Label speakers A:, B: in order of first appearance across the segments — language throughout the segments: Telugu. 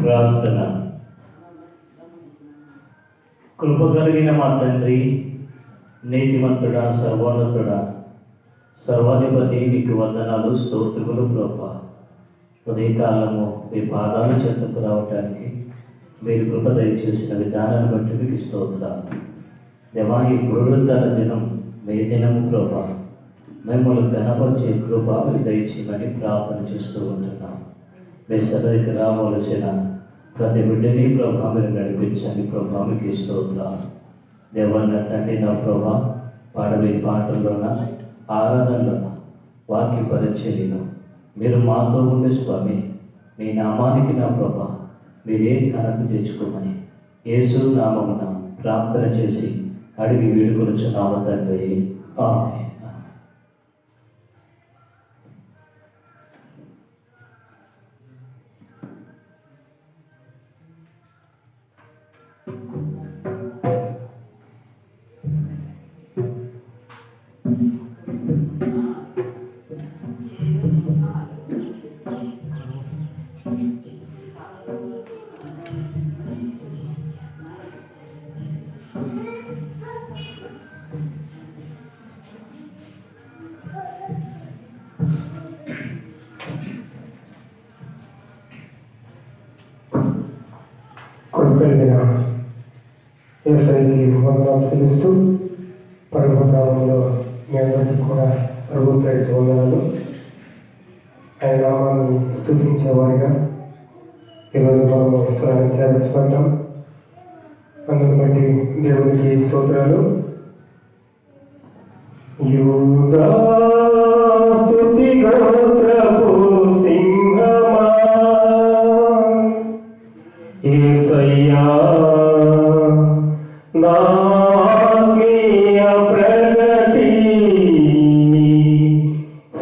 A: ప్రార్థన. కృప కలిగిన మా తండ్రి, నీతిమంతుడా, సర్వోన్నతుడా, సర్వాధిపతి, నీకు వందనాలు, స్తోత్రములు ప్రభా. ఉదయకాలము మీ పాదాల చెంతకు రావటానికి మీరు కృప దయచేసిన విధానాన్ని బట్టి మీకు స్తోత్రాలు. దేవా, ఈ పునరుద్ధరణ దినం మీ దినము ప్రభా, మిమ్మల్ని ఘనపరిచే కృప మీరు దయచేయమని ప్రార్థన చేస్తూ ఉంటున్నాం. మీ సన్నిధికి రావలసిన ప్రతి బిడ్డని ప్రభా మీరు నడిపించండి ప్రభా, మీకు స్తోత్రాలు. దేవన్న తండ్రి, నా ప్రభా, పాడవే పాటల్లోన, ఆరాధనలోన, వాక్య పరిచర్యలో మీరు మాతో ఉండే స్వామి, మీ నామానికి నా ప్రభా మీరే ఘనత తెచ్చుకోమని యేసు నామమున ప్రార్థన చేసి అడిగి వేడుకొనుచున్నాము తండ్రి, ఆమేన్.
B: కొడుకలిగిన యేసయ్యకి వందనాలు తెలుస్తూ పరిపూర్ణంలో మీ అందరికీ కూడా ప్రభు పేరిట వందనాలు. ఆయన నామాన్ని స్తుతించేవారిగా ఈరోజు మనము స్థలాన్ని చేర్చబడ్డాం. అందుని బట్టి దేవునికి స్తోత్రాలు. యూదా స్తుతి గోత్రపు సింహమా, యేసయ్యా నా ఆత్మీయ ప్రగతి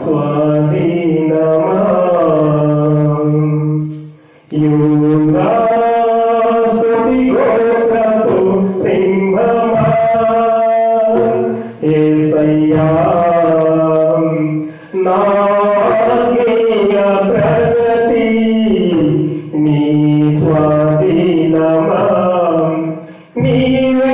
B: స్వాధీనమా. యూదా స్తుతి గోత్రపు సింహమా, యేసయ్యా నా ఆత్మీయ ప్రగతి నీ స్వాధీనమా. నీవే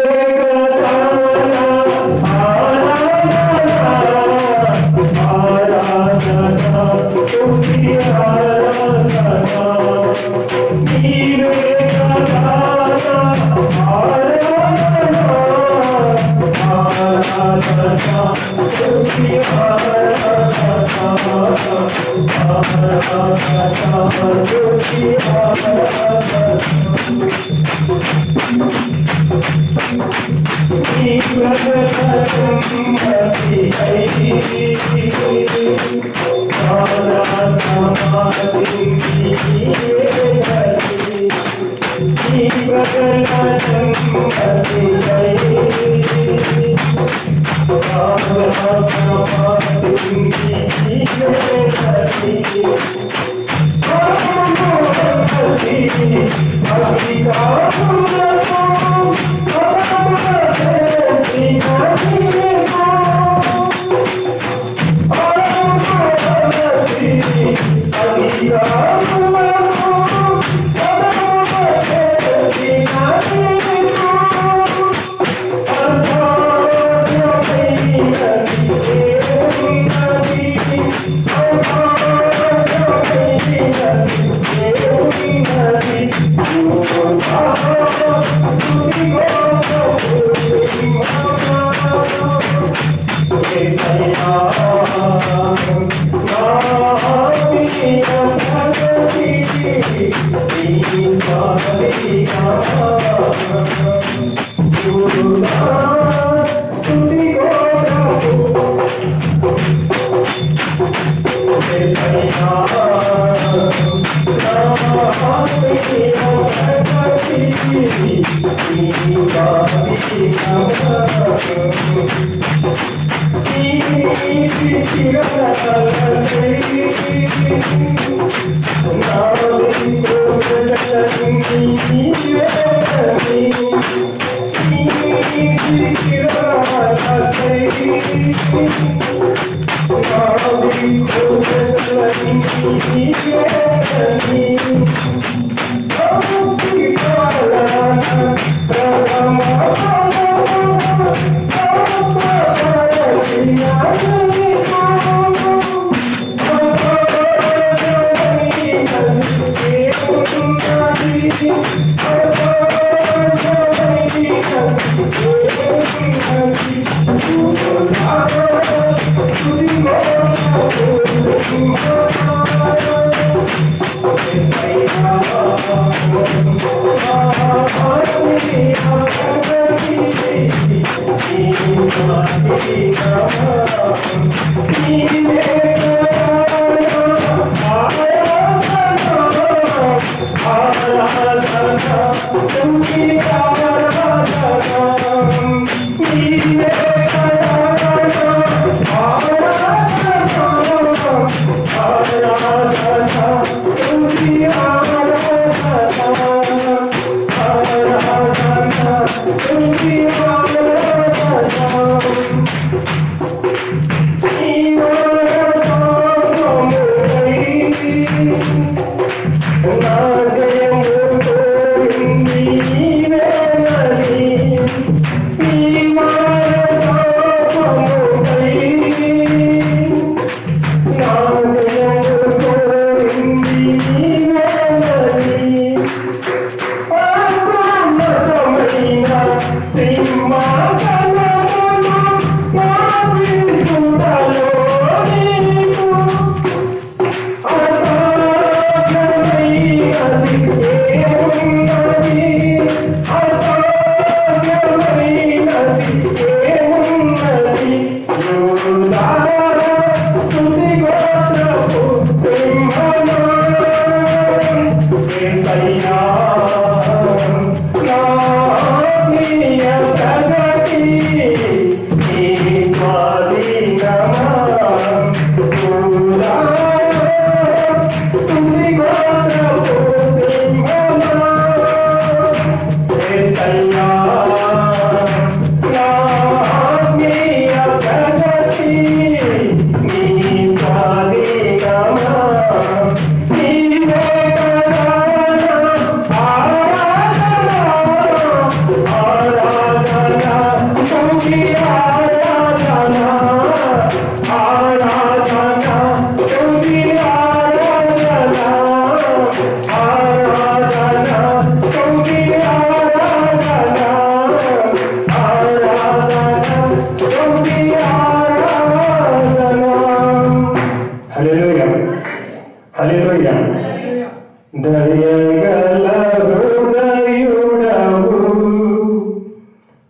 B: దయగల హృదయుడవు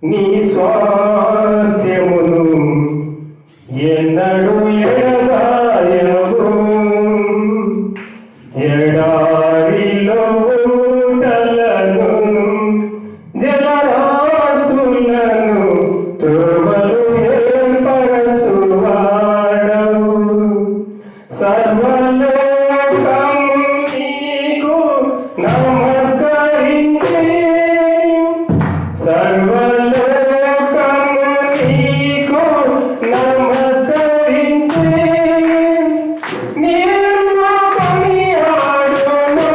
B: నీ స్వాస్థ్యమును ఎన్నడు ఎడబాయవు ఎడారిలో ఉండలను జలరాశులను త్రోవలు ఏర్పరచువాడవు సర్వలోకము నీకు నమస్కరించి సర్వలోకము నీకు నమస్కరించి నిన్ను కొనియాడును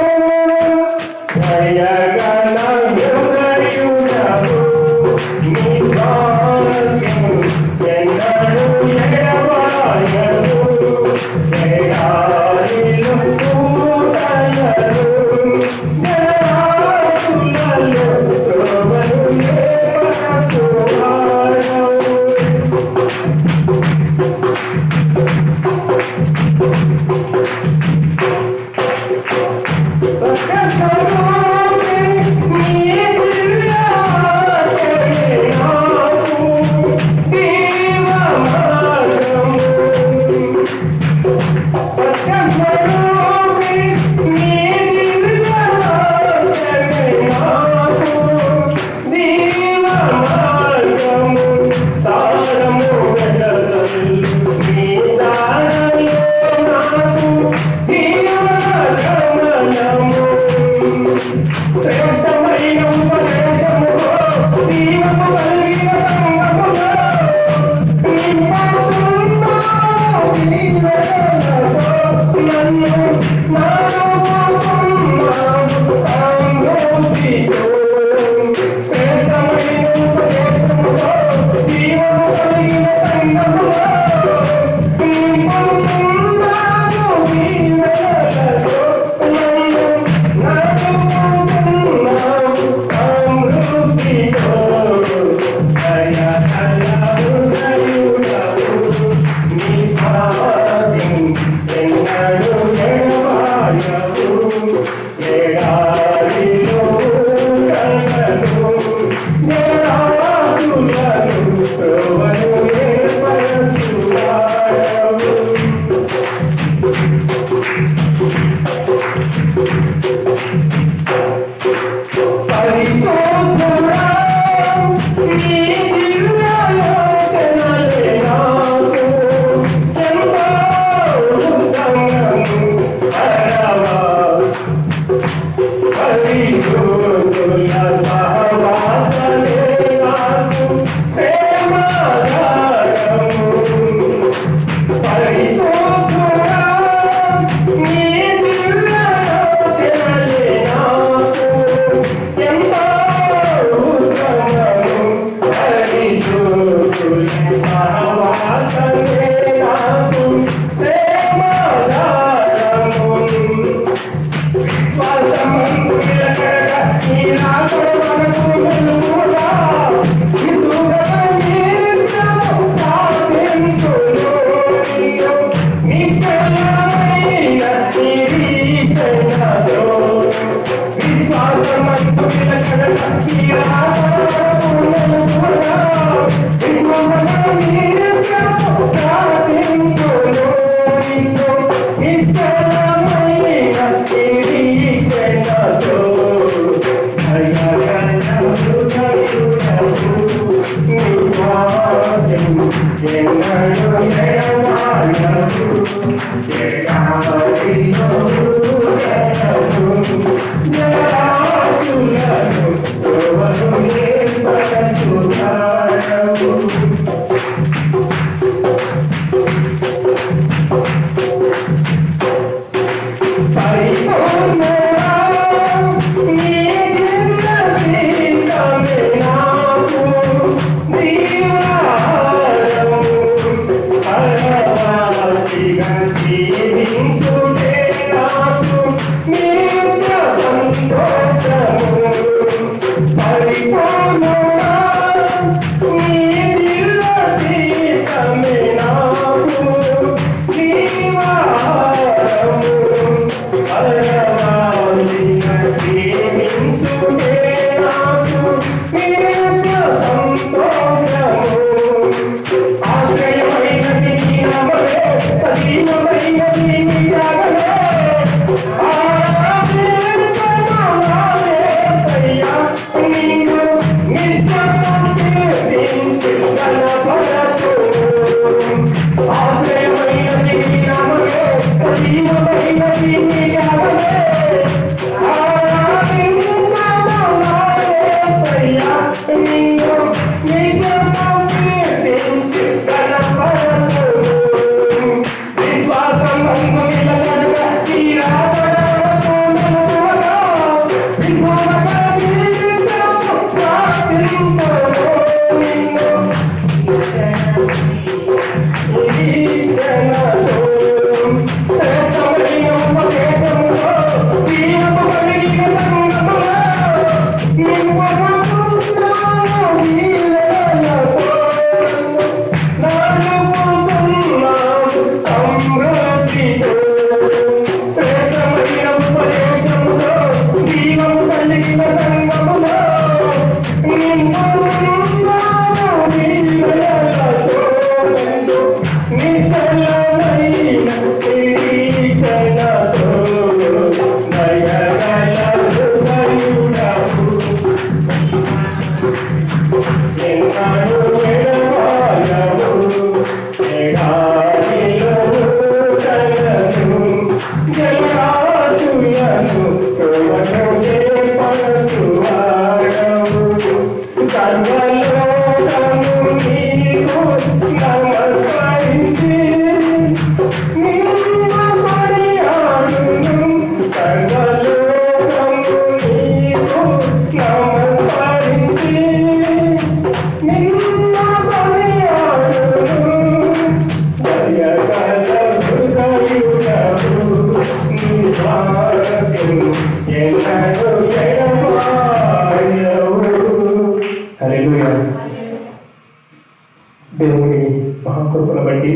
B: దేవుని మహాకృపను బట్టి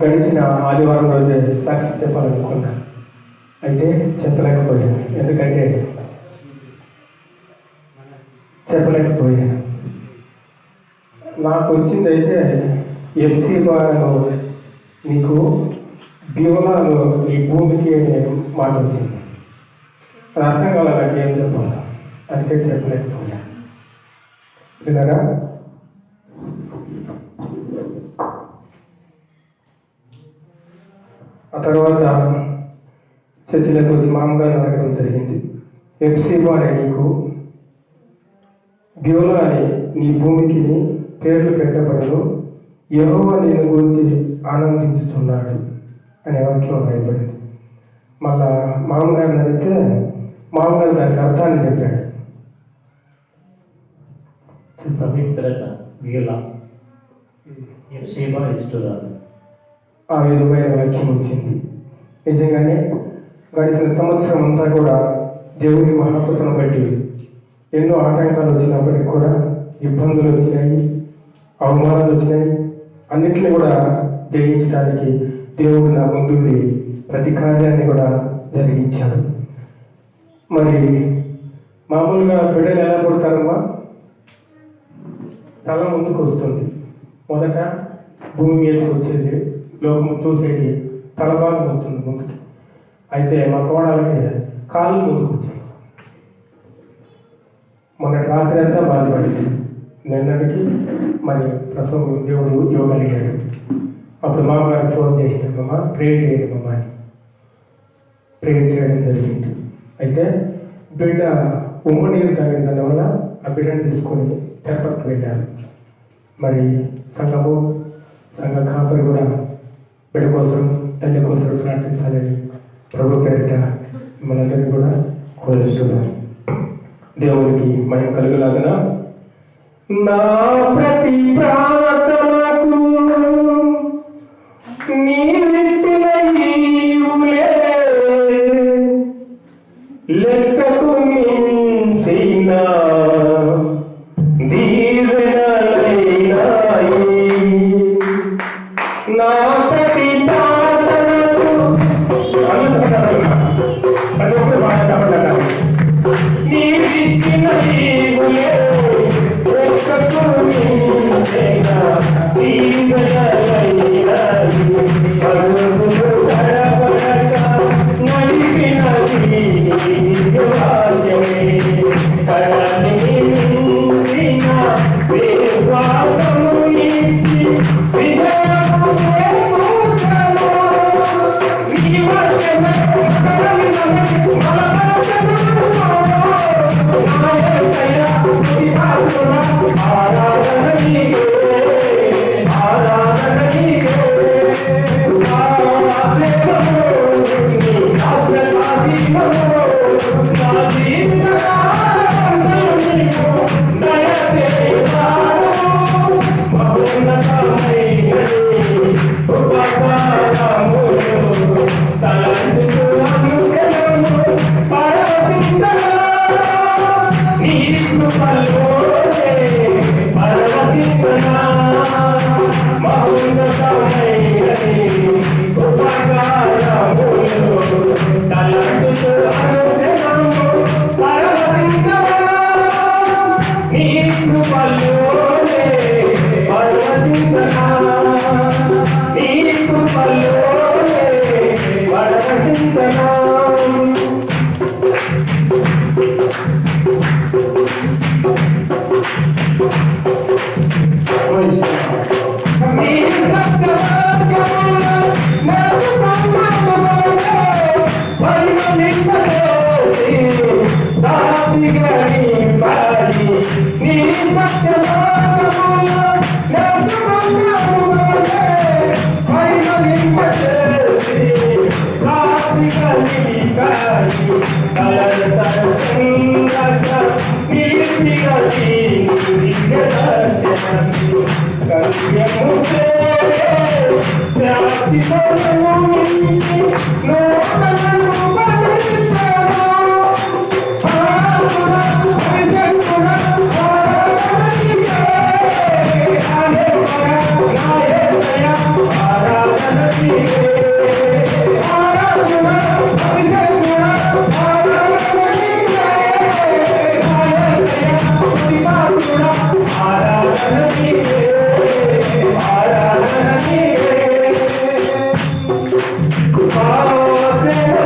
B: గడిచిన ఆదివారం రోజే సాక్షి చెప్పాలనుకున్నా, అయితే చెప్పలేకపోయాను. ఎందుకంటే చెప్పలేకపోయాను. నాకు వచ్చిందైతే ఎఫ్సీ బాను నీకు దీవనాలు ఈ భూమికి అనే మాట వచ్చింది. అది అర్థం కాల నాకు ఏం చెప్పాలి, అందుకే చెప్పలేకపోయాను. విన్నారా? ఆ తర్వాత చర్చిలోకి వచ్చి మామగారిని అడగడం జరిగింది. ఎప్సిబా అనే నీకు బ్యూలా అని నీ భూమికి పేర్లు పెట్టబడను, యెహోవా నేను గురించి ఆనందించుచున్నాడు అనే వాక్యం రాయబడింది. మళ్ళా మామగారిని అడిగితే మామగారు దానికి అర్థాన్ని చెప్పాడు.
A: పవిత్రత వీలా ఎప్సిబా ఇష్టురాలు.
B: ఆ విధమైన వాక్యం వచ్చింది. నిజంగానే గడిచిన సంవత్సరం అంతా కూడా దేవుని మహాకృపను బట్టి ఎన్నో ఆటంకాలు వచ్చినప్పటికీ కూడా, ఇబ్బందులు వచ్చినాయి, అవమానాలు వచ్చినాయి. అన్నింటినీ కూడా జయించడానికి దేవుడు నా ముందుండి ప్రతి కార్యాన్ని కూడా జరిగించాడు. మరి మామూలుగా బిడ్డలు ఎలా పుడతారమ్మా? తల ముందుకు వస్తుంది. మొదట భూమి మీదకి వచ్చేది, లోకం చూసేది తల భాగం వస్తుంది ముందుకి. అయితే మా కోడలకి కాళ్ళు ముందుకు వచ్చాయి. మొన్నటి రాత్రి అంతా బాధపడింది. నిన్నటికి మరి ప్రసవం దేవుడు ఇవ్వగలిగాడు. అప్పుడు మామగారికి ఫోన్ చేసినామమ్మ, ప్రేర్ చేయండి మమ్మ అని ప్రేర్ చేయడం జరిగింది. అయితే బిడ్డ ఉమ్మనీరు తాగిన దానివల్ల ఆ బిడ్డను తీసుకొని తిరుపతికి వెళ్ళాను. మరి సంఘ కాపరి కూడా బిడ్డ కోసం, తల్లి కోసం ప్రార్థించాలని ప్రభు పేరిట మనందరినీ కూడా కోరుస్తున్నాను. దేవునికి మహిమ కలుగులాగన నా ప్రతి ప్రార్థనకు నీవిచ్చిన ఈవులే లెక్కకు మించిన దీవెనలైనాయి. నా ప్రతి ప్రార్థనకు నీవిచ్చిన ఈవులే లెక్కకు మించిన దీవెనలైనాయి. అడుగులు గడపడక నడిపినది భాగ్యమే. కడలి మించిన విశ్వాసము ఇచ్చి విజయము చేకూర్చెను. నీ వచనము కరుణము బలపరచెను. నా యేసయ్యా స్తుతిపాత్రుడా, ఆరాధన నీకే, ఆరాధన నీకే. నా ఆశ్రయము నీ ఆశ్రయము, నా జీవితకాలమంతా నీకు దయచేశాను. మహోన్నతమైనది ఉపకారములు తలంచుచు అనుక్షణము పరవశించగా నీ కృపలోనే పరవశించగా. మహోన్నతమైనది ఉపకారములు తలంచుచు అనుక్షణము పరవశించగా నీ కృపలోనే పరవశించగా. నీ కృపలోనే పరవశించగా. నీ సత్యవాక్యములు నాకు సంబంధములే పరిమళింపజేసి దాపిగా నింపాయి. నీ సత్యవాక్యములు నాకు సంబంధములే పరిమళింపజేసి దాపిగా నింపాయి. తలతరంగక నిలిపిగా దీనిగదర్శనము కర్యముతే శాంతితోను నిలిచి లోకమును బలించెను. ఆరాధన పరిశుద్ధుడ, ఆరాధన నీకే. హల్లెలూయా, నా యేసయ్యా, ఆరాధన నీకే. ఆరాధన పరిశుద్ధుడ, ఆరాధన నీకే. నా యేసయ్యా, స్తుతిపాత్రుడ, ఆరాధన నీకే, ఆరాధన నీకే. ఆరాధన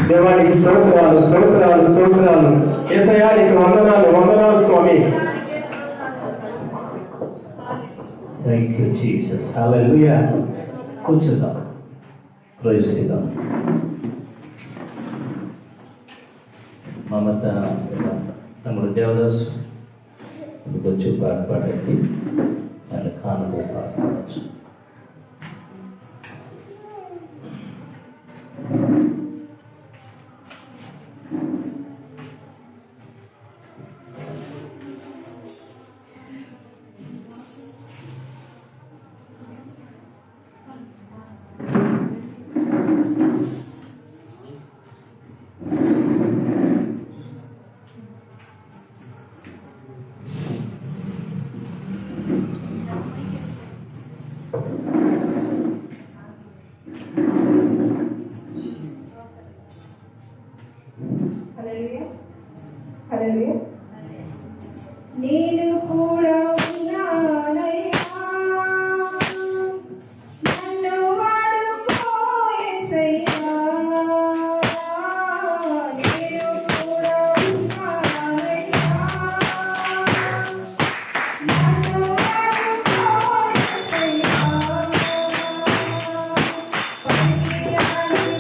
B: దేవానికి స్తోత్రాలు స్తోత్రాలు స్తోత్రాలు. యేసయ్యా నీకు వందనాలు వందనాలు స్వామి.
A: Thank you Jesus. హల్లెలూయా. కూర్చుందాం, ప్రైజ్ చేద్దాం. మమత తమ్ముడు దేవదాస్ వచ్చి పాట పాడండి. ఆయన కానుకో పాట పాడచ్చు.
C: నేను కూడా ఉన్నానయ్యా, నన్ను వాడుకో యేసయ్యా. నేను కూడా ఉన్నానయ్యా, నన్ను వాడుకో యేసయ్యా. పరిచయానికి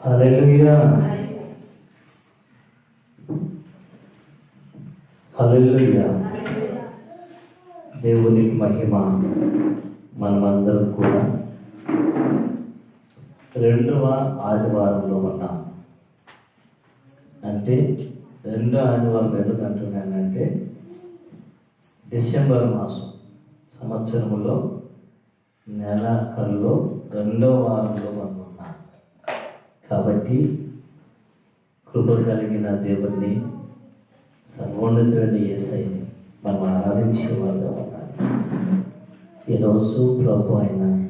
A: హల్లెలూయా, హల్లెలూయా. దేవునికి మహిమ. మనమందరం కూడా రెండవ ఆదివారంలో ఉన్నాం. అంటే రెండో ఆదివారం ఎందుకు అంటున్నానంటే డిసెంబర్ మాసం సంవత్సరంలో నెలకల్లో రెండో వారంలో మనం ఉన్నాం. కాబట్టి కృప కలిగిన దేవుణ్ణి, సర్వోన్నతుడైన యేసయ్యని మనం ఆరాధించే వారుగా ఉండాలి. ఈరోజు ప్రభు అయిన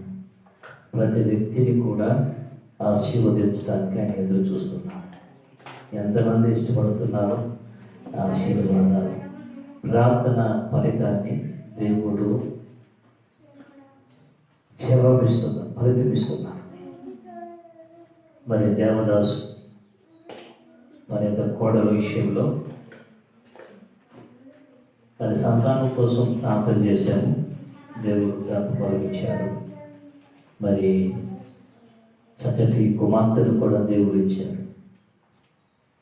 A: ప్రతి వ్యక్తిని కూడా ఆశీర్వదించడానికి ఆయన ఎదురు చూస్తున్నాడు. ఎంతమంది ఇష్టపడుతున్నారో ఆశీర్వాదాలు, ప్రార్థన ఫలితాన్ని దేవుడు జవాబిస్తున్నాడు, ఫలితమిస్తున్నాడు. మరి దేవదాసు మరి యొక్క కోడల విషయంలో మరి సంతానం కోసం ప్రార్థన చేశాము. దేవుడు జ్ఞాపకాలు ఇచ్చారు. మరి చక్కటి కుమార్తెను కూడా దేవుడు ఇచ్చాడు.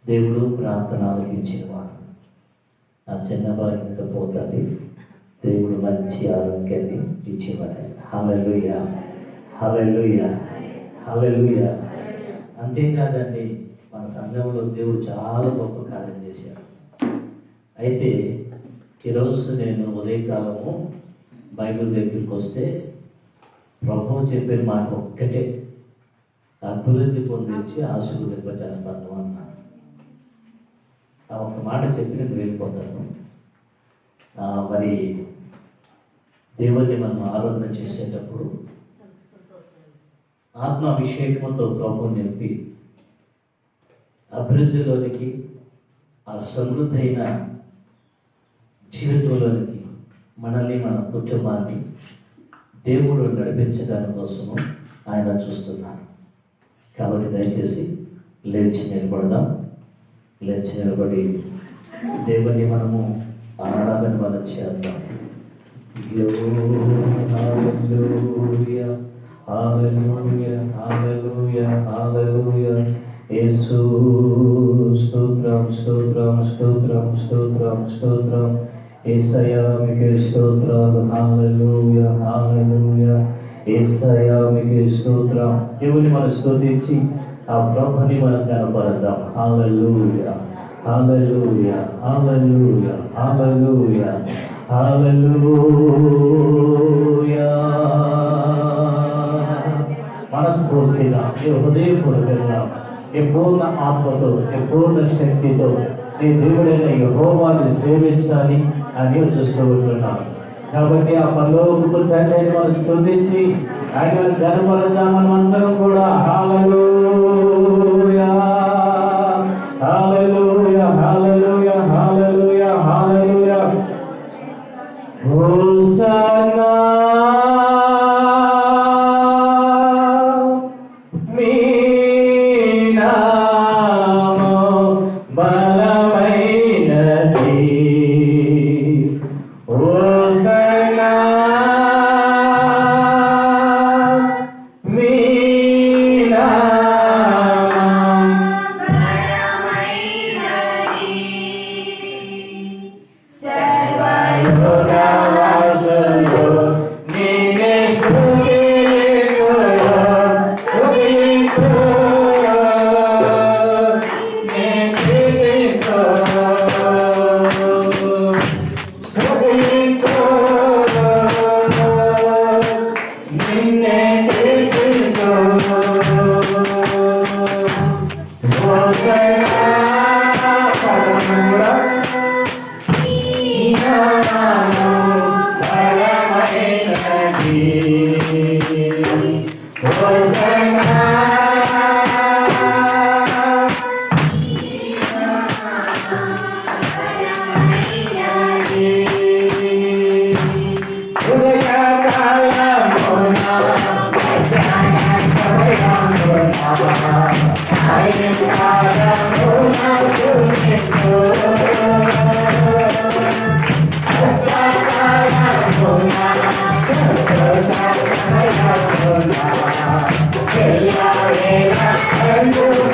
A: దేవుడు ప్రార్థన ఆలకించేవాడు. ఆ చిన్న బలహీనత పోతుంది. దేవుడు మంచి ఆరోగ్యాన్ని ఇచ్చేవాడు. హల్లెలూయా, హల్లెలూయా, హల్లెలూయా. అంతేకాదండి, మన సంఘంలో దేవుడు చాలా గొప్ప కార్యం చేశాడు. అయితే ఈరోజు నేను ఉదయకాలము బైబిల్ దగ్గరికి వస్తే ప్రభువు చెప్పిన మాట ఒక్కటే, అభివృద్ధి పొందించి ఆశీర్వదింపచేస్తాను అన్నాను. ఆ ఒక్క మాట చెప్పి నేను వెళ్ళిపోతాను. మరి దేవుణ్ణి మనం ఆరాధన చేసేటప్పుడు ఆత్మాభిషేకంతో ప్రభు నింపి అభివృద్ధిలోనికి, ఆ సమృద్ధైన జీవితంలోనికి మనల్ని, మన కుటుంబాన్ని దేవుడు నడిపించడానికి కోసము ఆయన చూస్తున్నాడు. కాబట్టి దయచేసి లేచి నిలబడదాం. లేచి నిలబడి దేవుణ్ణి మనము ఆరాధన మనం చేద్దాం. హల్లెలూయా, హల్లెలూయా, హల్లెలూయా, హల్లెలూయా. యేసు స్తోత్రం, స్తోత్రం, స్తోత్రం, స్తోత్రం, స్తోత్రం. యేసయ్యా మీకే స్తోత్రాలు. హల్లెలూయా, హల్లెలూయా. యేసయ్యా మీకే స్తోత్రం. దేవుని మనం స్తుతించి ఆ ప్రభుని మనం కనపడదాం. హల్లెలూయా, హల్లెలూయా, హల్లెలూయా, హల్లెలూయా, హల్లెలూయా. మనస్ఫూర్తిగా, హృదయపూర్వకంగా, పూర్ణ ఆత్మతో, పూర్ణ శక్తితో నీ దేవుడైన యెహోవాను సేవించాలి అని చూస్తూ ఉంటున్నాం. కాబట్టి ఆ పరలోకపు తండ్రిని మనం స్తుతించి ఆయన గర్వపడదాం. మనం అందరం కూడా hallelujah, hallelujah, hallelujah, hallelujah, hallelujah. Hosanna
C: Hallelujah.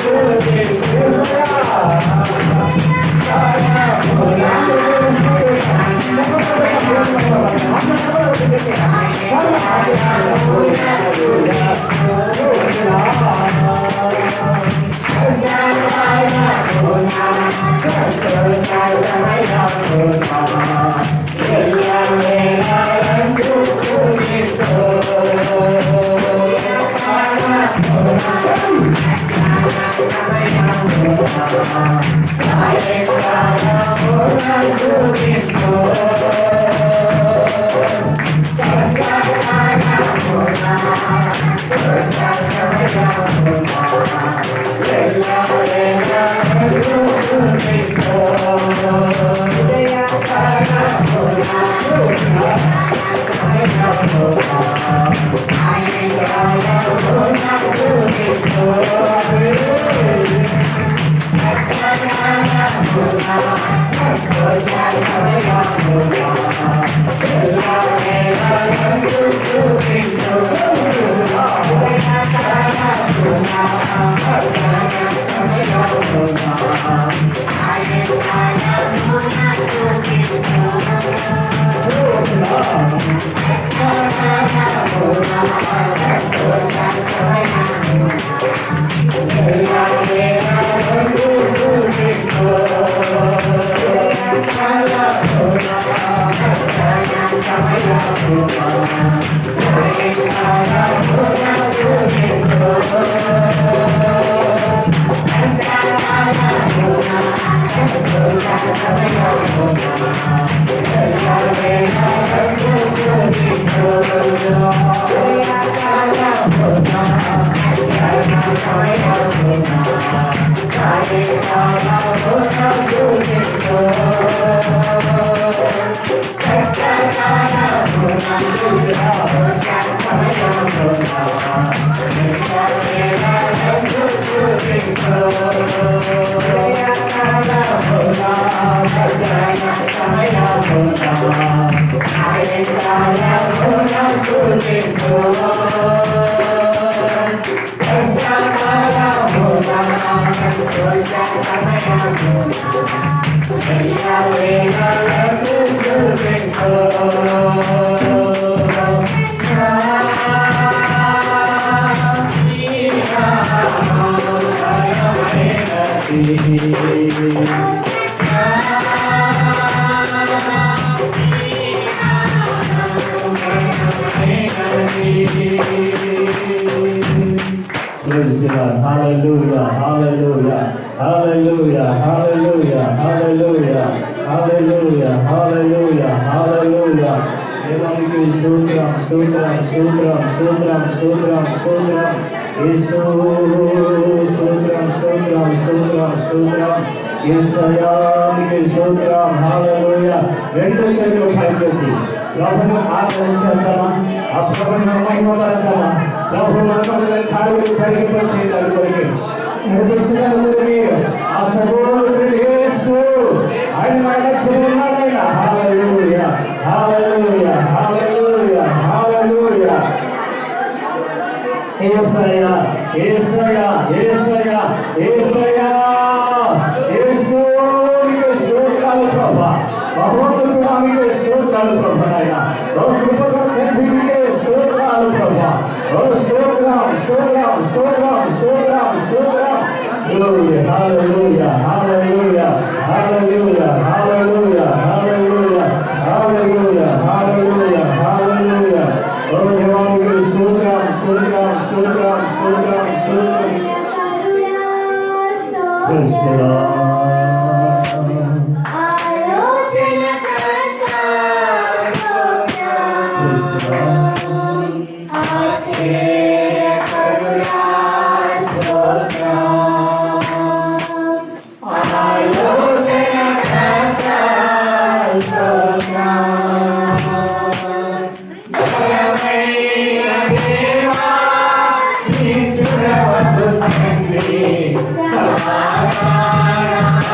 A: Praise God. Hallelujah. Hallelujah. Hallelujah. Hallelujah. Hallelujah. Hallelujah. Hallelujah. Hallelujah. దేవానికి స్తోత్రం స్తోత్రం స్తోత్రం స్తోత్రం స్తోత్రం స్తోత్రం యేసు స్తోత్రం స్తోత్రం స్తోత్రం స్తోత్రం యేసయ్యానికి స్తోత్రం. హల్లెలూయా. రెండు చేతులు పైకెత్తి ప్రభువును ఆరాధించేద్దామా, ఆ ప్రభువును మహిమపరద్దామా. ప్రభు మనలో కాళ్ళు కరిగిపోచేయాలి కొరికి నడిపించగలరు మీరు. ఆ సర్వోన్నతుడు యేసు ఆయన మాట చేయాలైన. హల్లెలూయా. హల్లెలూయా. హల్లెలూయా. హల్లెలూయా. యేసయ్యా యేసయ్యా యేసయ్యా యేసయ్యా యేసు నీకు స్తోత్రాలు ప్రభువా. మహోన్నతుడా నీకు స్తోత్రాలు ప్రభువా. ఓ కృపగల తండ్రి నీకు స్తోత్రాలు ప్రభువా. ఓ స్తోత్రం స్తోత్రం స్తోత్రం స్తోత్రం స్తోత్రం. హల్లెలూయా hallelujah hallelujah hallelujah hallelujah hallelujah hallelujah hallelujah హల్లెలూయా. ఓ దేవానికి స్తోత్రం స్తోత్రం స్తోత్రం స్తోత్రం స్తోత్రం. Praise the Lord.
C: Samaria.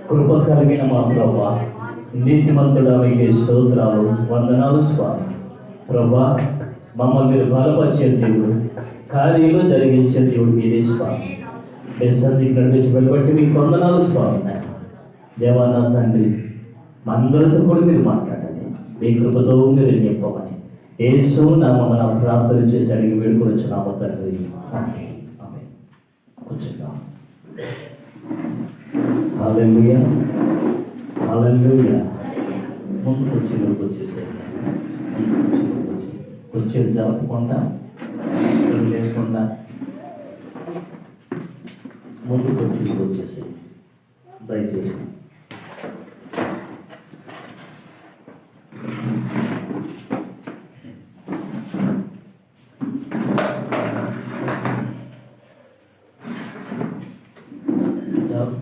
A: కృప కలిగిన మా ప్రభా, నీతిమంతుడా మీకే స్తోత్రాలు, వందనాలు స్వామి. ప్రభా, మమ్మల్ని మీరు బలపరిచే దేవుడు, కార్యాలు జరిగించే దేవుడు మీరే స్వామి. మీ సన్నిధికి నడిపించి వెళ్ళబట్టి మీకు వందనాలు స్వామి. దేవానా తండ్రి, మా అందరితో కూడా మీరు మాట్లాడండి, మీ కృపతో మీరు చెప్పమని యేసు నామమున ప్రార్థన చేసి అడిగి వేడుకొచ్చున్నాము తండ్రి. ఆమేన్. ఆమేన్. కూర్చుందాం. హల్లెలూయా, హల్లెలూయా. ముందు కుర్చీలోకి వచ్చేసేయండి. కుర్చీలు జరపకుండా లేకుండా ముందు కుర్చీలోకి వచ్చేసేయండి దయచేసి.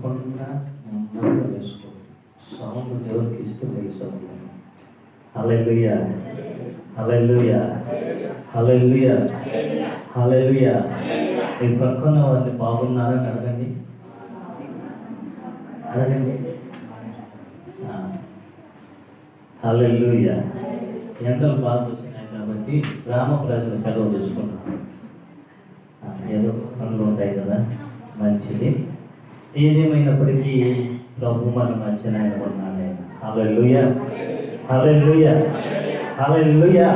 A: అరవకుండా నెమ్మదిగా వేసుకో. సౌండ్ దేవుడికి ఇష్టం ఈ సౌండ్. హల్లెలూయా, హల్లెలూయా, హల్లెలూయా, హల్లెలూయా. మీ పక్కన వారిని బాగున్నారని అడగండి, అడగండి. హల్లెలూయా. ఎండలు బాగా వచ్చినాయి కాబట్టి గ్రామ ప్రజలు సెలవు తీసుకున్నారు. ఏదో పనులు ఉంటాయి కదా, మంచిది. ఏదేమైనప్పటికీ ప్రభు మన మధ్యన ఆయన ఉన్నాడు. హల్లెలూయా, హల్లెలూయా, హల్లెలూయా,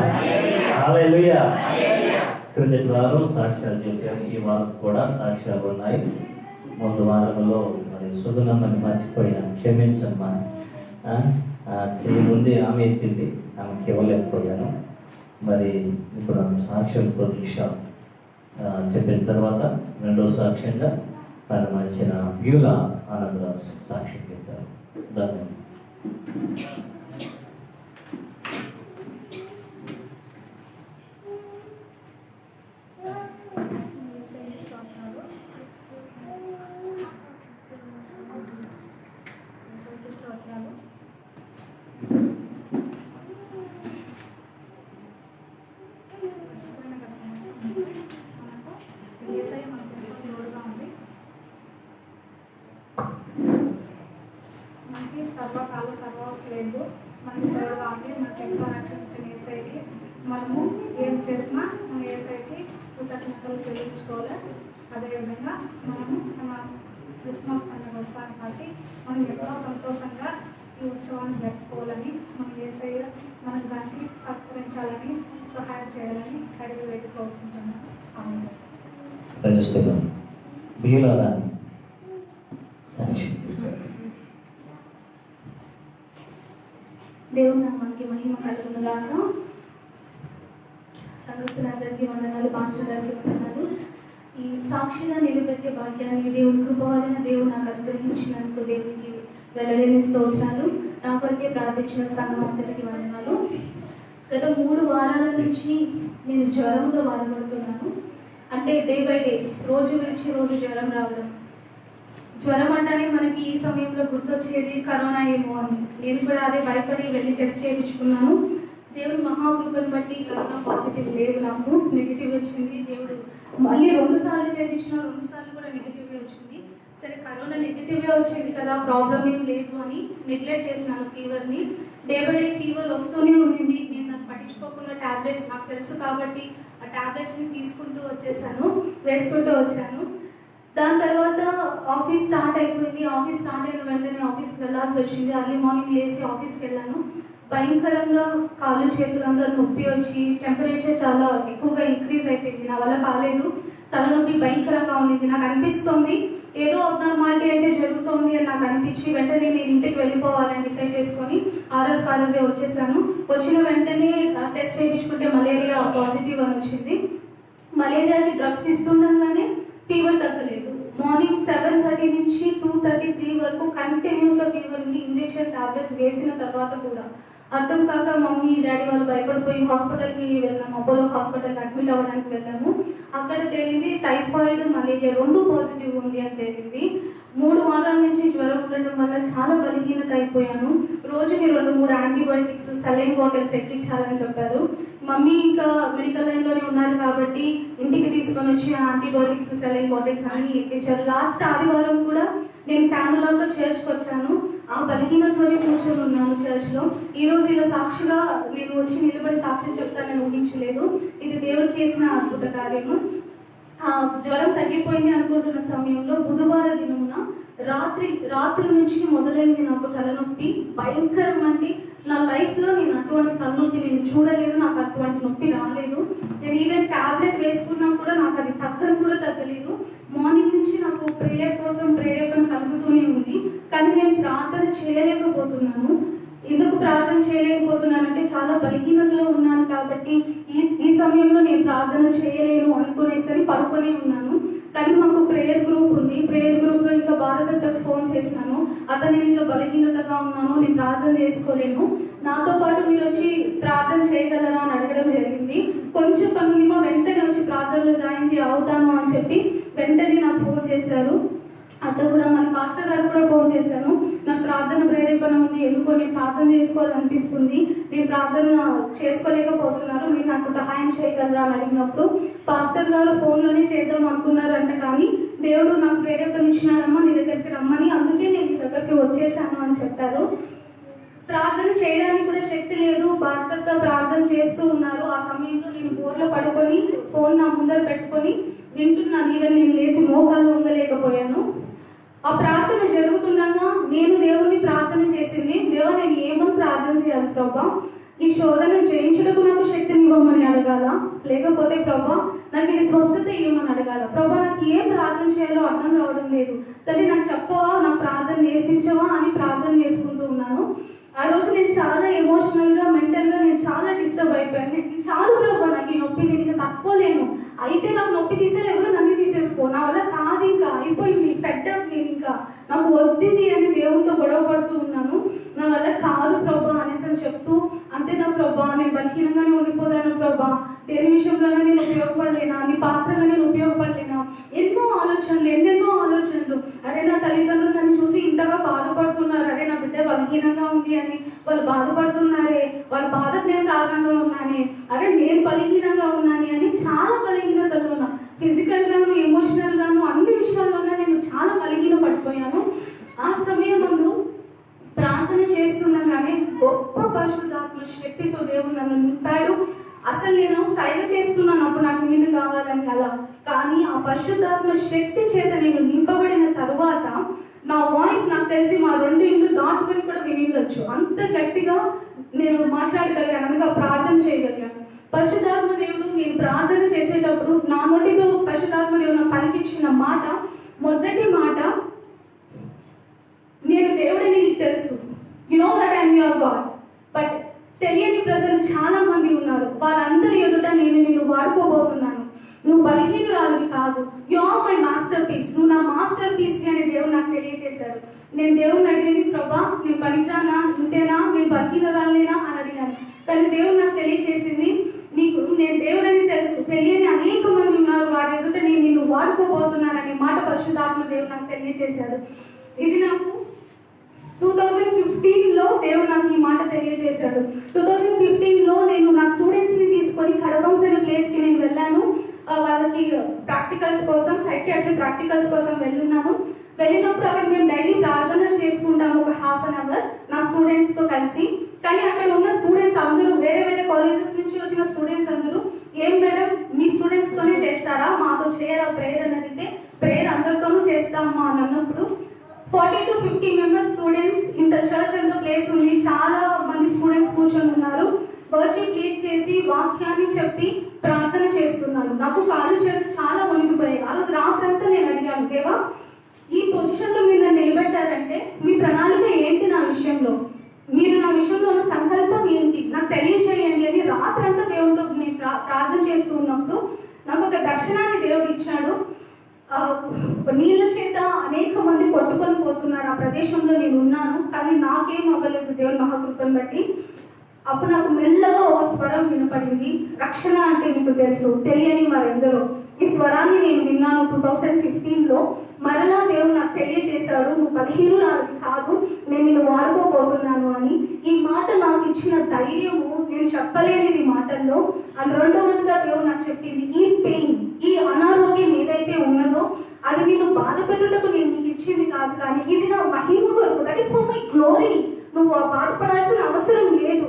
A: హల్లెలూయా. క్రిందటి వారం సాక్ష్యాలు చెప్పాము, ఈ వారం కూడా సాక్ష్యాలు ఉన్నాయి. ముందు వారంలో మరి సుధనమ్మని మర్చిపోయినా, క్షమించమ్మా. చెయ్యి ముందు ఆమె ఎత్తింది, ఆమెకి ఇవ్వలేకపోయాను. మరి ఇప్పుడు ఆమె సాక్ష్యం కొద్ది నిమిషాలు చెప్పిన తర్వాత రెండో సాక్ష్యంగా మన మంచిన బ్యూలా ఆనందరాజు సాక్ష్యం చెప్తారు. ధన్యవాదాలు.
D: మనకి సర్వకాల సర్వస్లేదు, మనకి తోడుగా ఉంది. మనకి ఎక్కువ రక్షించిన ఏసైకి మనము ఏం చేసినా మన ఏసైకి కృతజ్ఞతలు చెల్లించుకోవాలి. అదేవిధంగా మనము మన క్రిస్మస్ పండుగ వస్తాను కాబట్టి మనం ఎంతో సంతోషంగా ఈ ఉత్సవాన్ని జరుపుకోవాలని, మన ఏసయ్య మనకు దానికి సత్కరించాలని, సహాయం చేయాలని అడిగి పెట్టుకోకుంటున్నాను. అవును.
A: ప్రజలు బ్యూలా సాక్ష్యం.
E: దేవుని నామానికి మహిమ కలుగునుగాక. సంఘస్థులందరికీ వందనాలు, పాస్టర్ గారికి వందనాలు. ఈ సాక్షిగా నిలబెట్టే భాగ్యాన్ని దేవుని కృప వలన దేవుడు నాకు అనుగ్రహించినందుకు దేవునికి వెళ్ళలేని స్తోత్రాలు. నా కొరకే ప్రార్థించిన సంఘం అందరికీ వందనాలు. గత 3 వారాల నుంచి నేను జ్వరంతో బాధపడుతున్నాను. అంటే డే బై డే, రోజు విడిచి రోజు జ్వరం రావడం. జ్వరం అంటేనే మనకి ఈ సమయంలో గుర్తొచ్చేది కరోనా ఏమో అని. నేను కూడా అదే భయపడి వెళ్ళి టెస్ట్ చేయించుకున్నాను. దేవుడు మహాకృపను బట్టి కరోనా పాజిటివ్ లేదు, నాకు నెగిటివ్ వచ్చింది. దేవుడు మళ్ళీ 2 సార్లు చేయించిన, 2 సార్లు కూడా నెగిటివ్గా వచ్చింది. సరే కరోనా నెగిటివ్గా వచ్చింది కదా, ప్రాబ్లం ఏం లేదు అని నెగ్లెక్ట్ చేసినాను ఫీవర్ని. డే బై డే ఫీవర్ వస్తూనే ఉండింది. నేను నాకు పట్టించుకోకుండా ట్యాబ్లెట్స్, నాకు తెలుసు కాబట్టి ఆ ట్యాబ్లెట్స్ని వేసుకుంటూ వచ్చాను. దాని తర్వాత ఆఫీస్ స్టార్ట్ అయిపోయింది. ఆఫీస్ స్టార్ట్ అయిన వెంటనే ఆఫీస్కి వెళ్ళాల్సి వచ్చింది. అర్లీ మార్నింగ్ లేచి ఆఫీస్కి వెళ్ళాను. భయంకరంగా కాళ్ళు చేతులందరూ నొప్పి వచ్చి టెంపరేచర్ చాలా ఎక్కువగా ఇంక్రీజ్ అయిపోయింది. నా వల్ల కాలేదు. తలనొప్పి భయంకరంగా ఉంది. నాకు అనిపిస్తుంది ఏదో అబ్నార్మాలిటీ అయితే జరుగుతోంది అని నాకు అనిపించి వెంటనే నేను ఇంటికి వెళ్ళిపోవాలని డిసైడ్ చేసుకొని ఆర్ఎస్ కాలేజే వచ్చేసాను. వచ్చిన వెంటనే టెస్ట్ చేయించుకుంటే మలేరియా పాజిటివ్ అని వచ్చింది. మలేరియాకి డ్రగ్స్ ఇస్తుండగానే ఫీవర్ తగ్గలేదు. మార్నింగ్ 7:30 నుంచి 2:33 వరకు కంటిన్యూస్గా ఫీవర్ ఉంది. ఇంజెక్షన్ టాబ్లెట్స్ వేసిన తర్వాత కూడా అర్థం కాక మమ్మీ డాడీ వాళ్ళు భయపడిపోయి హాస్పిటల్కి వెళ్ళాము. అపోలో హాస్పిటల్కి అడ్మిట్ అవ్వడానికి వెళ్ళాము. అక్కడ తేలింది టైఫాయిడ్, మలేరియా 2 పాజిటివ్ ఉంది అని తేలింది. 3 వారాల నుంచి జ్వరం ఉండడం వల్ల చాలా బలహీనత అయిపోయాను. రోజుకి 2-3 యాంటీబయాటిక్స్, సెలైన్ బాటిల్స్ ఎక్కించాలని చెప్పారు. మమ్మీ ఇంకా మెడికల్ లైన్లోనే ఉన్నారు కాబట్టి ఇంటికి తీసుకొని వచ్చి యాంటీబయాటిక్స్, సెలైన్ బాటిల్స్ అన్ని ఎక్కించారు. లాస్ట్ ఆదివారం కూడా నేను క్యానులాతో చేర్చుకొచ్చాను. ఆ బలహీనతలోనే కూర్చొని ఉన్నాను చర్చ్లో. ఈరోజు ఇలా సాక్షిగా నేను వచ్చి నిలబడి సాక్ష్యం చెప్తానని ఊహించలేదు. ఇది దేవుడు చేసిన అద్భుత కార్యము. జ్వరం తగ్గిపోయింది అనుకుంటున్న సమయంలో బుధవార దినమున రాత్రి నుంచి మొదలైంది నాకు తలనొప్పి. భయంకరం అంటే నా లైఫ్లో నేను అటువంటి తలనొప్పి నేను చూడలేదు. నాకు అటువంటి నొప్పి రాలేదు. నేను ఈవెన్ ట్యాబ్లెట్ వేసుకున్నా కూడా నాకు అది తగ్గలేదు. మార్నింగ్ నుంచి నాకు ప్రేయర్ కోసం ప్రేరేపణ కలుగుతూనే ఉంది. కానీ నేను ప్రార్థన చేయలేకపోతున్నాను. ఎందుకు ప్రార్థన చేయలేకపోతున్నానంటే చాలా బలహీనతలో ఉన్నాను కాబట్టి ఈ సమయంలో నేను ప్రార్థన చేయలేను అనుకునేసరి పడుకొని ఉన్నాను. కానీ మాకు ప్రేయర్ గ్రూప్ ఉంది. ప్రేయర్ గ్రూప్లో ఇంకా భారతకు ఫోన్ చేసినాను. అతను ఇంట్లో బలహీనతగా ఉన్నాను, నేను ప్రార్థన చేసుకోలేను, నాతో పాటు మీరు వచ్చి ప్రార్థన చేయగలరా అని అడగడం జరిగింది. కొంచెం పనులేమో వెంటనే వచ్చి ప్రార్థనలో జాయిన్ అవుతాను అని చెప్పి వెంటనే నాకు ఫోన్ చేశారు. అతను కూడా మన పాస్టర్ గారు కూడా ఫోన్ చేశాను. నాకు ప్రార్థన ప్రేరేపణ ఉంది, ఎందుకో నేను ప్రార్థన చేసుకోవాలనిపిస్తుంది, నేను ప్రార్థన చేసుకోలేకపోతున్నాను, మీరు నాకు సహాయం చేయగలరా అని అడిగినప్పుడు పాస్టర్ గారు ఫోన్లోనే చేద్దాం అనుకున్నారంట. కానీ దేవుడు నాకు ప్రేరేపణ ఇచ్చినాడమ్మా నీ దగ్గరికి రమ్మని, అందుకే నేను నీ దగ్గరికి వచ్చేసాను అని చెప్పారు. ప్రార్థన చేయడానికి కూడా శక్తి లేదు, భర్తతో ప్రార్థన చేస్తూ ఉన్నారు. ఆ సమయంలో నేను బోర్లో పడుకొని ఫోన్ నా ముందర పెట్టుకొని వింటున్నాను. ఈవెన్ నేను లేచి మోకాలు ఉండలేకపోయాను. ఆ ప్రార్థన జరుగుతుండగా నేను దేవుణ్ణి ప్రార్థన చేసింది, దేవా నేను ఏమని ప్రార్థన చేయాలి ప్రభా, ఈ శోధన జయించుటకు నాకు శక్తిని ఇవ్వమని అడగాల, లేకపోతే ప్రభా నాకు ఇది స్వస్థత ఇవ్వమని అడగాల, ప్రభా నాకు ఏం ప్రార్థన చేయాలో అర్థం కావడం లేదు, తల్లి నాకు చెప్పవా, నా ప్రార్థన నేర్పించవా అని ప్రార్థన చేసుకుంటూ ఉన్నాను. ఆ రోజు నేను చాలా ఎమోషనల్గా మెంటల్గా నేను చాలా డిస్టర్బ్ అయిపోయాను. నేను చాలు ప్రభా నాకు ఈ నొప్పి, నేను ఇంకా తట్టుకోలేను, అయితే నాకు నొప్పి తీసేలేవు, నన్ను తీసేసుకో, నా వల్ల కాదు, ఇంకా అయిపోయింది, ఫెడ్డప్, నేను ఇంకా నాకు వద్దింది అని దేవునితో గొడవ పడుతూ ఉన్నాను. నా వల్ల కాదు ప్రభా అనేసి అని చెప్తూ, అంతేనా ప్రభా నేను బలహీనంగానే ఉండిపోదాను ప్రభా, దేని విషయంలోనే నేను ఉపయోగపడలేనా, నీ పాత్రగా నేను ఉపయోగపడలేనా, ఎన్నెన్నో ఆలోచనలు. అరే నా తల్లిదండ్రులు నన్ను చూసి ఇంతగా బాధపడుతున్నారు, అరే నా బిడ్డ బలహీనంగా ఉంది అని వాళ్ళు బాధపడుతున్నారే, వాళ్ళ బాధకు నేను కారణంగా ఉన్నానే, అరే నేను బలహీనంగా ఉన్నాను అని చాలా బలహీనతలు ఉన్నా, ఫిజికల్ గాను ఎమోషనల్ గాను అన్ని విషయాల్లోనే నేను చాలా బలహీన పడిపోయాను. ఆ సమయం ముందు ప్రార్థన చేస్తుండగానే గొప్ప పరిశుద్ధాత్మ శక్తితో దేవుడు నన్ను నింపాడు. అసలు నేను సైగ చేస్తున్నాను అప్పుడు నాకు నీళ్ళు కావాలని అలా, కానీ ఆ పరిశుద్ధాత్మ శక్తి చేత నేను నింపబడిన తరువాత నా వాయిస్ నాకు తెలిసి మా 2 ఇళ్ళు దాటుకొని కూడా వినిండొచ్చు, అంత గట్టిగా నేను మాట్లాడగలిగాను, అనగా ప్రార్థన చేయగలిగాను. పరిశుద్ధాత్మ దేవుడు నేను ప్రార్థన చేసేటప్పుడు నా నోటితో పరిశుద్ధాత్మ దేవుడు నాకు పలికిచ్చిన మాట, మొదటి మాట, నేను దేవుడని నీకు తెలుసు, you know that I'm your God, but తెలియని ప్రజలు చాలా మంది ఉన్నారు, వాళ్ళందరి ఎదుట నేను నిన్ను వాడుకోబోతున్నాను, నువ్వు బలహీనురాలివి కాదు, you are my masterpiece, నువ్వు నా మాస్టర్ పీస్ అని దేవుడు నాకు తెలియజేశాడు. నేను దేవుడిని అడిగింది, ప్రభా నేను పనికిరానా, ఇంతేనా, నేను బలహీనురాలేనా అని అడిగాను. కానీ దేవుడు నాకు తెలియజేసింది, నీకు నేను దేవుడని తెలుసు, తెలియని అనేక మంది ఉన్నారు, వారి ఎదుట నేను నిన్ను వాడుకోబోతున్నాననే మాట పరిశుద్ధాత్మ దేవుడు నాకు తెలియజేశాడు. ఇది నాకు 2015లో దేవుడు నాకు ఈ మాట తెలియజేశాడు. 2015లో నేను నా స్టూడెంట్స్ని తీసుకొని కడబంస్ అనే ప్లేస్కి నేను వెళ్ళాను. వాళ్ళకి ప్రాక్టికల్స్ కోసం, సైకియాట్రీ ప్రాక్టికల్స్ కోసం వెళ్ళినప్పుడు అక్కడ మేము డైలీ ప్రార్థనలు చేసుకుంటాము ఒక ½ an hour నా స్టూడెంట్స్తో కలిసి. కానీ అక్కడ ఉన్న స్టూడెంట్స్ అందరూ వేరే వేరే కాలేజెస్ నుంచి వచ్చిన స్టూడెంట్స్ అందరూ, ఏం మేడం మీ స్టూడెంట్స్తోనే చేస్తారా, మాతో చేయరా ప్రేయర్ అని అడిగితే, ప్రేయర్ అందరితోనూ చేస్తామా అని అన్నప్పుడు 40 to 50 మెంబర్స్ స్టూడెంట్స్ ఇంత చర్చ్ అంత ప్లేస్ ఉంది, చాలా మంది స్టూడెంట్స్ కూర్చొని ఉన్నారు, వర్షిప్ లీడ్ చేసి వాక్యాన్ని చెప్పి ప్రార్థన చేస్తున్నారు. నాకు కాళ్ళు చేతులు చాలా వణికిపోయాయి. ఆ రోజు రాత్రంతా నేను అడిగాను, దేవా ఈ పొజిషన్లో మీరు నన్ను నిలబెట్టారంటే మీ ప్రణాళిక ఏంటి నా విషయంలో, మీరు నా విషయంలో ఉన్న సంకల్పం ఏంటి నాకు తెలియజేయండి అని రాత్రంతా దేవుడితో నేను ప్రార్థన చేస్తూ ఉన్నప్పుడు నాకు ఒక దర్శనాన్ని దేవుడు ఇచ్చాడు. నీళ్ళ చేత అనేక మంది కొట్టుకొని పోతున్నారు, ఆ ప్రదేశంలో నేను ఉన్నాను, కానీ నాకేం అవ్వలేదు దేవుని మహాకృపను బట్టి. అప్పుడు నాకు మెల్లగా ఒక స్వరం వినపడింది, రక్షణ అంటే మీకు తెలుసు, తెలియని వారెందరో. ఈ స్వరాన్ని నేను విన్నాను 2015లో. మరలా దేవుడు నాకు తెలియజేశాడు, నువ్వు బలహీనురాలివి కాదు, నేను నిన్ను వాడుకోబోతున్నాను అని. ఈ మాట నాకు ఇచ్చిన ధైర్యము నేను చెప్పలేనిది మాటల్లో. అండ్ రెండవదిగా దేవుడు నాకు చెప్పింది, ఈ పెయిన్, ఈ అనారోగ్యం ఏదైతే ఉన్నదో అది నిన్ను బాధ పెట్టుటకు నేను నీకు ఇచ్చింది కాదు, కానీ ఇది నా మహిమ కొరకు, that is for my glory, నువ్వు బాధపడాల్సిన అవసరం లేదు,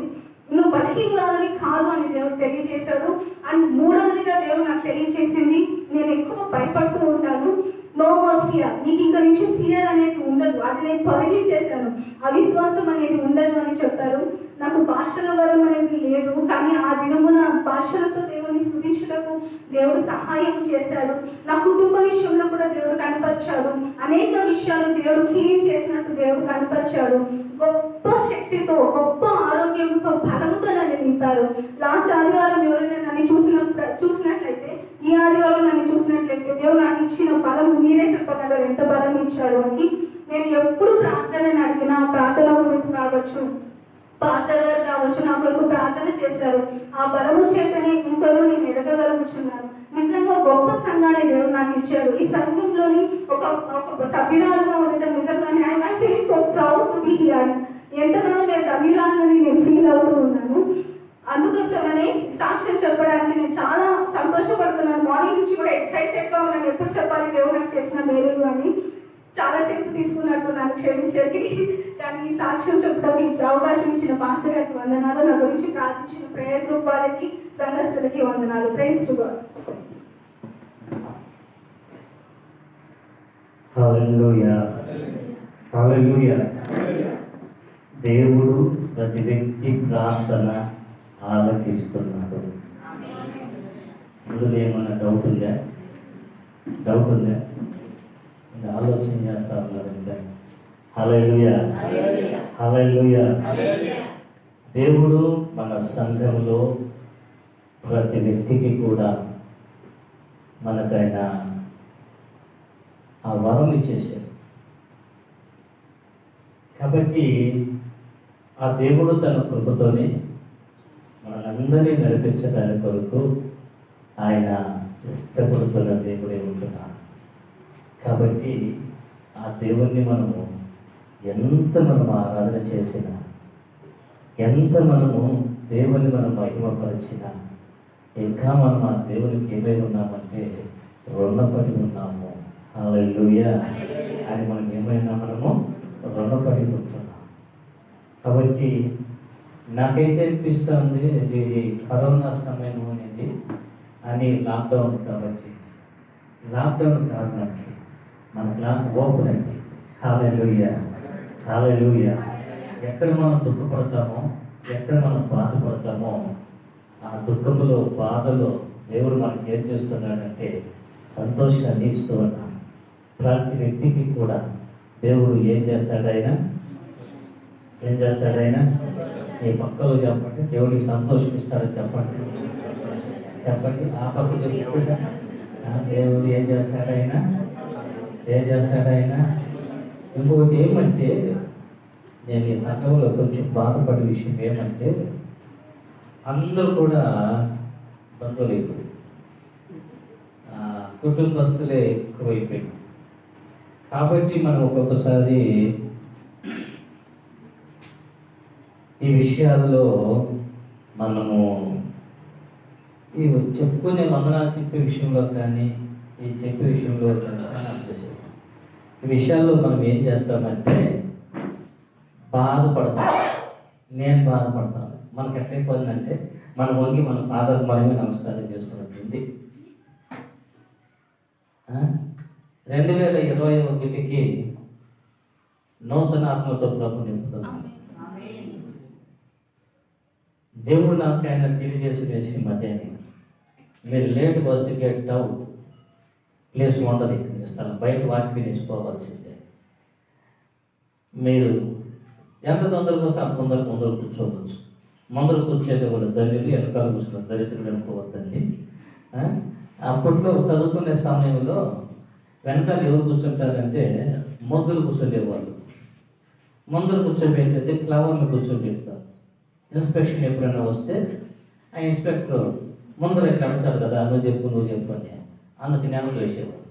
E: నువ్వు బలహీనురాలని కాదు అని దేవుడు తెలియజేశాడు. అండ్ మూడవదిగా దేవుడు నాకు తెలియజేసింది, నేను ఎక్కువ భయపడుతూ ఉంటాను, నో మోర్ ఫియర్, నీకు ఇంకా నుంచి ఫియర్ అనేది ఉండదు, అది నేను తొలగించేశాను, అవిశ్వాసం అనేది ఉండదు అని చెప్పారు. నాకు భాషల వరం అనేది లేదు, కానీ ఆ దినమున భాషలతో దేవుని స్తుతించుటకు దేవుడు సహాయం చేశాడు. నా కుటుంబ విషయంలో కూడా దేవుడు కనపరిచాడు, అనేక విషయాలు దేవుడు క్లీన్ చేసినట్టు దేవుడు కనపరిచాడు. గొప్ప శక్తితో, గొప్ప ఆరోగ్యంతో, బలముతో నన్ను నింపారు. లాస్ట్ ఆదివారం ఎవరైనా నన్ను చూసినట్లయితే, ఈ ఆదివారం నన్ను చూసినట్లయితే దేవుడు నాకు ఇచ్చిన బలం మీరే చెప్పగలరు ఎంత బలం ఇచ్చాడు అని. నేను ఎప్పుడు ప్రార్థనని అడిగినా, ప్రార్థన గురించి కావచ్చు, పాస్టర్ గారు కావచ్చు, నా కొరకు ప్రార్థన చేశారు. ఆ బలము చేతనే ఇంకను నేను ఎదగగలుగుతున్నాను. నిజంగా గొప్ప సంఘాన్ని దేవుడు నాకు ఇచ్చాడు. ఈ సంఘంలోని ఒక సభ్యురాలుగా ఉండటం నిజంగానే I feeling so proud to be here. ఎంతగానో నేను సభ్యురాలని నేను ఫీల్ అవుతూ ఉన్నాను. అందుకోసమని సాక్ష్యం చెప్పడానికి నేను చాలా సంతోషపడుతున్నాను. మార్నింగ్ నుంచి కూడా ఎక్సైటెడ్గా ఉన్నాను, ఎప్పుడు చెప్పాలి దేవుడు నాకు చేసిన మేలు అని. చాలాసేపు తీసుకున్నట్టు నన్ను క్షమించండి. కానీ ఈ సాక్ష్యం చెప్పడానికి అవకాశం ఇచ్చిన పాస్టర్ గారికి వందనాలు. నా గురించి ప్రార్థించిన ప్రేయర్ గ్రూప్ వారికి, సంఘస్థులకి వందనాలు. Praise to God.
A: Hallelujah, hallelujah. దేవుడు ప్రతి వ్యక్తి ప్రార్థన ఆలకిస్తున్నాడు. ఇందులో ఏమన్నా డౌట్ ఉందా? ఇంకా ఆలోచన చేస్తా ఉన్నారు ఇంకా. హల్లెలూయా, హల్లెలూయా. దేవుడు మన సంఘంలో ప్రతి వ్యక్తికి కూడా మనకైనా ఆ వరం ఇచ్చేసాడు. కాబట్టి ఆ దేవుడు తన కృపతోనే మనందరినీ నడిపించడానికి కొరకు ఆయన ఇష్టపడుతున్న దేవుడే ఉంటున్నాడు. కాబట్టి ఆ దేవుణ్ణి మనము ఎంత ఆరాధన చేసినా, ఎంత దేవుని మనం మహిమపరిచినా, ఇంకా మనం ఆ దేవునికి ఏమై ఉన్నామంటే రుణపడి ఉన్నాము. హల్లెలూయా అని మనం ఏమైనా రుణపడి ఉంటున్నాం. కాబట్టి నాకైతే అనిపిస్తుంది ఇది కరోనా సమయం అనేది అని లాక్డౌన్. కాబట్టి లాక్డౌన్ కారణానికి మనకు ఓపెన్ అయింది. హల్లెలూయా, హల్లెలూయా. ఎక్కడ మనం దుఃఖపడతామో, ఎక్కడ మనం బాధపడతామో, ఆ దుఃఖములో బాధలో దేవుడు మనకి ఏం చేస్తున్నాడంటే సంతోషాన్ని ఇస్తూ ఉన్నాడు. ప్రతి వ్యక్తికి కూడా దేవుడు ఏం చేస్తాడైనా ఈ పక్కలో చెప్పండి, దేవుడికి సంతోషం ఇస్తాడని చెప్పండి. ఆ పక్క చెప్పుకుంటా దేవుడు ఏం చేస్తాడైనా. ఇంకొకటి ఏమంటే, నేను ఈ సంఘంలో కొంచెం బాధపడే విషయం ఏమంటే, అందరూ కూడా బంధువులు అయిపోయి కుటుంబస్తులే ఎక్కువైపోయింది. కాబట్టి మనం ఒక్కొక్కసారి ఈ విషయాల్లో మనము ఈ చెప్పుకునే వందనాలు చెప్పే విషయంలో కానీ, ఈ చెప్పే విషయంలో ఈ విషయాల్లో మనం ఏం చేస్తామంటే బాధపడతాం. నేను బాధపడతాను. మనకి ఎట్లయిపోయిందంటే మనం వంగి మన ఫాదర్ మనమే నమస్కారం చేసుకున్నట్టుంది. 2021కి నూతన ఆత్మతో ప్రభు నింపుతున్నాను. దేవుడు నాకు ఆయన తెలియజేసి వేసి మధ్యాహ్నం మీరు లేట్గా వస్తే గెట్ అవుట్, ప్లేస్ ఉండదు ఇక్కడ స్థలం, బయట వాకి నేర్చుకోవాల్సిందే. మీరు ఎంత తొందరగా వస్తే అంత ముందర కూర్చోవచ్చు. ముందర కూర్చేది కూడా దళితులు, వెనకాల కూర్చున్న దళితులు అనుకోవద్దండి. అప్పట్లో చదువుకునే సమయంలో వెనకాల ఎవరు కూర్చుంటారంటే మొద్దులు కూర్చోలేవాళ్ళు. ముందర కూర్చోబెట్టేది ఫ్లవర్ని కూర్చోబెడతారు. ఇన్స్పెక్షన్ ఎప్పుడైనా వస్తే ఆ ఇన్స్పెక్టర్ ముందర ఇట్లా అడుగుతాడు కదా, నువ్వు చెప్పు అని. అందుకు నేను వేసేవాడు.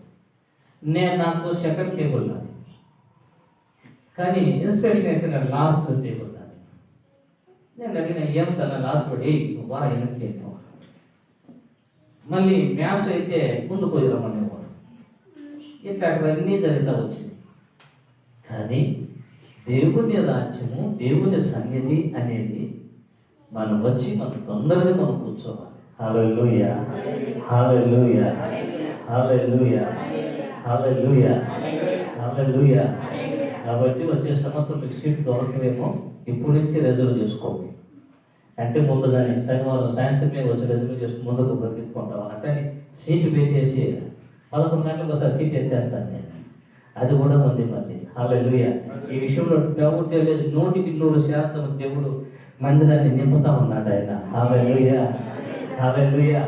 A: నాకు సెకండ్ టేబుల్ నాది, కానీ ఇన్స్పెక్షన్ అయితే నాకు లాస్ట్ టేబుల్ నాది. నేను అడిగిన ఏం సార్ నా లాస్ట్ పడి వారా వెనక్కి మళ్ళీ మ్యాథ్స్ అయితే ముందు పోయి రమ్మనేవాడు. ఇట్లాంటివన్నీ జరుగుతూ వచ్చింది. కానీ దేవుని రాజ్యము, దేవుని సన్నిధి అనేది మనం వచ్చి మనం తొందరగా మనం కూర్చోవాలి. హల్లెలూయా, హల్లెలూయా, హల్లెలూయా, హల్లెలూయా, హల్లెలూయా. కాబట్టి వచ్చే సంవత్సరం మీకు సీట్ దొరకలేమో, ఇప్పుడు నుంచి రిజర్వ్ చేసుకోండి. అంటే ముందుగానే శనివారం సాయంత్రమే వచ్చి రిజర్వ్ చేసుకుని ముందుకు పరిగెత్తుకుంటాం. అంటే సీటు పెట్టేసి 11 గంటలకు ఒకసారి సీట్ ఎత్తేస్తాను నేను. అది కూడా ఉంది మళ్ళీ. హల్లెలూయా. ఈ విషయంలో డౌట్ లేదు. 100% దేవుడు మందిరాన్ని నింపుతా ఉన్నాడు ఆయన. హల్లెలూయా, హల్లెలూయా,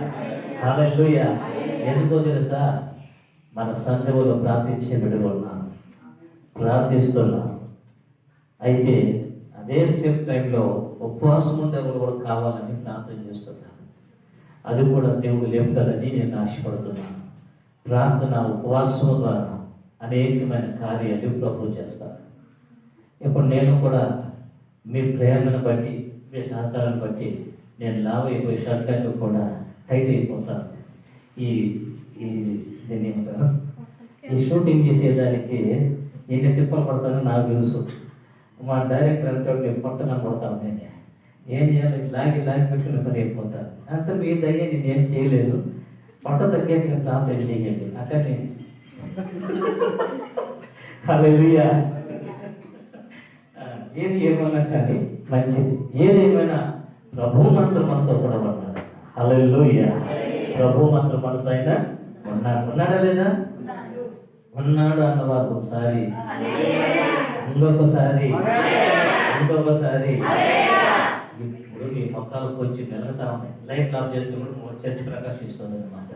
A: హల్లెలూయా. ఎందుకో తెలుసా? మన సంఘంలో ప్రార్థించే బిడ్డలు ఉన్నాను, ప్రార్థిస్తున్నాను. అయితే అదే సేమ్ టైంలో ఉపవాసం ఉండే కూడా కావాలని ప్రార్థన చేస్తున్నాను. అది కూడా దేవుడు లేపుతాడని నేను ఆశపడుతున్నాను. ప్రార్థన ఉపవాసం ద్వారా అనేకమైన కార్యాలు ప్రభు చేస్తారు. ఇప్పుడు నేను కూడా మీ ప్రేమను బట్టి మీ సహకారాన్ని బట్టి నేను లావ్ అయిపోయి షర్ట్లన్నీ కూడా టైట్ అయిపోతాను. ఈ ఈ దీన్ని ఏమంటారు, ఈ షూటింగ్ చేసేదానికి ఎన్ని తిప్పలు పడతానో నాకు తెలుసు. మా డైరెక్టర్ అంటే నేను పొట్టన పడతాను. నేను ఏం చేయాలి, లాగి పెట్టుకుని పని అయిపోతాను. అంత మీ దయ్యా నేను ఏం చేయలేదు. పొట్ట తగ్గాక నేను ప్రార్థన చేయండి అట్లనే. హల్లెలూయా. ఏది ఏమైనా కానీ మంచిది. ఏదేమైనా ప్రభు మాత్రం మనతో కూడా ఉన్నాడు. హల్లెలూయా. ప్రభు మాత్రం మనతో అయినా ఉన్నాడా లేదా? ఉన్నాడు అన్నవారు ఒకసారి, ఇంకొకసారి. ఇప్పుడు మీ మొక్కలు కొంచెం మెలుగుతా ఉన్నాయి. లైట్ ఆఫ్ చేసుకున్నప్పుడు చర్చ ప్రకాశిస్తుంది అనమాట.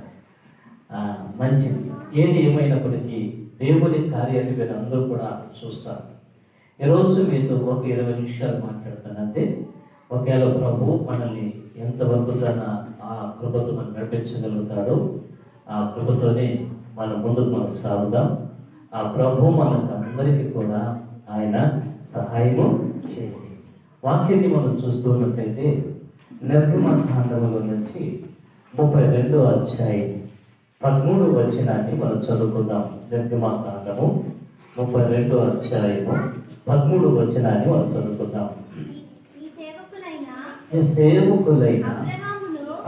A: మంచిది. ఏది ఏమైనప్పటికీ దేవుని కార్యాన్ని మీరు అందరూ కూడా చూస్తారు. ఈరోజు మీతో ఒక 20 నిమిషాలు మాట్లాడతానంటే, ఒకవేళ ప్రభు మనల్ని ఎంతవరకు తన ఆ కృపతో మనం నడిపించగలుగుతాడో ఆ కృపతోనే మనం ముందుకు మనం సాగుదాం. ఆ ప్రభు మనకు అందరికీ కూడా ఆయన సహాయము చేయండి. వాక్యాన్ని మనం చూస్తూ ఉన్నట్లయితే నిర్గమకాండములో నుంచి 32వ అధ్యాయం 13వ వచనాన్ని మనం చదువుకుందాం. నిర్గమకాండము 32వ అధ్యాయము 13వ వచనాన్ని మనం చదువుకుందాం. ఈ సేవకులైన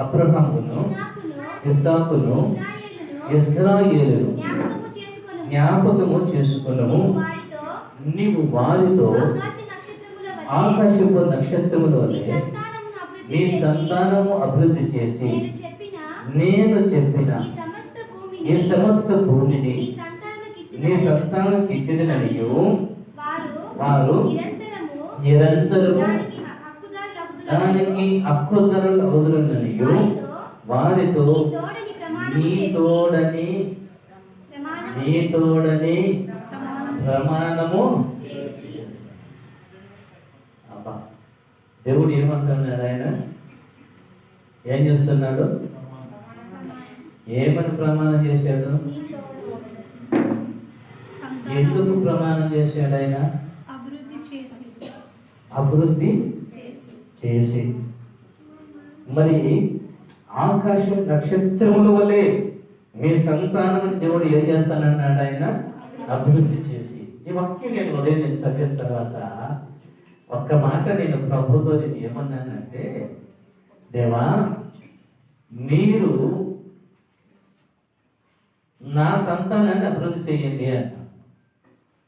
A: అబ్రహామును, ఇస్సాకును, ఇశ్రాయేలును జ్ఞాపకము చేసుకునము. నీవు వారితో ఆకాశపు నక్షత్రముల వలె నీ సంతానము అభివృద్ధి చేసి నేను చెప్పిన ఈ సమస్త భూమిని నీ సంతానానికి ఇచ్చిననియు వారు నిరంతరము దానికి హక్కుదారులు అవుదురనియు వారితో నీ తోడని ప్రమాణము. అబ్బా, దేవుడు ఏమంటున్నాడు? ఆయన ఏం చేస్తున్నాడు? ఏమని ప్రమాణం చేశాడు? ఎందుకు ప్రమాణం చేశాడు? ఆయన అభివృద్ధి చేసి. మరి ఆకాశం నక్షత్రముల వలె మీ సంతానం దేవుడు ఏం చేస్తానన్నాడు? ఆయన అభివృద్ధి చేసి. ఈ వాక్యం నేను ఉదయం చదివిన తర్వాత ఒక్క మాట నేను ప్రభుతో నేను ఏమన్నానంటే, దేవా మీరు నా సంతానాన్ని అభివృద్ధి చేయండి అన్న.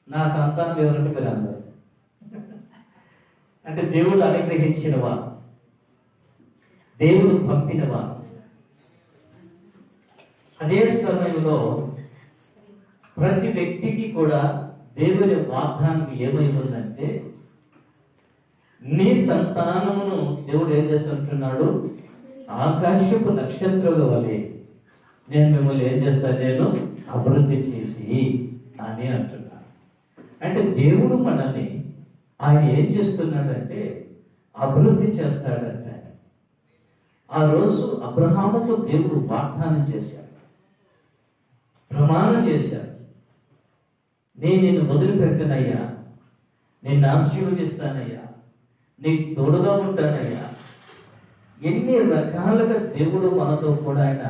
A: నా సంతానం ఎవరంటే మీరు అందరూ అంటే దేవుడు అనుగ్రహించినవా, దేవుడు పంపినవా. అదే సమయంలో ప్రతి వ్యక్తికి కూడా దేవుని వాగ్దానం ఏమై ఉందంటే, నీ సంతానమును దేవుడు ఏం చేస్తుంటున్నాడు? ఆకాశపు నక్షత్రాల వలె నేను మిమ్మల్ని ఏం చేస్తాను? నేను అభివృద్ధి చేసి అని అంటున్నాను. అంటే దేవుడు మనల్ని ఆయన ఏం చేస్తున్నాడంటే అభివృద్ధి చేస్తాడంటే. ఆ రోజు అబ్రహాముతో దేవుడు వాగ్దానం చేశాడు, ప్రమాణం చేశాడు. నేను నిన్ను వదిలిపెట్టనయ్యా, నిన్ను ఆశీర్వదిస్తానయ్యా, నీకు తోడుగా ఉంటానయ్యా. ఎన్ని రకాలుగా దేవుడు మనతో కూడా ఆయన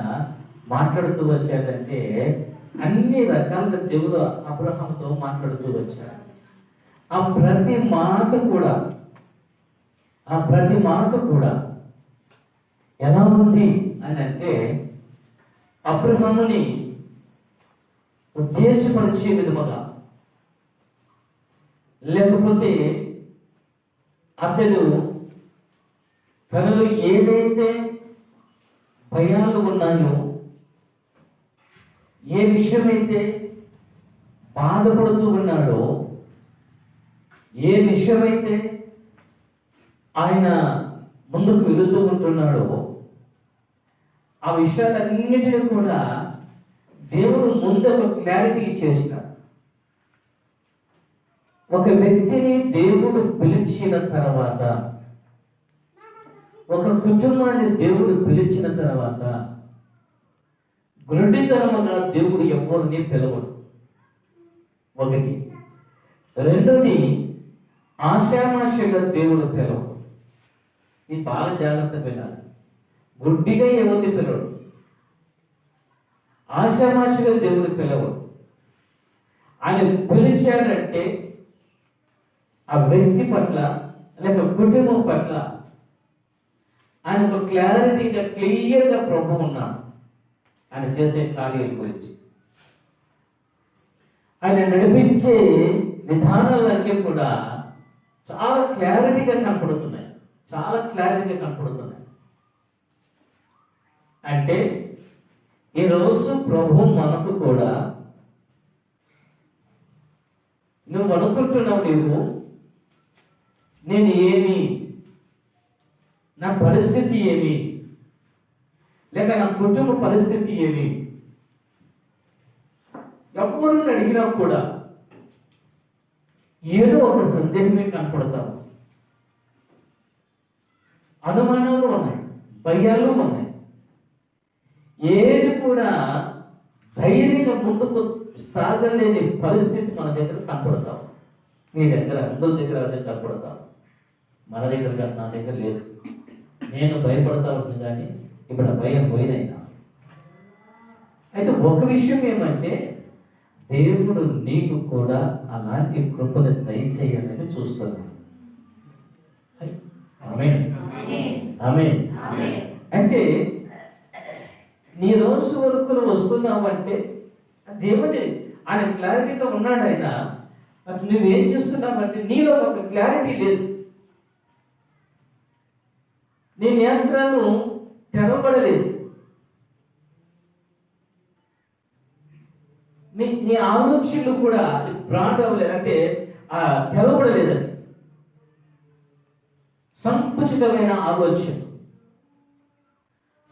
A: మాట్లాడుతూ వచ్చాడంటే, అన్ని రకాలుగా దేవుడు అబ్రహాముతో మాట్లాడుతూ వచ్చాడు. ఆ ప్రతి మాట కూడా ఎలా ఉంది అని అంటే, అబ్రహాముని ఉద్దేశపరిచే విధముగా, లేకపోతే అతడు తనలో ఏదైతే భయాలు ఉన్నాయో, ఏ విషయమైతే బాధపడుతూ ఉన్నాడో, ఏ విషయమైతే ఆయన ముందుకు వెళుతూ ఉంటున్నాడో, ఆ విషయాలన్నిటినీ కూడా దేవుడు ముందు ఒక క్లారిటీ ఇచ్చేసినాడు. ఒక వ్యక్తిని దేవుడు పిలిచిన తర్వాత, ఒక కుటుంబాన్ని దేవుడు పిలిచిన తర్వాత, గురుడితనముగా దేవుడు ఎవరిని పిలవడు. ఒకటి. రెండోది, ఆశామాషగా దేవుడు పిలవడు. ఇది బాగా జాగ్రత్త వినాలి. గుడ్డిగా ఎవరిని పిలవడు, ఆశామాషగా దేవుడు పిలవడు. ఆయన పిలిచాడంటే ఆ వ్యక్తి పట్ల లేక కుటుంబం పట్ల ఆయన ఒక క్లారిటీగా క్లియర్గా ప్రభు ఉన్నాడు ఆయన చేసే కార్యాల గురించి. ఆయన నడిపించే విధానాలన్నీ కూడా చాలా క్లారిటీగా కనపడుతున్నాయి, చాలా క్లారిటీగా కనపడుతున్నాయి. అంటే ఈరోజు ప్రభు మనకు కూడా నువ్వు అనుకుంటున్నావు, నేను ఏమి, నా పరిస్థితి ఏమి, లేక నా కుటుంబ పరిస్థితి ఏమి, ఎవరిని అడిగినా కూడా ఏదో ఒక సందేహమే కనపడతావు. అనుమానాలు ఉన్నాయి, భయాలు ఉన్నాయి. ఏది కూడా ధైర్యంగా ముందుకు సాగలేని పరిస్థితి మన దగ్గర కనపడతాం. మీ దగ్గర అందరి దగ్గర అదే కనపడతాం. మన దగ్గర నా దగ్గర లేదు. నేను భయపడతా ఉంటుంది కానీ ఇప్పుడు ఆ భయం పోయినైనా. అయితే ఒక విషయం ఏమంటే దేవుడు నీకు కూడా అలాంటి కృపను దయచేయాలని చూస్తున్నాడు. ఆమేన్, ఆమేన్. అంటే నీ రోజు వరకు నువ్వు వస్తున్నావంటే దేవుని ఆయన క్లారిటీగా ఉన్నాడు. ఆయన నువ్వేం చేస్తున్నావంటే నీలో ఒక క్లారిటీ లేదు. నీ నేత్రాలు తెరవబడలేదు, నీ ఆలోచనలు కూడా బ్రాండ్ అవ్వలేదు, అంటే తెరవబడలేదని. సంకుచితమైన ఆలోచన,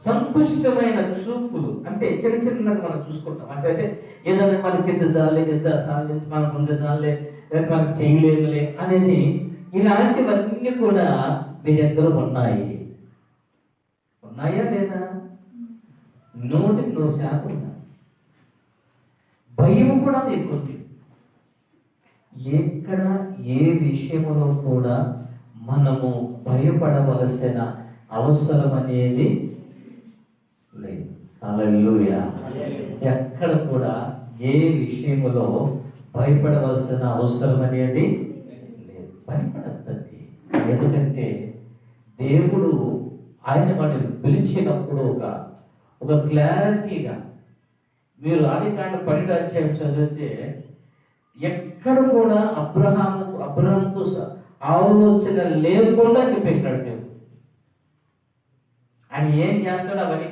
A: సంకుచితమైన చూపులు, అంటే చిన్న చిన్నగా మనం చూసుకుంటాం. అంటే ఏదైనా మనకి ఎంత చాలే, ఎంత సాలే, మనకు ముందు చాలే, లేకపోతే మనకు చేయలేదులే అనేది, ఇలాంటివన్నీ కూడా మీ దగ్గర ఉన్నాయి. ఉన్నాయా లేదా? 100% ఉన్నాయి. భయం కూడా నీకుంది. ఎక్కడ ఏ విషయంలో కూడా మనము భయపడవలసిన అవసరం అనేది లేదు. హల్లెలూయా. ఎక్కడ కూడా ఏ విషయంలో భయపడవలసిన అవసరం అనేది లేదు. భయపడద్దండి. ఎందుకంటే దేవుడు ఆయన మనల్ని పిలిచినప్పుడు ఒక క్లారిటీగా, మీరు ఆదికాండ 12వ అధ్యాయం చదివితే ఎక్కడ కూడా అబ్రహాముకు ఆలోచన లేకుండా చెప్పేసినాడు దేవుడు. ఆయన ఏం చేస్తాడో అవన్నీ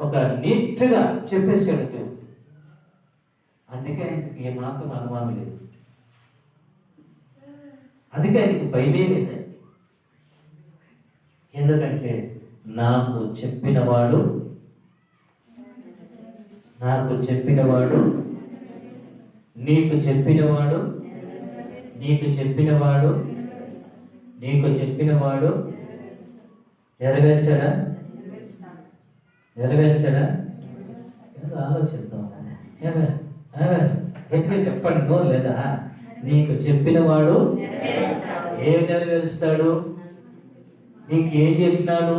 A: ఒక నీట్గా చెప్పేసాడు దేవుడు. అందుకే ఆయనకి ఏమాత్రం అనుమానం లేదు, అందుకే ఆయనకి భయమే లేదు. ఎందుకంటే నాకు చెప్పినవాడు నీకు చెప్పినవాడు నీకు చెప్పినవాడు నెరవేర్చడా? ఏదో ఆలోచిద్దాం. ఎట్లా చెప్పండి నో లేదా? నీకు చెప్పినవాడు ఏం నెరవేరుస్తాడు? నీకు ఏం చెప్పినాడు?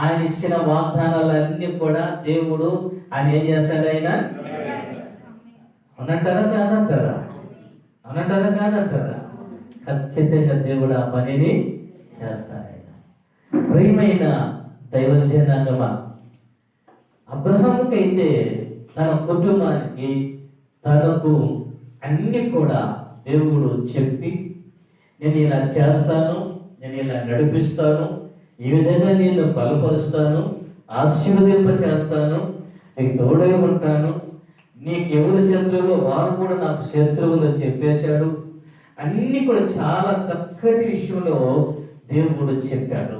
A: ఆయన ఇచ్చిన వాగ్దానాలన్నీ కూడా దేవుడు ఆయన ఏం చేస్తాడు? ఆయన అనంటారా కాదంటారా? ఖచ్చితంగా దేవుడు ఆ పనిని చేస్తాడు. ఆయన ప్రియమైన దైవజనాంగమా, అబ్రహాముకైతే తన కుటుంబానికి తనకు అన్ని కూడా దేవుడు చెప్పి, నేను ఇలా చేస్తాను, నేను ఇలా నడిపిస్తాను, ఈ విధంగా నేను బలపరుస్తాను, ఆశీర్వదింప చేస్తాను, నీకు తోడై ఉంటాను, నీకు ఎవరి శత్రువులు వారు కూడా నాకు శత్రువులు చెప్పేశాడు. అన్ని కూడా చాలా చక్కటి విషయంలో దేవుడు చెప్పాడు.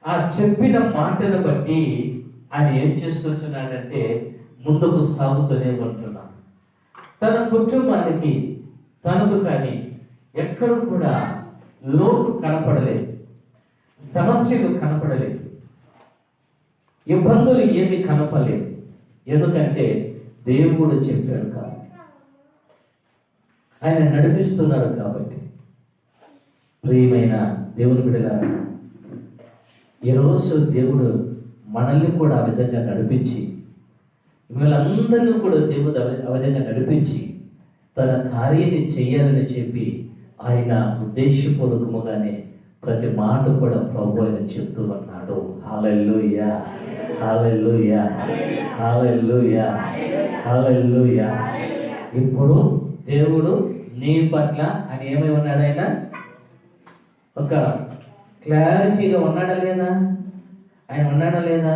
A: ఆ చెప్పిన మాటను బట్టి ఆయన ఏం చేస్తున్నాడంటే ముందుకు సాగుతూనే ఉంటున్నాడు. తన కుటుంబానికి తనకు కానీ ఎక్కడ కూడా లోటు కనపడలేదు, సమస్యలు కనపడలేదు. ఇబ్బందులు ఏమి కనపలేదు. ఎందుకంటే దేవుడు చెప్పాడు కాబట్టి, ఆయన నడిపిస్తున్నాడు కాబట్టి. ప్రియమైన దేవుని బిడ్డలారా, ఈరోజు దేవుడు మనల్ని కూడా ఆ విధంగా నడిపించి, వీళ్ళందరినీ కూడా దేవుడు ఆ విధంగా నడిపించి తన కార్యాన్ని చెయ్యాలని చెప్పి ఆయన ఉద్దేశపూర్వకముగానే ప్రతి మాట కూడా ప్రభు ఆయన చెప్తూ ఉన్నాడు. హల్లెలూయా, హల్లెలూయా, హల్లెలూయా, హల్లెలూయా. ఇప్పుడు దేవుడు నీ పట్ల ఆయన ఏమై ఉన్నాడు? ఆయన ఒక క్లారిటీగా ఉన్నాడా లేదా? ఆయన ఉన్నాడా లేదా?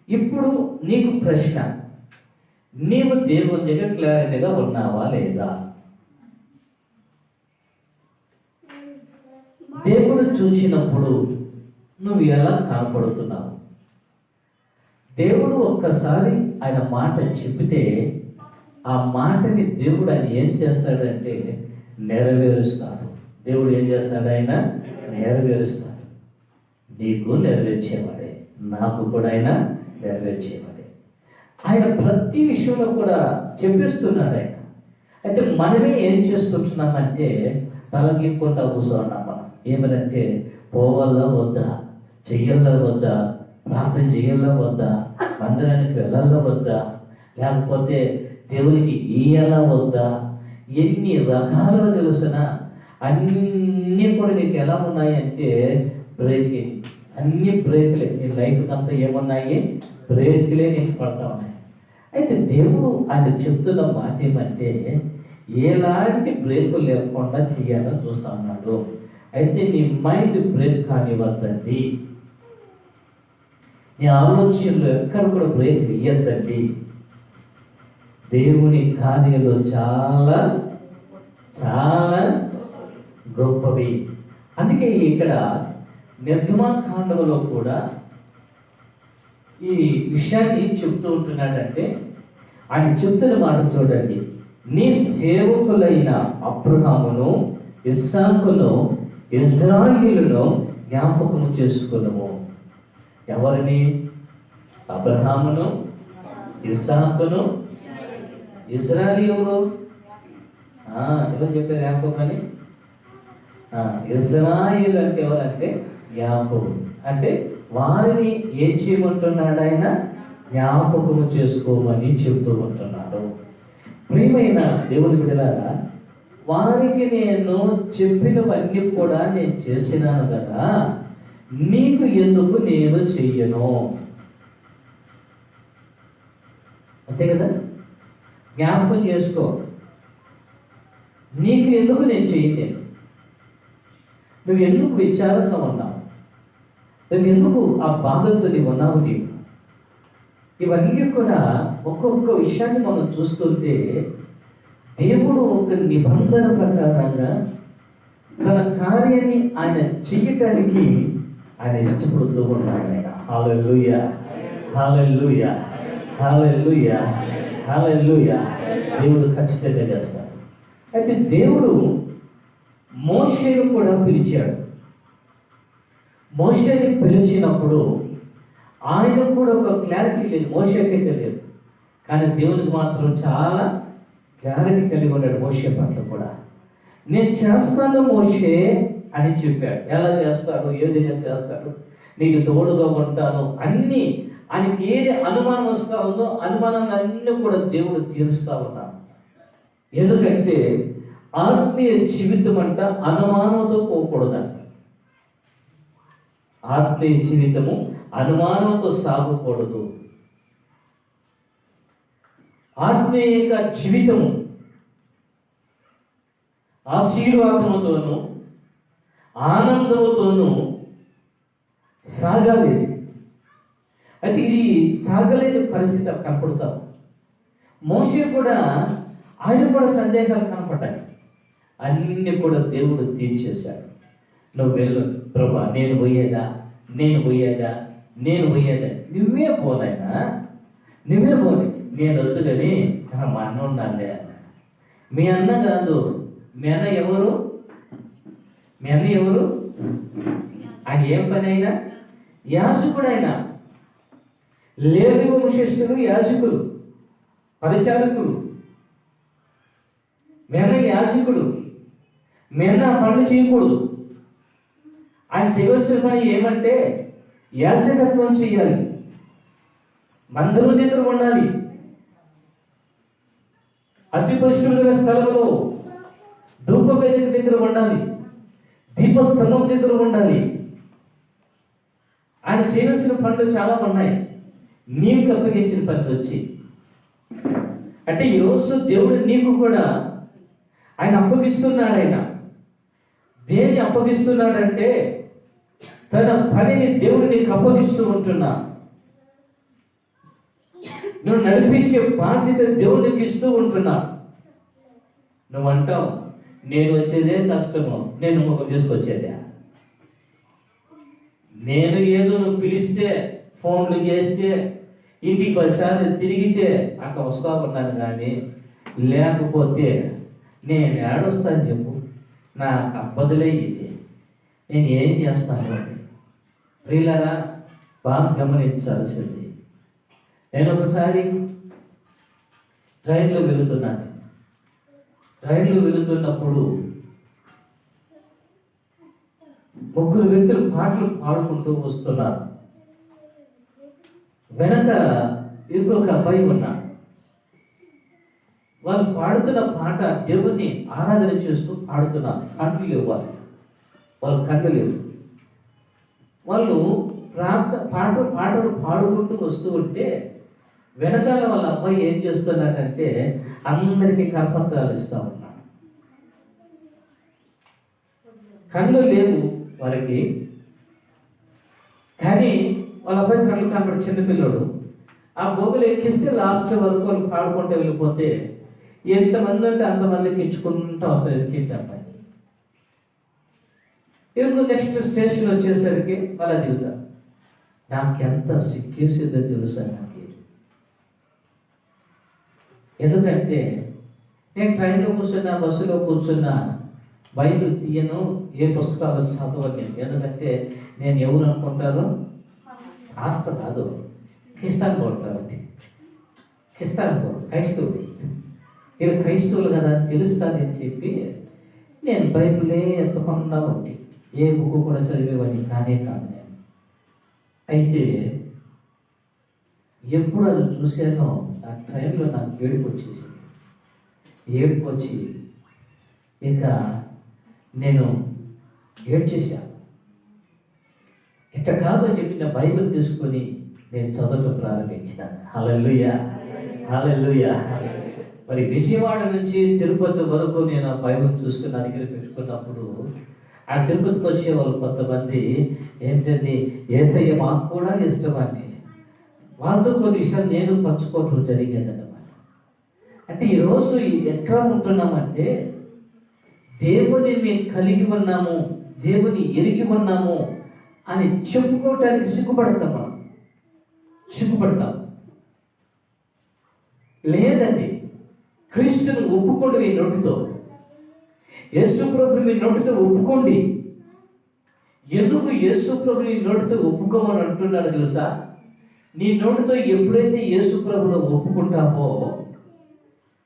A: ఇప్పుడు నీకు ప్రశ్న, నీవు దేవుని దగ్గర క్లారిటీగా ఉన్నావా లేదా? దేవుడు చూసినప్పుడు నువ్వు ఎలా కనపడుతున్నావు? దేవుడు ఒక్కసారి ఆయన మాట చెబితే ఆ మాటని దేవుడు ఆయన ఏం చేస్తాడంటే నెరవేరుస్తాడు. దేవుడు ఏం చేస్తాడు? ఆయన నెరవేరుస్తాడు. నీకు నెరవేర్చేవాడే, నాకు కూడా ఆయన నెరవేర్చేవాడే. ఆయన ప్రతి విషయంలో కూడా చెప్పిస్తున్నాడు ఆయన. అయితే మనమే ఏం చేస్తుంటున్నామంటే తలగిక్కుండా కూర్చోన్నాం. మనం ఏమనంటే పోవాలా వద్దా, చెయ్యాలా వద్దా, ప్రార్థన చేయాలా వద్దా, మందిరానికి వెళ్ళాలా వద్దా, లేకపోతే దేవునికి ఇయ్యాలా వద్దా, ఎన్ని రకాలుగా తెలుసునా అన్నీ కూడా నీకు ఎలా ఉన్నాయి అంటే బ్రేకింగ్, అన్ని బ్రేక్లే. నీ లైఫ్ అంతా ఏమున్నాయి? బ్రేక్లే నీకు పడతా ఉన్నాయి. అయితే దేవుడు ఆయన చెప్తున్న మాట ఏమంటే ఎలాంటి బ్రేకులు లేకుండా చేయాలని చూస్తా ఉన్నాడు. అయితే నీ మైండ్ బ్రేక్ కానివ్వద్దండి, నీ ఆలోచనలు ఎక్కడ కూడా బ్రేక్ ఇయ్యద్దండి. దేవుని కార్యాలు చాలా చాలా గొప్పవి. అందుకే ఇక్కడ నిర్గమకాండములో కూడా ఈ విషయాన్ని చెప్తూ ఉంటున్నాడంటే ఆయన చెప్తున్న మాట చూడండి. నీ సేవకులైన అబ్రహామును, ఇస్సాకును, ఇజ్రాయిలును జ్ఞాపకము చేసుకున్నాము. ఎవరిని? అబ్రహామును, ఇస్సాకును, ఇజ్రాయిల్ ఎవరు? ఎలా చెప్పారు? యాకోబు అని. ఇజ్రాయిల్ అంటే ఎవరంటే యాకోబు. అంటే వారిని ఏం చేయమంటున్నాడు? ఆయన జ్ఞాపకము చేసుకోమని చెబుతూ ఉంటున్నాడు. ప్రియమైన దేవుని బిడ్డలారా, వారికి నేను చెప్పినవన్నీ కూడా నేను చేసినాను కదా, నీకు ఎందుకు నేను చెయ్యను? అంతే కదా, జ్ఞాపకం చేసుకో. నీకు ఎందుకు నేను చెయ్యలేను? నువ్వు ఎందుకు విచారంగా ఉన్నావు? నువ్వు ఎందుకు ఆ బాధతో నీవు ఉన్నావు? నీవు ఇవన్నీ కూడా ఒక్కొక్క విషయాన్ని మనం చూస్తుంటే దేవుడు ఒక నిబంధన ప్రకారంగా తన కార్యాన్ని ఆయన చెయ్యటానికి ఆయన ఇష్టపడుతూ ఉన్నాడు. ఆయన హల్లెలూయా, హల్లెలూయా, హల్లెలూయా, హల్లెలూయా. దేవుడు ఖచ్చితంగా చేస్తాడు. అయితే దేవుడు మోషేను కూడా పిలిచాడు. మోషేని పిలిచినప్పుడు ఆయన కూడా ఒక క్లారిటీ లేదు, మోషేకైతే లేదు. కానీ దేవునికి మాత్రం చాలా క్లారిటీ కలిగి ఉన్నాడు మోషే పట్ల కూడా. నేను చేస్తాను మోషే అని చెప్పాడు. ఎలా చేస్తాడు, ఏ విధంగా చేస్తాడు, నీకు తోడుగా ఉంటాను అన్నీ. ఆయనకి ఏది అనుమానం వస్తూ ఉందో అనుమానాన్ని అన్నీ కూడా దేవుడు తీరుస్తూ ఉన్నాడు. ఎందుకంటే ఆత్మీయ జీవితం అంట అనుమానంతో పోకూడదంట. ఆత్మీయ జీవితము అనుమానంతో సాగకూడదు. ఆత్మీయ జీవితము ఆశీర్వాదముతోనూ ఆనందముతోనూ సాగాలి. అయితే ఇది సాగలేని పరిస్థితి కనపడతాం. మోషే కూడా ఆయన కూడా సందేహాలు కనపడ్డాయి. అన్ని కూడా దేవుడు తీర్చేశాడు. నువ్వు వెళ్ళు ప్రభా, నేను పోయేదా, నేను పోయేదా, నేను పోయేదా. నువ్వే పోనైనా, నువ్వే పోని, నేను వద్దు కానీ మా అన్న ఉండాలి. మీ అన్న కాదు, మీ అన్న ఎవరు? మీ అన్న ఎవరు? ఆయన ఏం పని అయినా యాజకుడు అయినా. లేవి వంశస్థులు యాజకులు, పరిచారకులు. మెన్న యాజకుడు, మెన్న పనులు చేయకూడదు. ఆయన చేయవలసిన పని ఏమంటే యాజకత్వం చేయాలి, మందిరం దగ్గర ఉండాలి, అతి పరిశుద్ధమైన స్థలంలో ధూపవేదిక దగ్గర ఉండాలి, దీపస్తంభం దగ్గర ఉండాలి. ఆయన చేయవలసిన పనులు చాలా ఉన్నాయి. నీకు అప్పగించిన పనులు వచ్చి అంటే ఈరోజు దేవుడు నీకు కూడా ఆయన అప్పగిస్తున్నాడు. ఆయన దేన్ని అప్పగిస్తున్నాడంటే తన పనిని దేవుడు నీకు అప్పగిస్తూ ఉంటున్నా. నువ్వు నడిపించే బాధ్యత దేవుడికి ఇస్తూ ఉంటున్నా. నువ్వు అంటావు, నేను వచ్చేదే కష్టము, నేను ముఖం తీసుకొచ్చేదే. నేను ఏదో నువ్వు పిలిస్తే, ఫోన్లు చేస్తే, ఇంటికి ఒకసారి తిరిగితే అట్లా వస్తా ఉన్నాను, కానీ లేకపోతే నేను ఏడొస్తాను చెప్పు. నాకు అబ్బదులే ఇది, నేను ఏం చేస్తాను? ప్రియులారా, బాగా గమనించాల్సింది. నేను ఒకసారి ట్రైన్లో వెళుతున్నాను. ట్రైన్లో వెళుతున్నప్పుడు ముగ్గురు వ్యక్తులు పాటలు పాడుకుంటూ వస్తున్నారు. వెనక ఇంకొక అబ్బాయి ఉన్నాడు. వాళ్ళు పాడుతున్న పాట దేవుణ్ణి ఆరాధన చేస్తూ పాడుతున్నారు. కళ్ళు లేవు వాళ్ళు కళ్ళు లేవు. వాళ్ళు పాటలు పాడుకుంటూ వస్తూ ఉంటే వెనకాల వాళ్ళ అబ్బాయి ఏం చేస్తున్నాడంటే అందరికీ కరపత్రాలు ఇస్తూ ఉన్నాడు. కళ్ళు లేవు వారికి, కానీ వాళ్ళ అబ్బాయి కళ్ళు కనబడి చిన్నపిల్లడు. ఆ బోగులు ఎక్కిస్తే లాస్ట్ వరకు వాళ్ళు పాడుకుంటూ వెళ్ళిపోతే ఎంతమంది అంటే అంతమందికి ఇచ్చుకుంటూ వస్తారు. ఎక్కింటి అబ్బాయి ఇంకో నెక్స్ట్ స్టేషన్ వచ్చేసరికి వాళ్ళ దిగుతారు. నాకు ఎంత సిగ్గేసిందో తెలుసా నాకు. ఎందుకంటే నేను ట్రైన్లో కూర్చున్నా, బస్సులో కూర్చున్నా, బైబిల్ తీయను, ఏ పుస్తకాలు చదవను. ఎందుకంటే నేను ఎవరు అనుకుంటారో ఆస్త కాదు, క్రిస్తాన్ కొడతారు. క్రిస్తాన్ క్రైస్తవులు, వీళ్ళు క్రైస్తవులు కదా అని తెలుస్తుందని చెప్పి నేను బైబిలే ఎత్తకుండా ఉండి ఏ బుక్ కూడా చదివేవాడిని కానే కాదు నేను. అయితే ఎప్పుడు అది చూశానో ఆ టైంలో నాకు ఏడుపు వచ్చేసింది. ఏడుపు వచ్చి ఇంకా నేను ఏడ్చేశాను. ఇట్లా కాదు అని చెప్పి నా బైబిల్ తీసుకొని నేను చదవటం ప్రారంభించాను. హల్లెలూయా, హల్లెలూయా. మరి విజయవాడ నుంచి తిరుపతి వరకు నేను ఆ బైబిల్ చూసుకుని నా దగ్గర పెట్టుకున్నప్పుడు ఆ తిరుపతికి వచ్చే వాళ్ళు కొంతమంది ఏంటంటే యేసయ్య మాకు కూడా ఇష్టమని వాళ్ళతో కొన్ని విషయాలు నేను పంచుకోవటం జరిగేదన్నమాట. అంటే ఈరోజు ఎట్లా ఉంటున్నామంటే దేవుని మేము కలిగి ఉన్నాము, దేవుని ఎరిగి ఉన్నాము అని చెప్పుకోవటానికి సిగ్గుపడతాం. మనం సిగ్గుపడతాం. లేదండి, క్రీస్తుని ఒప్పుకోండి మీ నోటితో, యేసు ప్రభుని మీ నోటితో ఒప్పుకోండి. ఎందుకు యేసు ప్రభుని నోటితో ఒప్పుకోమని అంటున్నాడు తెలుసా? నీ నోటితో ఎప్పుడైతే యేసు ప్రభుని ఒప్పుకుంటావో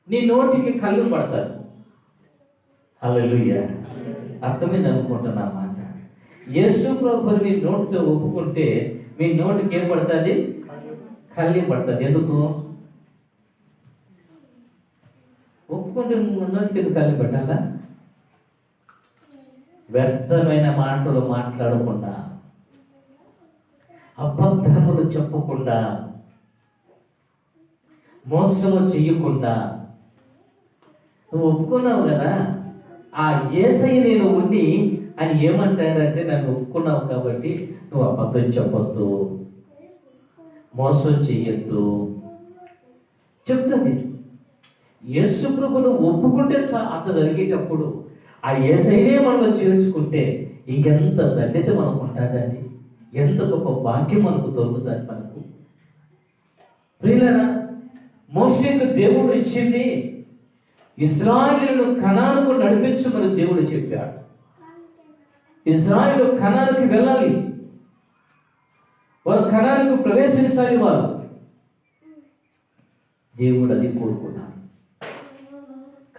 A: నీ నోటికి కళ్ళు పడతారు. హల్లెలూయా. అర్థమైంది అనుకుంటున్నా మాట. యేసు ప్రభుని మీ నోటితో ఒప్పుకుంటే మీ నోటికి ఏం పడుతుంది? కళ్ళు పడుతుంది. ఎందుకు ఒప్పుకుంటే నోటికి కళ్ళు పెట్టాలా? వ్యర్థమైన మాటలు మాట్లాడకుండా, అబద్ధములు చెప్పకుండా, మోసము చెయ్యకుండా నువ్వు ఒప్పుకున్నావు కదా. ఆ యేసయ్య నేను ఉండి అని ఏమంటాడంటే నన్ను ఒప్పుకున్నావు కాబట్టి నువ్వు అబద్ధం చెప్పొద్దు, మోసం చెయ్యొద్దు చెప్తుంది. యేసు ప్రభును ఒప్పుకుంటే అంత జరిగేటప్పుడు ఆ యేసయ్యనే మనలో చేర్చుకుంటే ఇంకెంత ధన్యత మనకు ఉంటుందండి, ఎంత గొప్ప భాగ్యం మనకు దొరుకుతుంది మనకు. ప్రియులారా, మోషేకు దేవుడు ఇచ్చింది ఇశ్రాయేలును కనానుకు నడిపించమని దేవుడు చెప్పాడు. ఇశ్రాయేలు కనానుకి వెళ్ళాలి, వారు కనానుకు ప్రవేశించాలి. వారు దేవుడు అది కోరుకున్నాడు.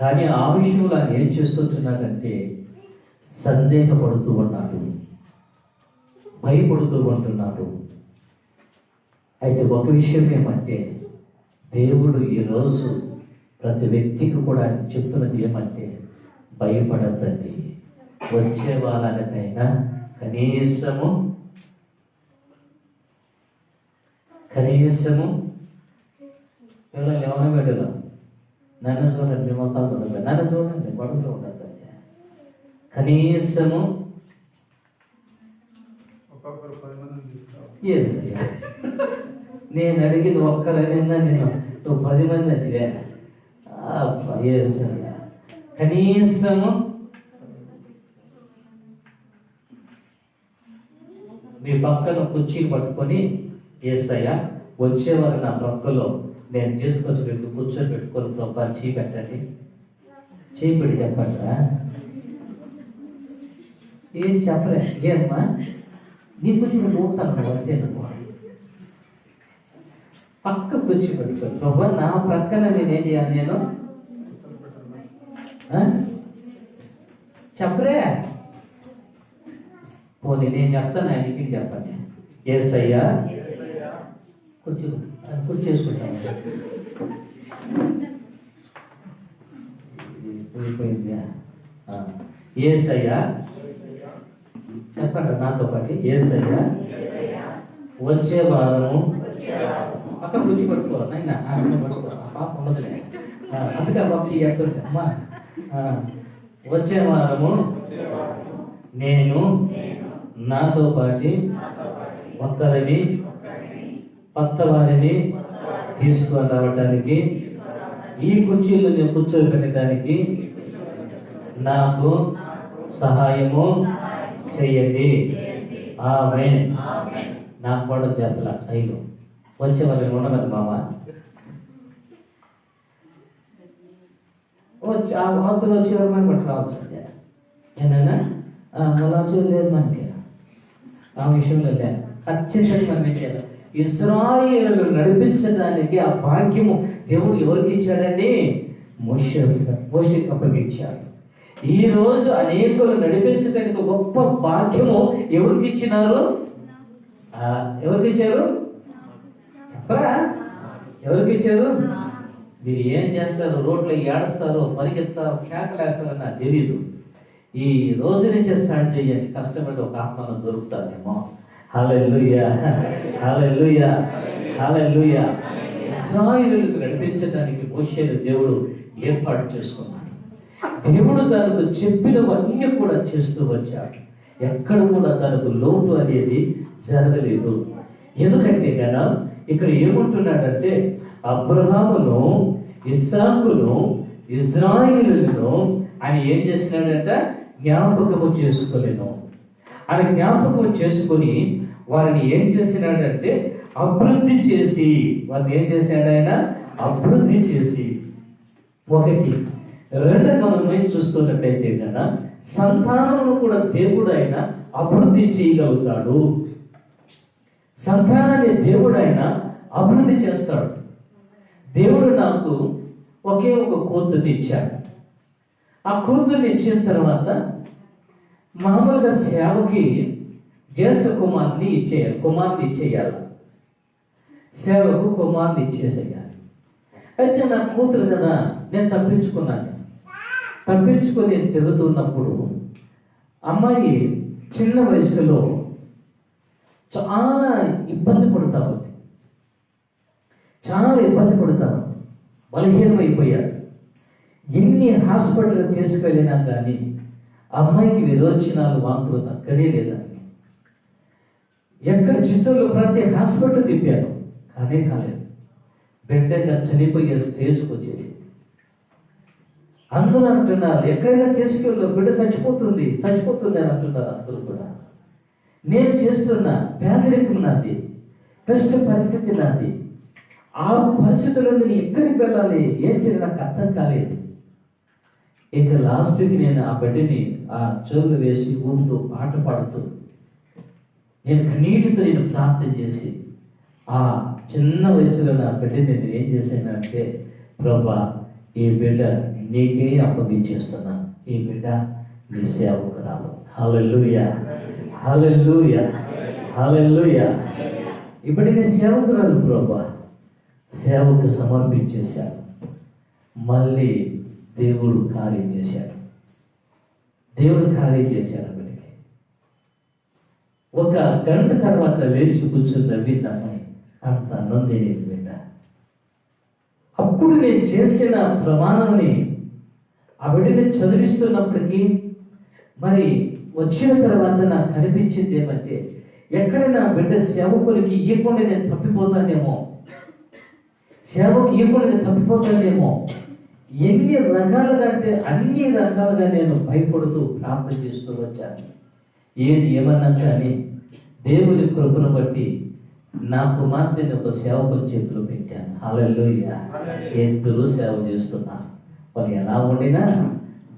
A: కానీ ఆ విషయంలో ఆయన ఏం చేస్తున్నాడంటే సందేహపడుతూ ఉన్నాడు, భయపడుతూ ఉంటున్నాడు. అయితే ఒక విషయం ఏమంటే దేవుడు ఈరోజు ప్రతి వ్యక్తికి కూడా చెప్తున్నది ఏమంటే భయపడద్దండి. వచ్చే వాళ్ళకైనా కనీసము పిల్లలు ఎవరైనా వెళ్ళరు, నన్ను చూడండి, మొత్తం చూడండి, నన్ను చూడండి, గొడవలో ఉండద్దండి. కనీసము నేను అడిగింది ఒక్కరైనా నేను నువ్వు 10 మంది వచ్చివే. కనీసము మీ పక్కన కుర్చీలు పట్టుకొని యేసయ్యా వచ్చేవారు నా ప్రక్కలో నేను తీసుకొచ్చి పెట్టి కూర్చొని పెట్టుకొని ప్రభా చేయి పెట్టండి, చేయి పెట్టి చెప్పండి. ఏం చెప్పలే, ఏమ్మా నీ కుర్చీ పోతాను అంతే. పక్క కుర్చీ పెట్టుకోండి ప్రభా నా ప్రక్కన నేనేం చేయాలి, నేను చెప్పరే పోనీ నేను చెప్తాను, ఆయనకి చెప్పండి. యేసయ్యా కుర్చీ చేసుకుంటాను. యేసయ్యా చెప్పండి నాతో పాటు. యేసయ్యా వచ్చే వారము పక్కన కుర్చీ పట్టుకోవాలి నాయన, పట్టుకో పాప ఉండదులే. అందుకే బాబు ఎక్కడ అమ్మా వచ్చే వారము నేను నాతో పాటు ఒక్కరిని కొత్త వారిని తీసుకొని రావటానికి ఈ కుర్చీలో నేను కూర్చోబెట్టడానికి నాకు సహాయము చెయ్యండి. ఆమేన్. నాకు కూడా చేతల సైలు వచ్చే వాళ్ళని ఉండదు మామ. అవతలు వచ్చేవారు మనం పట్టు రావచ్చు. ఏనైనా మొలాచు లేదు మనకి ఆ విషయంలో లేదు. ఖచ్చితంగా మనం ఇచ్చారు. ఇశ్రాయేలు నడిపించడానికి ఆ భాగ్యము దేవుడు ఎవరికి ఇచ్చాడండి? మోషేకి అప్పగించాడు. ఈ రోజు అనేకులు నడిపించడానికి గొప్ప భాగ్యము ఎవరికి ఇచ్చినారు? ఎవరికి ఇచ్చారు చెప్పరా? ఎవరికి ఇచ్చారు? మీరు ఏం చేస్తారు, రోడ్లో ఏడుస్తారో పరిగెత్తారో కేకలేస్తారో నాకు తెలీదు. ఈ రోజు నుంచే స్టార్ట్ చేయండి, కష్టపడి ఒక ఆత్మను దొరుకుతారేమో. హల్లెలూయా, హల్లెలూయా, హల్లెలూయా. ఇశ్రాయేలుకు నడిపించడానికి మోషేను దేవుడు ఏర్పాటు చేసుకున్నాడు. దేవుడు తనకు చెప్పినవన్నీ కూడా చేస్తూ వచ్చాడు. ఎక్కడ కూడా తనకు లోటు అనేది జరగలేదు. ఎందుకంటే కదా ఇక్కడ ఏమంటున్నాడంటే అబ్రహామును, ఇస్సాకును, ఇజ్రాయిలును ఆయన ఏం చేసినాడంట? జ్ఞాపకము చేసుకోలేను. ఆయన జ్ఞాపకం చేసుకొని వారిని ఏం చేసినాడంటే అభివృద్ధి చేసి, వారిని ఏం చేశాడు ఆయన? అభివృద్ధి చేసి. ఒకటి రెండో మనం చూస్తున్నట్లయితే కదా సంతానమును కూడా దేవుడు ఆయన అభివృద్ధి చేయగలుగుతాడు. సంతానాన్ని దేవుడు ఆయన అభివృద్ధి చేస్తాడు. దేవుడు నాకు ఒకే ఒక కూతుర్ని ఇచ్చాడు. ఆ కూతుర్ని ఇచ్చిన తర్వాత మామూలుగా సేవకి జ్యేష్ఠ కుమార్ని ఇచ్చేయాలి. సేవకు కుమార్ని ఇచ్చేసేయాలి. అయితే నా కూతురు కదా, నేను తప్పించుకున్నాను. తప్పించుకొని తిరుగుతున్నప్పుడు అమ్మాయి చిన్న వయసులో చాలా ఇబ్బంది పడుతూ ఉంది. చాలా ఇబ్బంది పడుతాను, బలహీనమైపోయారు. ఎన్ని హాస్పిటల్ తీసుకెళ్ళినా కానీ అమ్మాయికి విరోచనాలు, వాంతులు తగ్గనే లేదని ఎక్కడ చిత్తూరులో ప్రతి హాస్పిటల్ తిప్పాను, కానీ కాలేదు. బిడ్డగా చనిపోయే స్టేజ్కి వచ్చేసి అందరూ అంటున్నారు ఎక్కడైనా తీసుకెళ్ళు, బిడ్డ చచ్చిపోతుంది అని అంటున్నారు అందరూ కూడా. నేను చేస్తున్నా, పేదరికం నాది, కష్ట పరిస్థితి నాది. ఆ పరిస్థితుల్లో నేను ఎక్కడికి వెళ్ళాలి, ఏం చేయాలి నాకు అర్థం కాలేదు. ఇక లాస్ట్కి నేను ఆ బిడ్డని ఆ చెవులు వేసి ఊపుతూ పాట పాడుతూ నేను కన్నీటితో ప్రార్థన చేసి ఆ చిన్న వయసులో నా బిడ్డ నేను ఏం చేశానంటే, ప్రభా ఈ బిడ్డ నీకే అప్పగించేస్తున్నా, ఈ బిడ్డ నీ సేవకు రావు. హల్లెలూయా, హల్లెలూయా, హల్లెలూయా. ఇప్పుడు నీ సేవకు రాదు ప్రభా, సేవకు సమర్పించేశాడు. మళ్ళీ దేవుడు కార్యం చేశాడు, దేవుడు కార్యం చేశాడు. బిడ్డకి ఒక గంట తర్వాత లేచి కూర్చుని నవ్వింది అమ్మాయి, అంత అన్నం తినేది బిడ్డ. అప్పుడు నేను చేసిన ప్రమాణాన్ని ఆ బిడ్డని చదివిస్తున్నప్పటికీ మరి వచ్చిన తర్వాత నాకు కనిపించింది ఏమంటే, ఎక్కడ నా బిడ్డ సేవకులకి ఇవ్వకుండా నేను తప్పిపోతానేమో, సేవకు ఇవ్వకుండా నేను తప్పిపోతానేమో. ఎన్ని రకాలుగా అంటే అన్ని రకాలుగా నేను భయపడుతూ ప్రార్థన చేస్తూ వచ్చాను. ఏది ఏమన్నా కానీ దేవుని కృపను బట్టి నా కుమార్తెని ఒక సేవకుల చేతిలో పెట్టాను. హల్లెలూయా. ఇద్దరు సేవ చేస్తున్నారు. వాళ్ళు ఎలా ఉండినా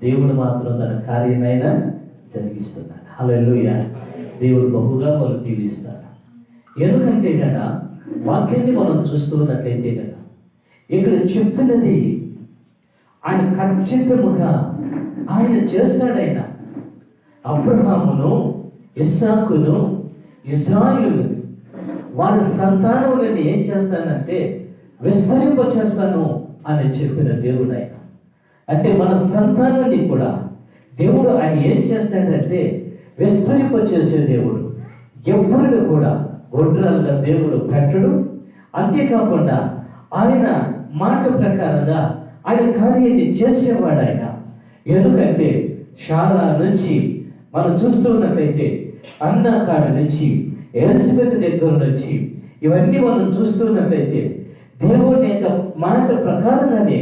A: దేవుడు మాత్రం తన కార్యమైనా జరిగిస్తున్నాడు. హల్లెలూయా. దేవుడు బహుగా వాళ్ళు దీవిస్తాడు. ఎందుకంటే కదా వాక్యాన్ని మనం చూస్తున్నట్లయితే కదా ఇక్కడ చెప్తున్నది ఆయన ఖచ్చితంగా ఆయన చేస్తాడైనా అబ్రహామును, ఇస్సాకును, ఇజ్రాయిలును వారి సంతానములను ఏం చేస్తానంటే విస్తరింప చేస్తాను అని చెప్పిన దేవుడు ఆయన. అంటే మన సంతానాన్ని కూడా దేవుడు ఆయన ఏం చేస్తాడంటే విస్తరింప చేసే దేవుడు. ఎవరిని కూడా గొడ్రాలుగా దేవుడు పెట్టడు. అంతేకాకుండా ఆయన మాట ప్రకారంగా ఆయన కార్యాన్ని చేసేవాడు ఆయన. ఎందుకంటే చాలా నుంచి మనం చూస్తున్నట్లయితే అన్న కాడ నుంచి ఎలిజబెత్ దగ్గర నుంచి ఇవన్నీ మనం చూస్తున్నట్లయితే దేవుని యొక్క మాట ప్రకారంగానే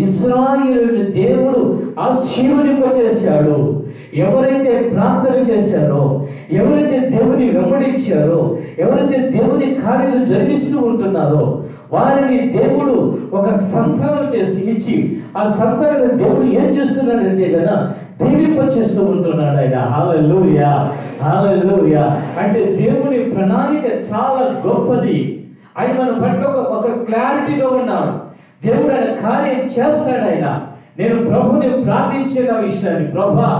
A: ఇశ్రాయేలుని దేవుడు ఆశీర్వదింపచేశాడు. ఎవరైతే ప్రార్థన చేశారో, ఎవరైతే దేవుని వెంబడించారో, ఎవరైతే దేవుని కార్యాలు జరిగిస్తూ ఉంటున్నారో వారిని దేవుడు ఒక సంతానం చేసి ఇచ్చి ఆ సంతానం దేవుడు ఏం చేస్తున్నాడంటే కదా దీవింప చేస్తూ ఉంటున్నాడు ఆయన. హల్లెలూయా, హల్లెలూయా. అంటే దేవుని ప్రణాళిక చాలా గొప్పది. ఆయన మన పట్ల ఒక క్లారిటీగా ఉన్నాడు. దేవుడు ఆయన కార్యం చేస్తాడు. ఆయన నేను ప్రభుని ప్రార్థించిన విషయాన్ని, ప్రభా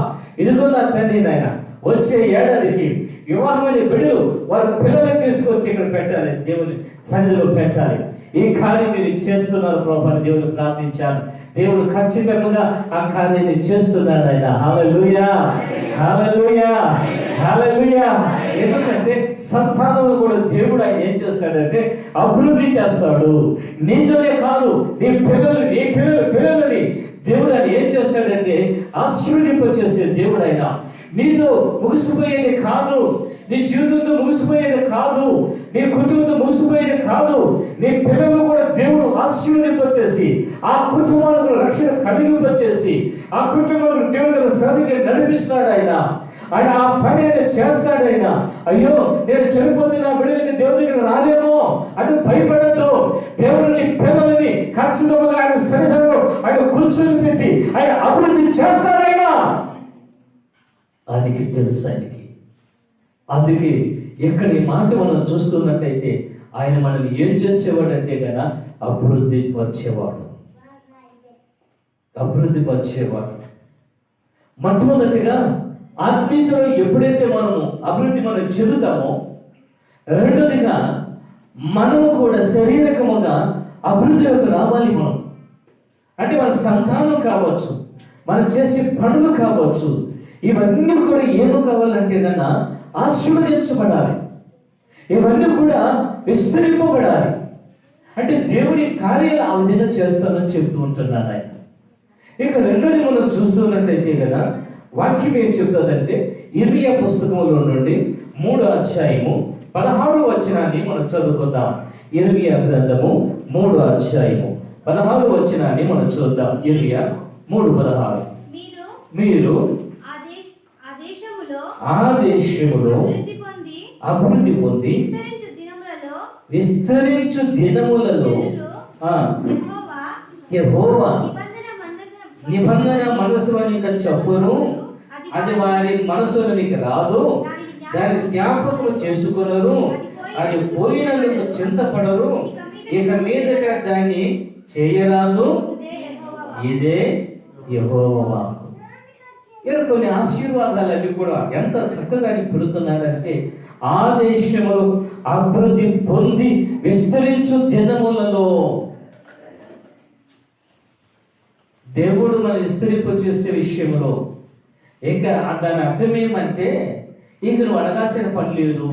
A: ఇదిగో నా తండ్రి నాయన వచ్చే ఏడాదికి వివాహమైన బిడ్డలు వారి పిల్లలను తీసుకొచ్చి ఇక్కడ పెట్టాలి, దేవుని సన్నిధిలో పెట్టాలి. ఈ కార్యం మీరు చేస్తున్నారు ప్రభా అని దేవుని ప్రార్థించాను. దేవుడు ఖచ్చితంగా ఆ కార్యాన్ని చేస్తున్నాడు ఆయన. హల్లెలూయా, హల్లెలూయా, హల్లెలూయా. ఎందుకంటే సంతానంలో కూడా దేవుడు ఆయన ఏం చేస్తాడంటే అభివృద్ధి చేస్తాడు. నీతోనే కాదు నీ పిల్లలని దేవుడు ఆయన ఏం చేస్తాడంటే ఆశీర్వదింపచేసే దేవుడు ఆయన. నీతో ముగిసిపోయేది కాదు, నీ జీవితంతో ముగిసిపోయేది కాదు, నీ కుటుంబంతో ముగిసిపోయేది కాదు. నీ పిల్లలు కూడా దేవుడు ఆశీర్వదింపచేసి ఆ కుటుంబాలకు రక్షణ కలిగింపచేసి ఆ కుటుంబాలకు దేవుడు సరిగ్గా నడిపిస్తాడు ఆయన. ఆయన ఆ పని ఆయన చేస్తాడు ఆయన. అయ్యో నేను చనిపోతే నా బిడ్డలకి దేవుడి దగ్గర రాలేమో అని భయపడద్దు. దేవుడిని పిల్లలని ఖచ్చితంగా ఆయన సన్నిధిలో ఆయన కూర్చొని పెట్టి ఆయన అభివృద్ధి చేస్తాడు ఆయన. ఆయనకి తెలుసు ఆయనకి. అందుకే ఇక్కడ ఈ మాట మనం చూస్తున్నట్టయితే ఆయన మనల్ని ఏం చేసేవాడు అంటే కదా అభివృద్ధి పరిచేవాడు, అభివృద్ధి పరిచేవాడు. మొట్టమొదటిగా ఆత్మీయతలో ఎప్పుడైతే మనము అభివృద్ధి మనం చెందుతామో, రెండోదిగా మనము కూడా శారీరకముగా అభివృద్ధిలోకి రావాలి. మనం అంటే మన సంతానం కావచ్చు, మనం చేసే పనులు కావచ్చు, ఇవన్నీ కూడా ఏమో కావాలంటే కన్నా ఆశీర్వదించబడాలి. ఇవన్నీ కూడా విస్తరింపబడాలి. అంటే దేవుడి కార్యాలు ఆ విధంగా చేస్తానని చెప్తూ ఉంటున్నాను ఆయన. ఇక రెండోది మనం చూస్తున్నట్లయితే కదా వాక్యం ఏం చెప్తుందంటే ఇర్మియా పుస్తకంలో నుండి 3వ అధ్యాయము 16వ వచనాన్ని మనం చదువుకుందాం. ఇర్మియా గ్రంథము 3వ అధ్యాయము 16వ వచనాన్ని మనం చూద్దాం. ఇర్మియా 3:16. మీరు ఆ దేశములో అభివృద్ధి పొంది విస్తరించు దినములలో యెహోవా నిబంధన మనసులోని చెప్పును, అది వారి మనసులోనికి రాదు, దాని జ్ఞాపకం చేసుకున్నారు, అది పోయినందుకు చింతపడరు, ఇక మీదట దాన్ని చేయరాదు, ఇదే యెహోవా వాక్కు. ఇలా కొన్ని ఆశీర్వాదాలన్నీ కూడా ఎంత చక్కగా పెడుతున్నారంటే, ఆ దేశంలో అభివృద్ధి పొంది విస్తరించు దినములలో దేవుడు మన విస్తరింపు చేసే విషయంలో ఇంకా దాని అర్థం ఏమంటే, ఇంక నువ్వు అడగాల్సిన పని లేదు.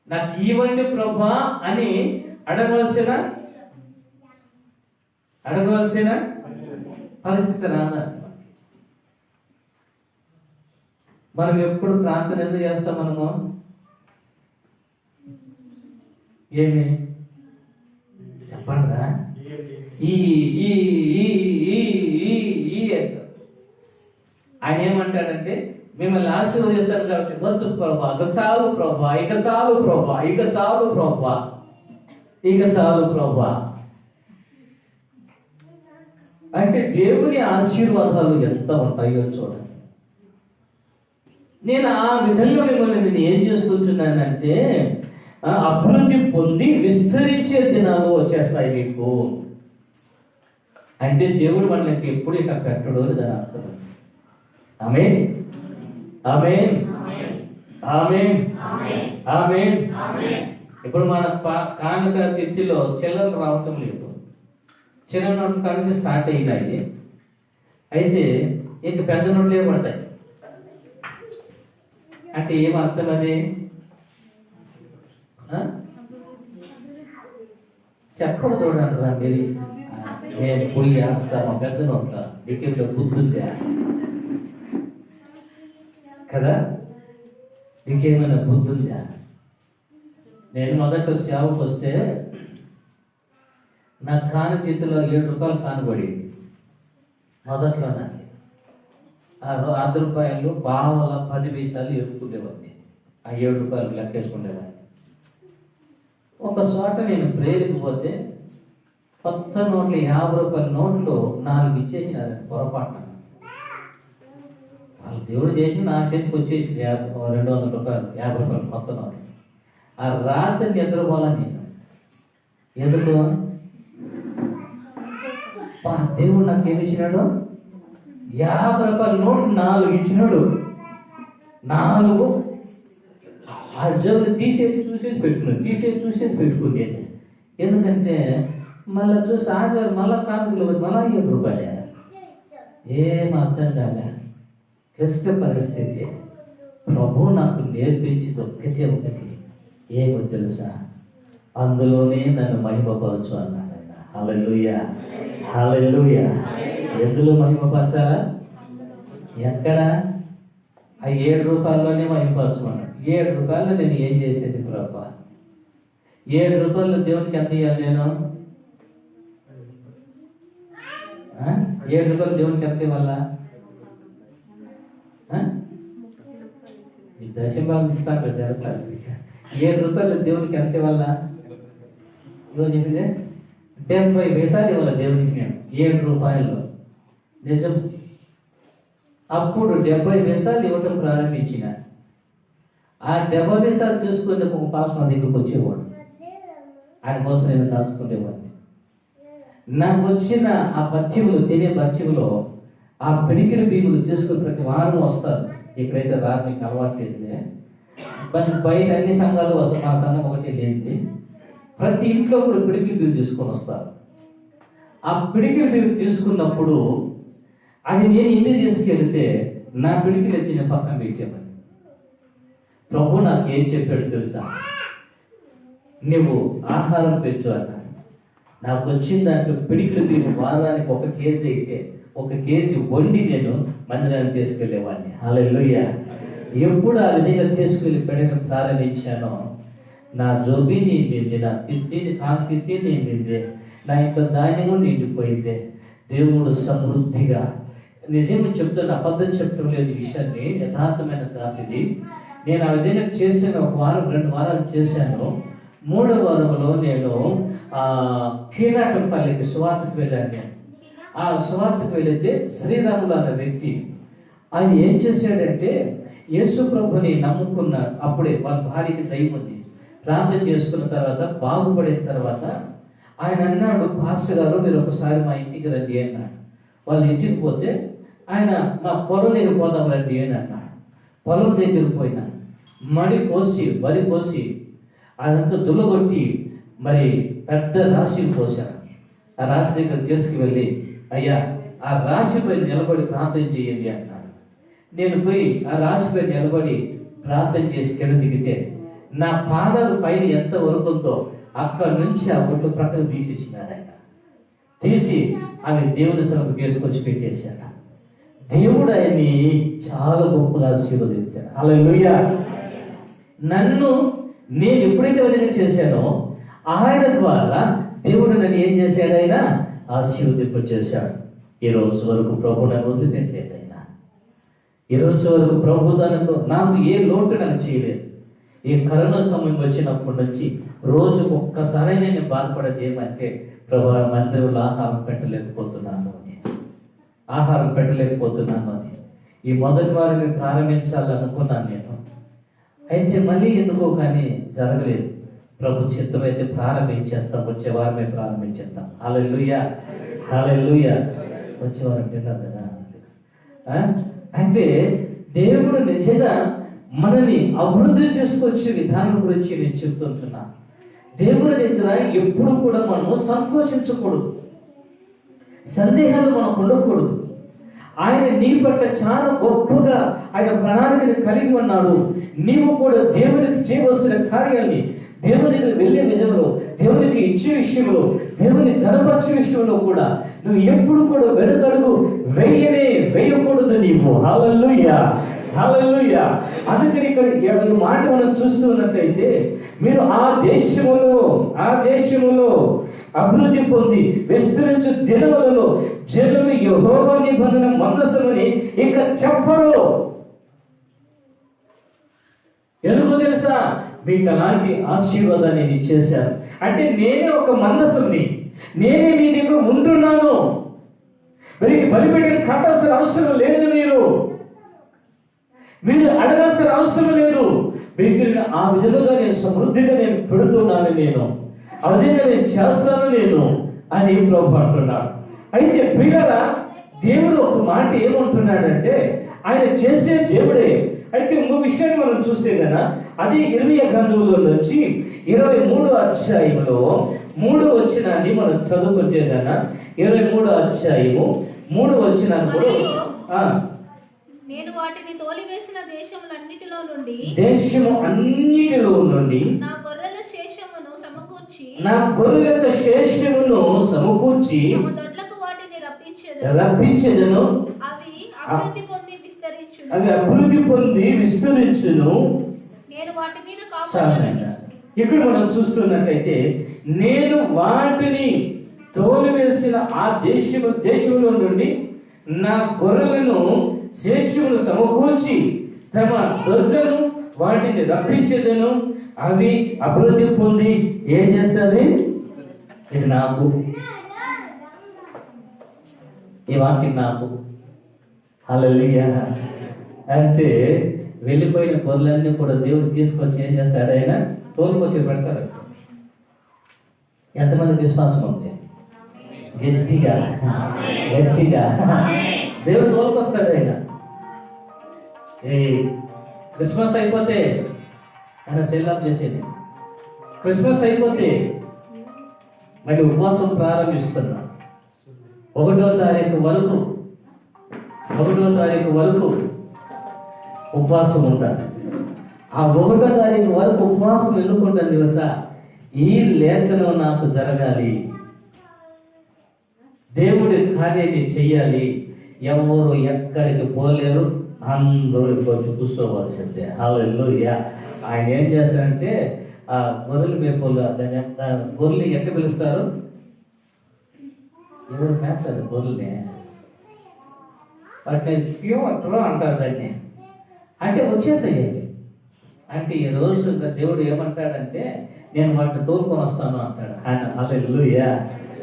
A: నాకు ఇవ్వండి ప్రభా అని అడగవలసిన పరిస్థితి రాదా? మనం ఎప్పుడు ప్రార్థన ఎందుకు చేస్తాం? మనము ఏమి చెప్పండిరా, ఈ ఈ ఈ ఈ ఈ ఈ ఆయన ఏమంటాడంటే, మిమ్మల్ని ఆశీర్వదిస్తాను కాబట్టి వద్దు ప్రభా, ఇక చాలు ప్రభా, ఇక చాలు ప్రభా, ఇక చాలు ప్రభా, ఇక చాలు ప్రభా అంటే దేవుని ఆశీర్వాదాలు ఎంత ఉంటాయో చూడండి. నేను ఆ విధంగా మిమ్మల్ని నేను ఏం చేస్తుంటున్నానంటే, అభివృద్ధి పొంది విస్తరించే దినాలు వచ్చేస్తాయి మీకు అంటే దేవుడు మనకి ఎప్పుడు ఇక పెట్టడు అని దాని అర్థం. ఆమేన్, ఆమేన్, ఆమేన్, ఆమేన్. ఇప్పుడు మన కానుక తిథిలో చిల్లరలు రావటం లేదు. చిన్న నోట్ల నుంచి స్టార్ట్ అయినాయి. అయితే ఇంక పెద్ద నోట్లే పడతాయి. అంటే ఏం అర్థం అది? చెప్పదు చూడండి రా మీరు, నేను పోయి వేస్తాను పెద్ద నోట్ల డికెట్లో బుద్ధుందా కదా, నీకేమైనా బుద్ధుందా? నేను మొదట సేవకు వస్తే నా కాను చేతిలో 7 రూపాయలు కానుబడి మొదట్లో నాకు ₹10 బావల 10 పైసలు ఎత్తుకునేవాడిని. ఆ 7 రూపాయలు లెక్కేసుకునేవాడిని. ఒక చోట నేను ప్రేరికి పోతే కొత్త నోట్లు 50 రూపాయల నోట్లు 4 ఇచ్చేసినారు పొరపాటున. వాళ్ళు దేవుడు చేసి నా చేతికి వచ్చేసింది 200 రూపాయలు 50 రూపాయలు కొత్త నోట్లు. ఆ రాత్రి నిద్రపోవాలని నేను. ఎందుకు? దేవుడు నాకు ఏమి ఇచ్చినాడు? 50 రూపాయల నోట్లు 4 ఇచ్చినాడు. 4 ఆ జోబులు తీసేసి చూసేసి పెట్టుకునేది. ఎందుకంటే మళ్ళీ చూస్తే ఆగారు, మళ్ళా కానుకలు మళ్ళా 7 రూపాయలే. ఏం అర్థం కాలే. క్లిష్ట పరిస్థితి. ప్రభు నాకు నేర్పించింది ఒకటి ఏమో తెలుసా? అందులోనే నన్ను మహిమపరచు అన్నాడు ఆయన. హల్లెలూయా, హల్లెలూయా. ఎందులో మహిమపరచాలా? ఎక్కడ? ఆ 7 రూపాయల్లోనే మహిమపరచమన్నాడు. 7 రూపాయలు నేను ఏం చేసేది ప్రభా? 7 రూపాయలు దేవునికి ఎంత ఇవ్వాలి నేను? 7 రూపాయలు దేవునికి ఎంత ఇవ్వాలా? ఈ దశభాగం ఇస్తాను జరుగుతారు. 7 రూపాయలు దేవునికి ఎంత ఇవ్వాలా? ఈరోజు చెప్పిందే 70 పైసలు ఇవ్వాలి దేవునికి నేను 7 రూపాయలు. నిజం. అప్పుడు 70 పైసలు ఇవ్వటం ప్రారంభించిన. ఆ 70 పైసలు చూసుకునే ఒక పాస్ మా దగ్గరకు వచ్చేవాడు. ఆయన కోసం నేను దాచుకునేవాడిని. నాకు వచ్చిన ఆ పచ్చిములు తినే పచ్చిములో ఆ పిడికిడి బీములు తీసుకుని ప్రతి వారం వస్తారు. ఇక్కడైతే రాదు, మీకు అలవాటు లేదులే. కొంచెం బయట అన్ని సంఘాలు వస్తారు, మా సంఘం ఒకటి లేనిది. ప్రతి ఇంట్లో కూడా పిడికిడి బీరు తీసుకొని వస్తారు. ఆ పిడికిడి బీరు తీసుకున్నప్పుడు అది నేను ఇంటికి తీసుకెళ్తే నా పిడికిలు ఎత్తి నేను పక్కన పెట్టేమని. ప్రభు నాకు ఏం చెప్పాడు తెలుసా? నువ్వు ఆహారం పెంచు అన్నాడు. నాకు వచ్చిన దాంట్లో పిడికిలు బీరు వారానికి 1 కేజీ అయితే 1 కేజీ వండి నేను మందిరాన్ని తీసుకెళ్లేవాడిని. హల్లెలూయా. ఎప్పుడు ఆ విధంగా తీసుకెళ్ళి పెట్టడం ప్రారంభించానో నా జోబిని నిండి, నా తిత్తిని కాకిత్తిని నిండి, నా యొక్క ధాన్యము నిండిపోయింది. దేవుడు సమృద్ధిగా, నిజంగా చెప్తున్న అబద్ధం చెప్పడం లేదు ఈ విషయాన్ని, యథార్థమైన దాటిది. నేను ఆ విధంగా చేసిన 1 వారం 2 వారాలు చేశాను. 3వ వారంలో నేను కీనాటంపల్లికి సువార్తకు వెళ్ళాను. ఆ సువార్తకు వెళితే శ్రీరాములు అన్న వ్యక్తి ఆయన ఏం చేశాడంటే యేసు ప్రభుని నమ్ముకున్నాడు. అప్పుడే వాళ్ళ భార్యకి దయ్యం ఉంది. ప్రార్థన చేసుకున్న తర్వాత బాగుపడిన తర్వాత ఆయన అన్నాడు, పాస్టర్ గారు మీరు ఒకసారి మా ఇంటికి రండి అన్నాడు. వాళ్ళ ఇంటికి పోతే ఆయన మా పొలం దగ్గర పోదాం రండి అని అన్నాడు. పొలం దగ్గర పోయినా వరి కోసి అదంతా దుల్లగొట్టి మరి పెద్ద రాశిని పోశాను. ఆ రాశి దగ్గర తీసుకువెళ్ళి, అయ్యా ఆ రాశిపై నిలబడి ప్రార్థన చేయండి అన్నాడు. నేను పోయి ఆ రాశిపై నిలబడి ప్రార్థన చేసి కింద దిగితే నా పాదాలు పైన ఎంత వరకు ఉందో అక్కడి నుంచి ఆ ఒడ్డు ప్రక్కన తీసేసినాడు ఆయన. తీసి ఆమె దేవుని స్థలకు తీసుకొచ్చి పెట్టేశాడు. దేవుడు ఆయన్ని చాలా గొప్పగా ఆశీర్వదించాడు. హల్లెలూయా. నేను ఎప్పుడైతే వదిన చేశానో ఆయన ద్వారా దేవుడు నన్ను ఏం చేశాడు? ఆయన ఆశీర్వదింపచేశాడు. ఈ రోజు వరకు ప్రభు నన్ను వదిలిపెట్టలేదు. ఆయన ఈ రోజు వరకు ప్రభు నాకు ఏ లోటు నాకు చేయలేదు. ఈ కరోనా సమయం వచ్చినప్పటి నుంచి రోజుకు ఒక్కసారి నేను బాధపడేది ఏమంటే, ప్రభు మందిరంలో ఆహారం పెట్టలేకపోతున్నాను అని ఈ మొదటి వారిని ప్రారంభించాలనుకున్నాను నేను. అయితే మళ్ళీ ఎందుకో కానీ జరగలేదు. ప్రభు చిత్తం అయితే ప్రారంభించేస్తాం, వచ్చే వారమే ప్రారంభించేస్తాం. హల్లెలూయా, హల్లెలూయా. వచ్చే వారం విన్నారు కదా. అంటే దేవుడు నిజంగా మనని అభివృద్ధి చేసుకొచ్చే విధానం గురించి నేను చెప్తుంటున్నా. దేవుడి దగ్గర ఎప్పుడు కూడా మనం సంకోచించకూడదు, సందేహాలు మనకు ఉండకూడదు. ఆయన నీ పట్ల చాలా గొప్పగా ఆయన ప్రణాళికను కలిగి ఉన్నాడు. నీవు కూడా దేవునికి చేయవలసిన కార్యాన్ని, దేవునికి వెళ్ళే విధంలో, దేవునికి ఇచ్చే విషయంలో, దేవుని ఘనపరిచే విషయంలో కూడా నువ్వు ఎప్పుడు కూడా వెనుకడుగు వేయకూడదు నీవు. హల్లెలూయా, హల్లెలూయా. అందుకని ఇక్కడ ఈ మాట మనం చూస్తూ ఉన్నట్లయితే, మీరు ఆ దేశములో అభివృద్ధి పొంది విస్తరించు దినములలో జనులు యెహోవా నిబంధన మందసమని ఇక చెప్పరు. ఎందుకో తెలుసా? మీకు అలాంటి ఆశీర్వాదాన్ని నేను ఇచ్చేశాను. అంటే నేనే ఒక మందసంని, నేనే మీ దగ్గర ఉంటున్నాను. వీరికి బలిపెట్టిన కట్టాల్సిన అవసరం లేదు. మీరు అడగాల్సిన అవసరం లేదు. మీకు ఆ విధంగా నేను సమృద్ధిగా నేను పెడుతున్నాను, ఆ విధంగా నేను చేస్తాను అని ప్రభు అంటున్నాడు. అయితే ప్రియులారా, దేవుడు ఒక మాట ఏమంటున్నాడంటే, ఆయన చేసే దేవుడే. అయితే ఇంకో విషయాన్ని మనం చూస్తే కదా, అది ఇర్మియా గ్రంథంలో నుంచి 23వ అధ్యాయంలో 3వ వచనాన్ని మనం చదువుకుంటే కదా, 23వ అధ్యాయము 3వ వచనాన్ని కూడా,
E: నేను వాటిని తోలివేసిన దేశము అన్నిటిలో నుండి నా గొర్రెల శేషమును సమకూర్చి తమ దొడ్లకు వాటిని రప్పించెదను. అవి అభివృద్ధి పొంది విస్తరించును. నేను వాటి మీద కాపాడుతాను.
A: ఇక్కడ మనం చూస్తున్నట్లయితే, నేను వాటిని తోలివేసిన ఆ దేశంలో నుండి నా గొర్రెలను శేషమును సమకూర్చి తమ దొడ్లను వాటిని రప్పించేదను. అవి అభివృద్ధి పొంది ఏం చేస్తుంది? ఇది నాకు, ఈ వాక్యం నాకు. హల్లెలూయా. అంటే వెళ్ళిపోయిన గొర్రెలన్నీ కూడా దేవుడు తీసుకొచ్చి ఏం చేస్తాడు? ఆయన తోలుకొచ్చి పెడతాడు. ఎంతమంది విశ్వాసం ఉంది? గట్టిగా దేవుడు తోలుకొస్తాడు. ఆయన ఈ క్రిస్మస్ అయిపోతే ఆయన సెల్లాప్ చేసేది. క్రిస్మస్ అయిపోతే మళ్ళీ ఉపవాసం ప్రారంభిస్తున్నా. 1వ తారీఖు వరకు ఉపవాసం ఉంటాను. ఆ 1వ తారీఖు వరకు ఉపవాసం ఎందుకుంటాను తెలుసా? ఈ లేఖనం నాకు జరగాలి, దేవుడి కార్యాన్ని చెయ్యాలి. ఎవరు ఎక్కడికి పోలేరు, అందరూ వచ్చి కూర్చోవలసిందే. హల్లెలూయా. ఆయన ఏం చేస్తారంటే, ఆ గొర్రెలు మేపులు, గొర్రెలు ఎట్లా పిలుస్తారు? ఎవరు మేపుతారు గొర్రెల్ని? వాటిని ప్యూర్ అంటారు దాన్ని. అంటే వచ్చేసేయండి. అంటే ఈ రోజు దేవుడు ఏమంటాడంటే, నేను వాటిని తోలుకొని వస్తాను అంటాడు ఆయన. హల్లెలూయా,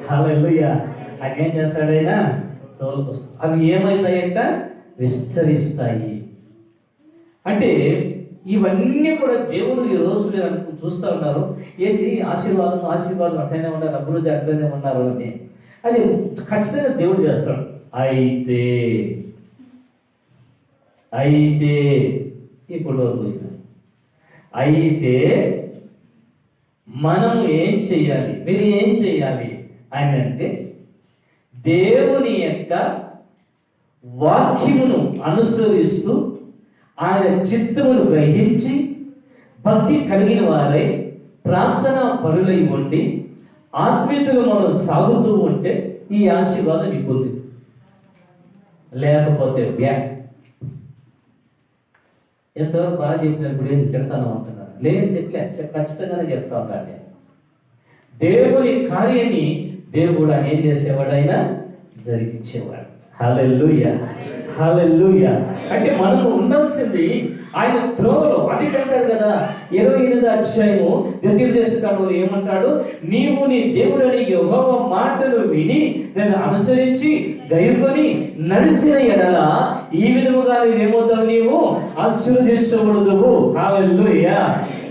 A: హల్లెలూయా. ఆయన ఏం చేస్తాడు? ఆయన తోలుకొస్తాడు. అవి ఏమవుతాయంట? విస్తరిస్తాయి. అంటే ఇవన్నీ కూడా దేవుడు ఈ రోజు నేను చూస్తూ ఉన్నారు. ఏంటి ఆశీర్వాదం ఆశీర్వాదం అంటేనే ఉన్నారు, అభివృద్ధి అంటేనే ఉన్నారు అని. అది ఖచ్చితంగా దేవుడు చేస్తాడు. అయితే ఇప్పుడు అయితే మనం ఏం చెయ్యాలి, మీరు ఏం చెయ్యాలి అని అంటే దేవుని యొక్క వాక్యమును అనుసరిస్తూ ఆయన చిత్తమును గ్రహించి భక్తి కలిగిన వారై ప్రార్థన పరులై ఉండి ఆత్మీయతలో మనం సాగుతూ ఉంటే ఈ ఆశీర్వాదం నీకు ఉంది. లేకపోతే ఎంతవరకు బాగా చెప్పినప్పుడు ఏం తిడతాను అంటున్నారు. లేదు తిట్లే, ఖచ్చితంగానే చెప్తా ఉంటాను నేను. దేవుని కార్యాన్ని దేవుడు ఆయన ఏం చేసేవాడు, ఆయన జరిగించేవాడు. హల్లెలూయా, హల్లెలూయా. అంటే మనము ఉండాల్సింది ఆయన త్రోవలో. అది అంటాడు కదా 28వ అధ్యాయము ద్వితీయోపదేశకాండంలో ఏమంటాడు, నీవు నీ దేవుడని యెహోవా మాటలు విని నేను అనుసరించి గైకొని నడిచిన ఎడల ఈ విధముగా ఏమవుతావు, నీవు ఆశీర్వదించబడదువు. హల్లెలూయా.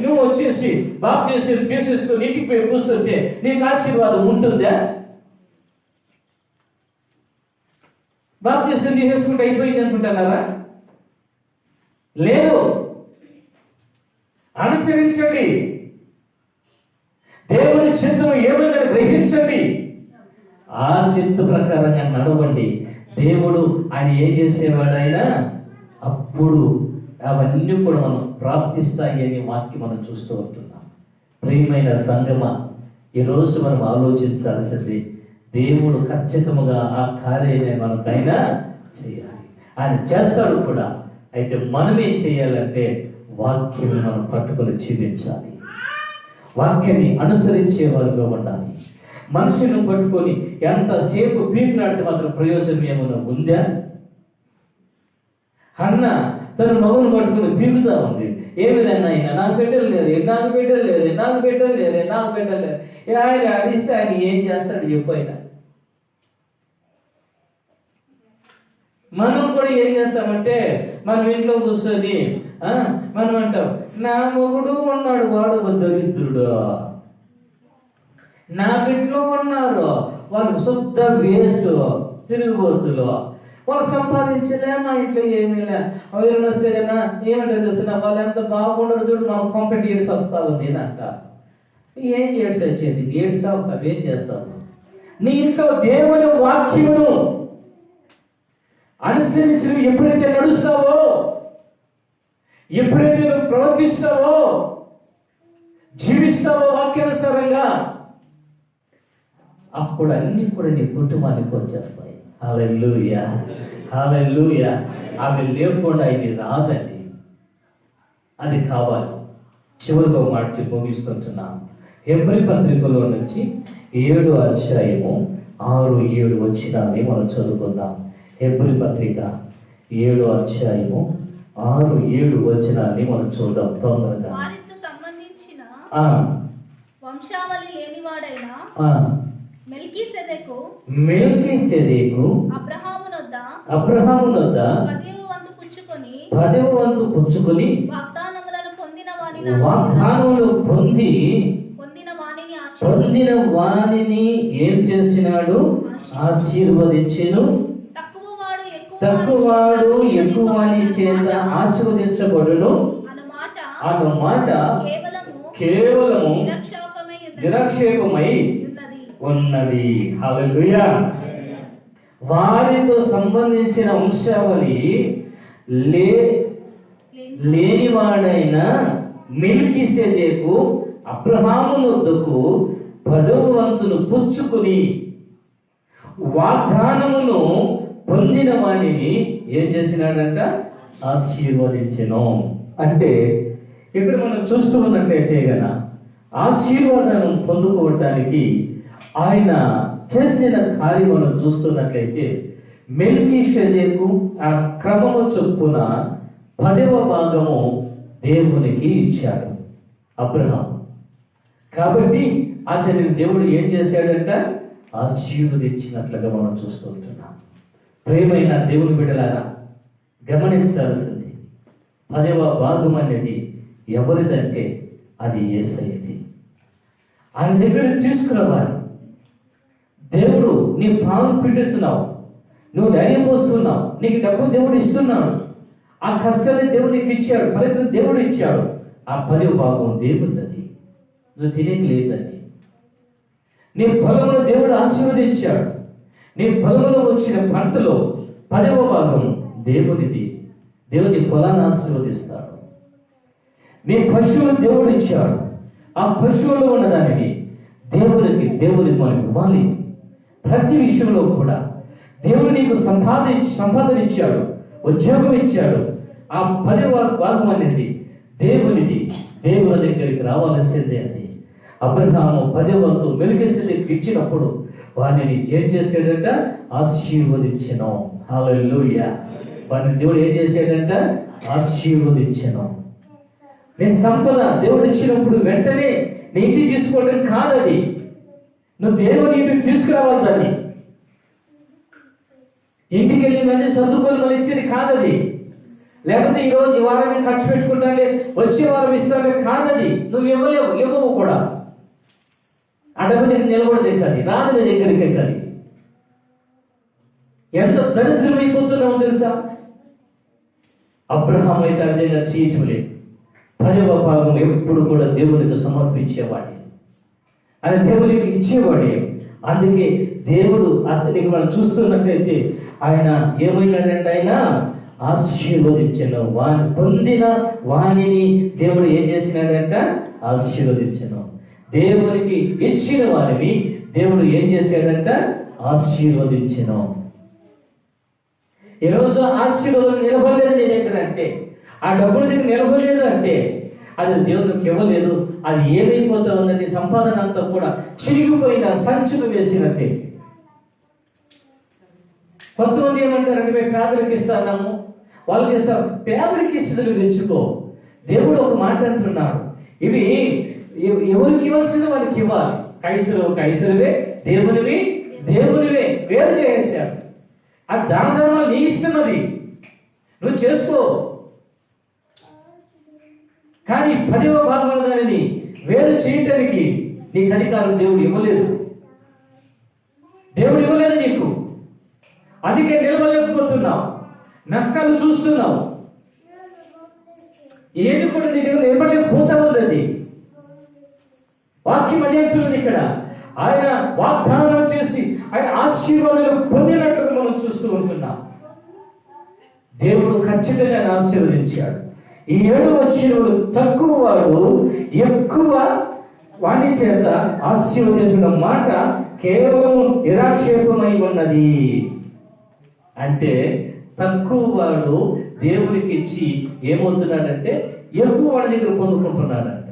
A: నువ్వు వచ్చేసి బాప్తిసం చేసేస్తూ నీటికి పోయి కూర్చుంటే నీకు ఆశీర్వాదం ఉంటుందా? బాప్తిసం చేసుకుంటే అయిపోయింది అనుకుంటున్నారా? లేదు. అనుసరించండి, దేవుని చిత్తము ఏమైనా గ్రహించండి, ఆ చిత్త ప్రకారంగా నడవండి. దేవుడు ఆయన ఏం చేసేవాడు, ఆయన అప్పుడు అవన్నీ కూడా మనం ప్రాప్తిస్తాయి అనే వాక్యం మనం చూస్తూ ఉంటున్నాం. ప్రియమైన సంగమా, ఈరోజు మనం ఆలోచించాల్సింది దేవుడు ఖచ్చితంగా ఆ కార్యాన్ని మనకైనా చేయాలి. ఆయన చేస్తాడు కూడా. అయితే మనం ఏం చేయాలంటే వాక్యం మనం పట్టుకొని జీవించాలి, వాక్యాన్ని అనుసరించే వారుగా ఉండాలి. మనుషులను పట్టుకొని ఎంతసేపు పీకినాటి మాత్రం ప్రయోజనం ఏమైనా ఉందా? అన్న తన మగును పట్టుకుని పీకుతా ఉంది. ఏమిదన్నా ఆయన నాకు పెట్టలేదు, నాకు పెట్టలేదు, నాకు పెట్టలేదు, నాకు పెట్టలేదు. ఆయన అడిస్తే ఆయన ఏం చేస్తాడు చెప్పు. ఆయన మనం కూడా ఏం చేస్తామంటే మనం ఇంట్లో కూర్చొని మనం అంటాం, నా మొగుడు ఉన్నాడు వాడు దరిద్రుడు, నా బిడ్డలో ఉన్నారు వాళ్ళు శుద్ధ వేస్ట్ తిరుగుబోతులు, వాళ్ళు సంపాదించలే, మా ఇంట్లో ఏమీ లే, ఎవరు వస్తే కన్నా ఏమంటారు చూస్తున్నా వాళ్ళు ఎంత బాగుండరు చూడు, మాకు కాంపిటీరియర్స్ వస్తా ఉంది అంట. ఏం చేసి వచ్చేది ఏడ్స్తావు, అవేం చేస్తావు? నీ ఇంట్లో దేవుని వాక్యమును అనుసరించి నువ్వు ఎప్పుడైతే నడుస్తావో, ఎప్పుడైతే నువ్వు ప్రవర్తిస్తావో, జీవిస్తావో వాక్యానుసారంగా, అప్పుడు అన్ని కూడా నీ కుటుంబానికి వచ్చేస్తాయి. హల్లెలూయా, హల్లెలూయా. అవి లేకుండా ఇది రాదండి, అది కావాలి. చివరిగా ఒక మాట ముగిస్తుంటున్నాను. హెబ్రీ పత్రికలో నుంచి 7వ అధ్యాయము 6-7 వచనాన్ని మనం చదువుకుందాం. హెబ్రీ పత్రిక 7వ అధ్యాయము 6-7 వచనాన్ని మనం చూద్దాం తొందరగా.
E: వారితో సంబంధించిన వంశావళి లేనివాడైన మెల్కీసెదెకు అబ్రహాము నొద్ద 10వ వంతు పుచ్చుకొని వాగ్దానములను పొందిన వానిని ఏం చేసినాడు, ఆశీర్వదించెను. తక్కువవాడు ఎక్కువని చేత ఆశీర్వదించబడును అన్నమాట కేవలము నిరక్షేపమై ఉన్నది. హల్లెలూయా. వారితో సంబంధించిన వంశావళి లేనివాడైన మెల్కీసెదెకు అబ్రహాము వద్దకు 10వ వంతును పుచ్చుకుని వాగ్దానమును పొందిన వానిని ఏం చేసినాడంట, ఆశీర్వదించెను. అంటే ఇక్కడ మనం చూస్తూ ఉన్నట్లయితే గన ఆశీర్వాదం పొందుకోవడానికి ఆయన చేసిన కార్యం మనం చూస్తున్నట్లయితే మెల్కీసెదెకు ఆ క్రమము చొప్పున 10వ భాగము దేవునికి ఇచ్చాడు అబ్రహాము. కాబట్టి అతని దేవుడు ఏం చేశాడంట, ఆశీర్వదించినట్లుగా మనం చూస్తుంటున్నాం. ప్రేమైన దేవుని బిడ్డలారా, గమనించాల్సింది
A: 10వ భాగం అనేది ఎవరిదంటే అది యేసయ్యది. ఆయన దగ్గర తీసుకురావాలి. దేవుడు నీ పాలు పిండుతున్నావు, నువ్వు ధైర్యం పోస్తున్నావు, నీకు డబ్బు దేవుడు ఇస్తున్నాడు, ఆ కష్టాన్ని దేవుడు నీకు ఇచ్చాడు, ఫలితం దేవుడు ఇచ్చాడు. ఆ 10వ భాగం దేవుడిది, నువ్వు తినేకి లేదని. నీ పొలంలో దేవుడు ఆశీర్వదించాడు, నీ పొలంలో వచ్చిన పంటలో 10వ భాగం దేవుడిది. దేవుని పొలాన్ని ఆశీర్వదిస్తాడు. నీ పశువులు దేవుడు ఇచ్చాడు, ఆ పశువుల్లో ఉన్నదానికి దేవునికి మనం ఇవ్వాలి. ప్రతి విషయంలో కూడా దేవుడు నీకు సంపాదన ఇచ్చాడు, ఉద్యోగం ఇచ్చాడు. ఆ 10వ భాగం అనేది దేవునిది. దేవుని దగ్గరికి రావాల్సిందే. అది అబ్రహాము 10వ వంతు మెల్కీసెదెకుకు ఇచ్చినప్పుడు వారిని ఏం చేశాడంట? ఆశీర్వదించెను. హల్లెలూయా. వారిని దేవుడు ఏం చేశాడంట? ఆశీర్వదించెను. నీ సంపద దేవుడు ఇచ్చినప్పుడు వెంటనే నీ ఇంటికి తీసుకోవడం కాదది. నువ్వు దేవుని ఇంటికి తీసుకురావాలి. దాన్ని ఇంటికి వెళ్ళి మళ్ళీ సర్దుకొని మళ్ళీ ఇచ్చేది కాదది. లేకపోతే ఈరోజు ఈ వారాన్ని ఖర్చు పెట్టుకుంటానే వచ్చే వారం ఇస్తానే కాదది. నువ్వు ఇవ్వవు కూడా. ఆ డబ్బు నీకు నిలబడదు. ఎక్కాలి రాదు, నీ దగ్గరికి ఎక్కాలి. ఎంత దరిద్రం అయిపోతున్నావు తెలుసా? అబ్రహాం అయితే అదే చేయటం లేదు. 10వ భాగం ఎప్పుడు కూడా దేవునికి సమర్పించేవాడే, ఆయన దేవునికి ఇచ్చేవాడే. అందుకే దేవుడు అతనికి మనం చూస్తున్నట్లయితే ఆయన ఏమైనాడంటే ఆయన ఆశీర్వదించను. పొందిన వాణిని దేవుడు ఏం చేసినాడంట? ఆశీర్వదించను. దేవునికి ఇచ్చిన వారిని దేవుడు ఏం చేశాడంట? ఆశీర్వదించను. ఈరోజు ఆశీర్వాదం నిలబడలేదు నీ దగ్గర అంటే, ఆ డబ్బులు దగ్గర నిలబడలేదు అంటే అది దేవునికి ఇవ్వలేదు. అది ఏమైపోతా ఉందంటే సంపాదన అంతా కూడా చిరిగిపోయిన సంచులు వేసినట్టే. కొంతమంది ఏమంటారంటే మేము పేదలకు ఇస్తాము, వాళ్ళకి ఇస్తాం. పేదలకు ఇస్తుంది తెచ్చుకో. దేవుడు ఒక మాట అంటున్నాడు, ఇవి ఎవరికి ఇవ్వాల్సింది వాళ్ళకి ఇవ్వాలి. కైసరువే, దేవునివే వేరు చేసేసాడు. అది దాన ధర్మాలు నీ ఇష్టం, అది నువ్వు చేసుకో. కానీ 10వ భాగంలో దానిని వేరు చేయటానికి నీకు అధికారం దేవుడు ఇవ్వలేదు. నీకు. అందుకే నిలవలేకపోతున్నావు, నష్టాలు చూస్తున్నావు. ఏది కూడా నీ దేవుడు నిలబడలేకపోతా ఉంది. వాక్యం అదేంటున్నది ఇక్కడ. ఆయన వాగ్దానం చేసి ఆయన ఆశీర్వాదాలు పొందినట్లుగా మనం చూస్తూ ఉంటున్నాం. దేవుడు ఖచ్చితంగా ఆశీర్వదించాడు. ఈ 7 వచ్చినప్పుడు తక్కువ వాడు ఎక్కువ వాణి చేత ఆశీర్వదించడం మాట కేవలం నిరాక్షేపమై ఉన్నది. అంటే తక్కువ వాడు దేవునికి ఇచ్చి ఏమవుతున్నాడంటే ఎక్కువ వాడి దగ్గర పొందుకుంటున్నాడంట.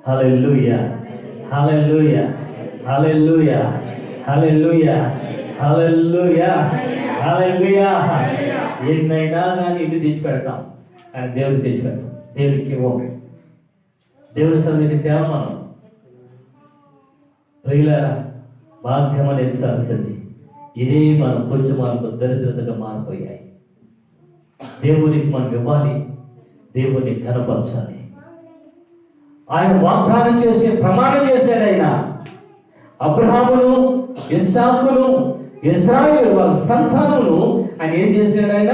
A: హల్లెలూయా, హల్లెలూయా, హల్లెలూయా, హల్లెలూయా, హల్లెలూయా, హల్లెలూయా. ఎన్నైనా కానీ ఇంటికి తెచ్చి పెడతాం, కానీ దేవుడికి తెచ్చి పెడతాం. దేవుడికి ఇవ్వం. దేవుడి సన్నిధికి తేవ మనం. ప్రియులారా, భాగ్యం ఎంచాల్సింది ఇదే. మనం కొంచెం మనకు దరిద్రతగా మారిపోయాయి. దేవునికి మనం ఇవ్వాలి, దేవుని కనపరచాలి. ఆయన వాగ్దానం చేసి ప్రమాణం చేశాడు. ఆయన అబ్రహామును, ఇస్సాకును, ఇశ్రాయేలు వాళ్ళ సంతానమును ఆయన ఏం చేశాడు? ఆయన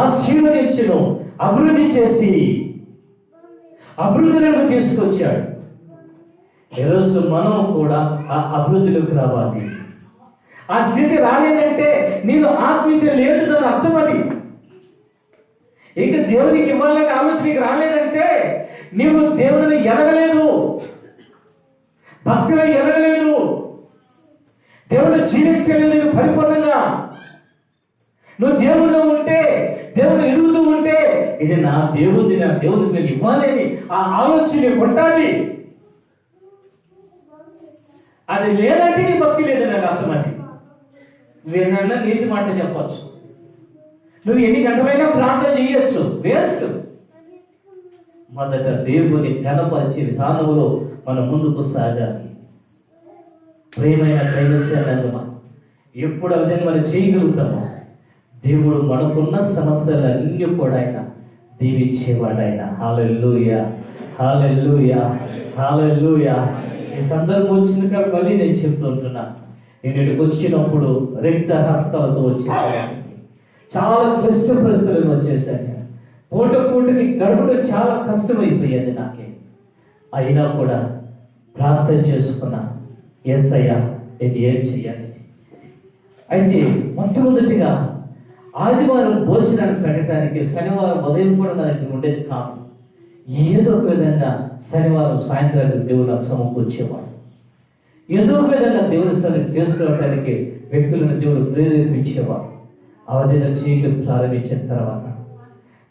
A: ఆశీర్వదించును, అభివృద్ధి చేసి అభివృద్ధిలోకి తీసుకొచ్చాడు. ఈరోజు మనం కూడా ఆ అభివృద్ధిలోకి రావాలి. ఆ స్థితి రాలేదంటే నీలో ఆత్మీయత లేదు దాని అర్థం. అది ఇంకా దేవునికి ఇవ్వాలనే ఆలోచనకి రాలేదంటే నీవు దేవుడిని ఎదగలేదు, భక్తిలో ఎదగలేదు, దేవుడు జీవించలేదు పరిపూర్ణంగా. నువ్వు దేవుడిలో ఉంటే, దేవుడు ఎదుగుతూ ఉంటే ఇది నా దేవుడిని, నా దేవుడికి నేను ఇవ్వాలి అని ఆ ఆలోచన కొట్టాలి. అది లేదంటే నీ భక్తి లేదు, నాకు అర్థం. అది నువ్వేనన్నా నీతి మాట చెప్పచ్చు, నువ్వు ఎన్ని గంటలైనా ప్రార్థన చేయొచ్చు, వేస్ట్. మొదట దేవుని కనపరిచే విధానంలో మనం ముందుకు సాగాలి. ప్రేమైన దైవసేనగా ఎప్పుడు అదే మనం చేయగలుగుతామో దేవుడు మనకున్న సమస్యలన్నీ కూడా ఆయన దీవించేవాడు ఆయన. హల్లెలూయా, హల్లెలూయా, హల్లెలూయా. ఈ సందర్భం వచ్చింది కాబట్టి మళ్ళీ నేను చెప్తుంటున్నా, నేను ఇక్కడికి వచ్చినప్పుడు రిక్త హస్తాలతో వచ్చేసాను. చాలా క్లిష్ట పరిస్థితులు వచ్చేసాను. పూటకి గడపడం చాలా కష్టమైపోయేది నాకే. అయినా కూడా ప్రార్థన చేసుకున్నా, యేసయ్యా నేను ఏం చెయ్యాలి. అయితే మొట్టమొదటిగా ఆదివారం భోజనాన్ని పెట్టడానికి శనివారం ఉదయం కూడా నాకు ఉండేది కాదు. ఏదో ఒక విధంగా శనివారం సాయంత్రానికి దేవుడు నాకు సమకూర్చేవాడు. ఏదో ఒక విధంగా దేవుని స్థానం చేసుకోవడానికి వ్యక్తులను దేవుడు ప్రేరేపించేవాడు. ఆ విధంగా చేయటం ప్రారంభించిన తర్వాత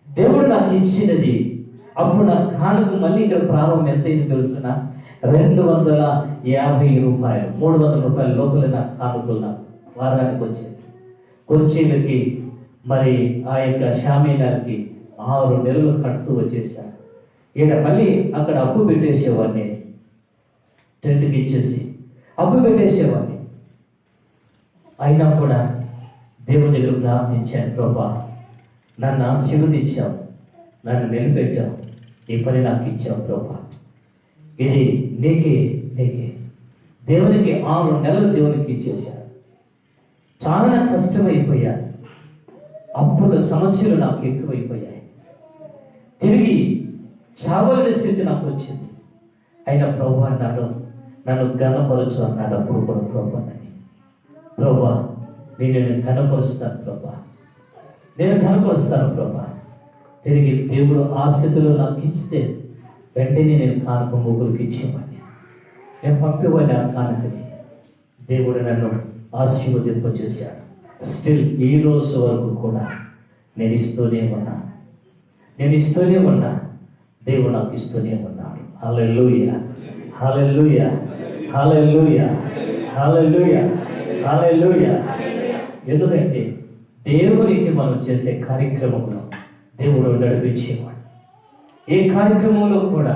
A: దేవుడు నాకు ఇచ్చినది, అప్పుడు నా కానుక మళ్ళీ ఇక్కడ ప్రారంభం ఎంతైతే తెలుస్తున్నా, 250 రూపాయలు, 300 రూపాయల లోపల నా కానుకలు నాకు వారానికి వచ్చేది. కొచ్చేలకి మరి ఆ యొక్క షామీనాలకి 6 నెలలు కడుతూ వచ్చేసాను. ఇక మళ్ళీ అక్కడ అప్పు పెట్టేసేవాడిని, టెంట్కి ఇచ్చేసి అప్పు పెట్టేసేవాడిని. అయినా కూడా దేవుని దగ్గర ప్రార్థించాను, ప్రభా నన్ను ఆశీర్వదించావు, నన్ను నిలబెట్టావు, ఈ పని నాకు ఇచ్చావు ప్రభా, ఇది నీకే. దేవునికి 6 నెలలు దేవునికి ఇచ్చేసాను. చాలా కష్టమైపోయాను. అప్పుల సమస్యలు నాకు ఎక్కువైపోయాయి. తిరిగి చావలేని స్థితి నాకు వచ్చింది. అయినా ప్రభు అన్నాడు, నన్ను ఘనపరచు అన్నాడు. అప్పుడు కూడా ప్రభు అన్నది, ప్రభా నేను ఘనపరుస్తాను ప్రభా, నేను ఘనపరుస్తాను ప్రభా. తిరిగి దేవుడు ఆ స్థితిలో నాకు ఇచ్చితే వెంటనే నేను కానుక ముగ్గురికి ఇచ్చేవాడిని. నేను పంపేవాడిని ఆ కానుకని. దేవుడు నన్ను ఆశీర్వదింపజేశాడు. స్టిల్ ఈ రోజు వరకు కూడా నేను ఇస్తూనే ఉన్నా. దేవుడు నాకు ఇస్తూనే ఉన్నాడు. హల్లెలూయా, హల్లెలూయా, హల్లెలూయా, హల్లెలూయా, హల్లెలూయా. ఎందుకంటే దేవునికి మనం చేసే కార్యక్రమంలో దేవుడు నడిపించేవాడు. ఏ కార్యక్రమంలో కూడా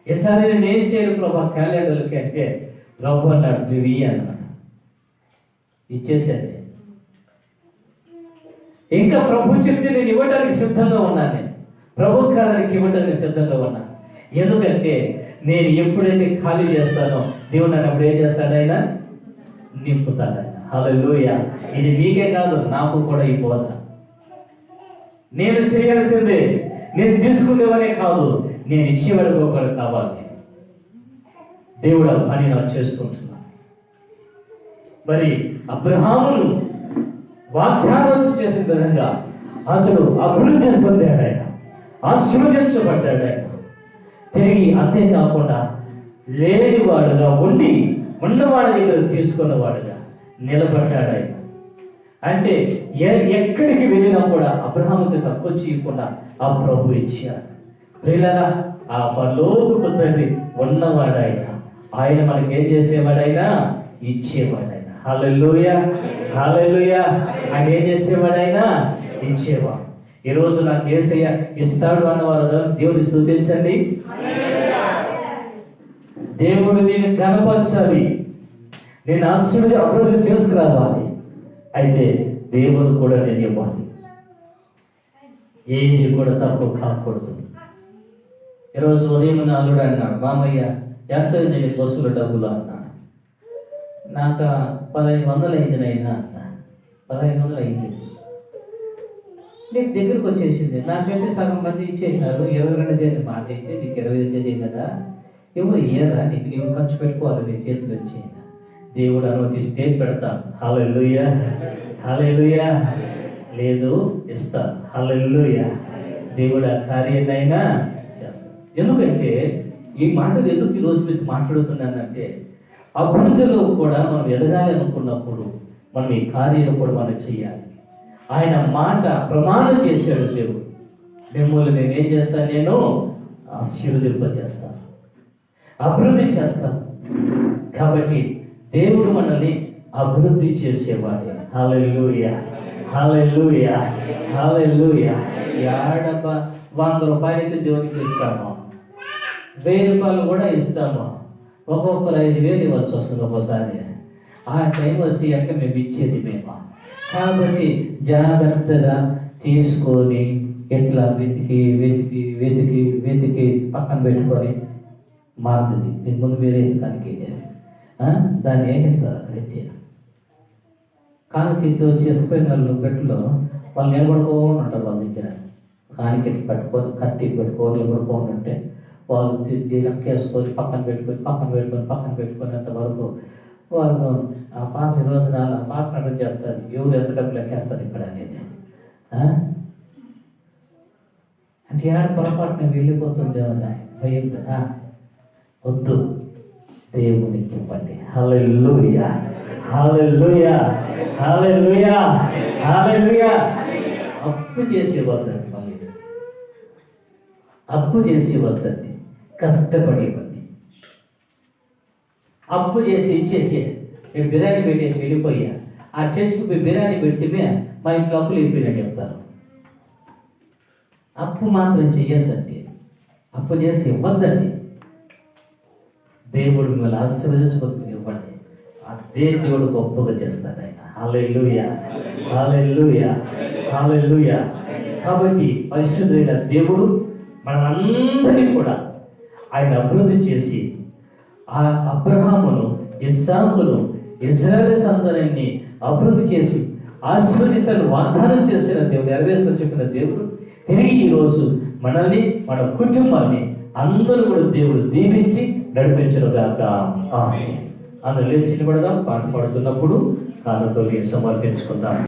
A: ఈసారి నేను ఏం చేయను ప్రభా క్యాలెండర్లకి అంటే ప్రభు అన్నాడు దివి అన్నాడు, ఇచ్చేసాను. ఇంకా ప్రభు చెప్తే నేను ఇవ్వడానికి సిద్ధంగా ఉన్నాను. నేను ప్రభు కార్యానికి ఇవ్వడానికి సిద్ధంగా ఉన్నాను. ఎందుకంటే నేను ఎప్పుడైతే ఖాళీ చేస్తానో దేవుడు నన్ను అప్పుడు ఏం చేస్తాడు, ఆయన నింపుతాడు. హల్లెలూయా. ఇది మీకే కాదు, నాకు కూడా ఈ బోధ. నేను చేయాల్సిందే, నేను తీసుకునేవనే కాదు, నేను ఇచ్చేవాడికి ఒకరు కావాలి. దేవుడు ఆ పని నాకు చేసుకుంటున్నాను. మరి అబ్రహామును వాగ్దానం చేసిన విధంగా అతడు అభివృద్ధిని పొందాడు, ఆయన ఆశీర్వదించబడ్డాడు. ఆయన తిరిగి అంతేకాకుండా లేనివాడుగా ఉండి ఉన్నవాడి దగ్గర తీసుకున్నవాడుగా నిలబడ్డాడు. ఆయన అంటే ఎక్కడికి వెళ్ళినా కూడా అబ్రహాముకి తక్కువ చేయకుండా ఆ ప్రభు ఇచ్చాడు. ప్రియులారా, ఆ పరలోకపు తండ్రి ఉన్నవాడైనా ఆయన మనకి ఏం చేసేవాడైనా ఇచ్చేవాడైనా. హల్లెలూయా, హల్లెలూయా. ఆయన ఏం చేసేవాడైనా ఇచ్చేవాడు. ఈరోజు నాకు యేసయ్య ఇస్తాడు అన్నవారు దేవుని స్తుతించండి. దేవుడు నేను కనపరచాలి, నేను ఆశీర్వాద అభివృద్ధి చేసుకురావాలి. అయితే దేవుడు కూడా నేను ఇవ్వాలి, ఏది కూడా తక్కువ కాకూడదు. ఈరోజు ఉదయం నా అల్లుడు అన్నాడు, మామయ్య ఎంత నేను బస్సుల డబ్బులు అన్నాడు. నాకు 1500 అయింది నైనా అన్నా. 1500 అయింది. నీకు దగ్గరకు వచ్చేసింది. నాకంటే సగం మంది ఇచ్చేసినారు. 22 తేదీ మాట అయితే నీకు 25 తేదీ కదా, ఎవరు ఇయ్యరా, నీకు నీవు ఖర్చు పెట్టుకోవాలి, నీ చేతులు వచ్చి. దేవుడు అనుమతిస్తే పెడతాను. హల్లెలూయా, హల్లెలూయా. లేదు ఇస్తాను. హల్లెలూయా. దేవుడు ఆ కార్యాన్నైనా చేస్తాడు. ఎందుకంటే ఈ మాటలు ఎందుకు ఈరోజు మీకు మాట్లాడుతున్నానంటే, అభివృద్ధిలో కూడా మనం ఎదగాలి అనుకున్నప్పుడు మనం ఈ కార్యం కూడా మనం చేయాలి. ఆయన మాట ప్రమాణం చేశాడు దేవుడు, మిమ్మల్ని నేనేం చేస్తాను, నేను ఆశీర్వదింపజేస్తాను, అభివృద్ధి చేస్తాను. కాబట్టి దేవుడు మనల్ని అభివృద్ధి చేసేవాడే. హల్లెలూయా, హల్లెలూయా, హల్లెలూయా. ఏడబ్బ 100 రూపాయలకి దేవునికి ఇస్తాము, 1000 రూపాయలు కూడా ఇస్తాము. ఒక్కొక్కరు 5000 ఇవ్వచ్చు వస్తుంది ఒక్కోసారి. ఆ టైం వస్తే అంటే మేము ఇచ్చేది మేము కాబట్టి జాగ్రత్తగా తీసుకొని ఎట్లా వెతికి వెతికి వెతికి వెతికి పక్కన పెట్టుకొని మారుతుంది. దీని ముందు మీరే దానికి దాన్ని ఏం చేస్తారు అక్కడ ఎత్తి కానికి వచ్చి ఎత్తిపోయిన వాళ్ళు గట్టులో వాళ్ళు నిలబడుకోని ఉంటారు వాళ్ళ దగ్గర. కానికి పెట్టుకొని కట్టి పెట్టుకొని నిలబడుకోని ఉంటే వాళ్ళు లెక్కేసుకొని పక్కన పెట్టుకునేంత వరకు వాళ్ళు ఆ పాప ఈ రోజున ఆ పాప నన్ను చెప్తారు ఎవరు ఎంత డబ్బులు లెక్కేస్తారు ఇక్కడ అనేది. అంటే ఏడు పొరపాటున వెళ్ళిపోతుంది ఏమన్నా భయం కదా. వద్దు, దేవునికి ఇవ్వండి. హల్లెలూయా, హల్లెలూయా, హల్లెలూయా, హల్లెలూయా. అప్పు చేసి వద్దండి, మళ్ళీ అప్పు చేసి వద్దండి, కష్టపడి ఇవ్వండి. అప్పు చేసి ఇచ్చేసి నేను బిర్యానీ పెట్టేసి వెళ్ళిపోయా, ఆ చర్చికి పోయి బిర్యానీ పెడితే మా ఇంట్లో అప్పులు అయిపోయినట్టు చెప్తారు. అప్పు మాత్రం చెయ్యొద్దండి, అప్పు చేసి ఇవ్వద్దండి. దేవుడు మిమ్మల్ని ఆశీర్వదించుకొని ఇవ్వండి. అదే దేవుడు గొప్పగా చేస్తాడు ఆయన. హల్లెలూయా, హల్లెలూయా, హల్లెలూయా. కాబట్టి పరిశుద్ధుడైన దేవుడు మనందరినీ కూడా ఆయన అభివృద్ధి చేసి ఆ అబ్రహామును, ఇస్సాకును, ఇజ్రాయేల్ అందరినీ అభివృద్ధి చేసి ఆశీర్వదిస్తాను వాగ్దానం చేసిన దేవుడు, నెరవేర్స్తూ చెప్పిన దేవుడు తిరిగి ఈరోజు మనల్ని, మన కుటుంబాన్ని అందరూ కూడా దేవుడు దీవించి నడిపించుగాక. ఆమేన్. అందరూ లేచి నిలబడదాం. పాట పాడుతున్నప్పుడు కానుకలు సమర్పించుకుందాం.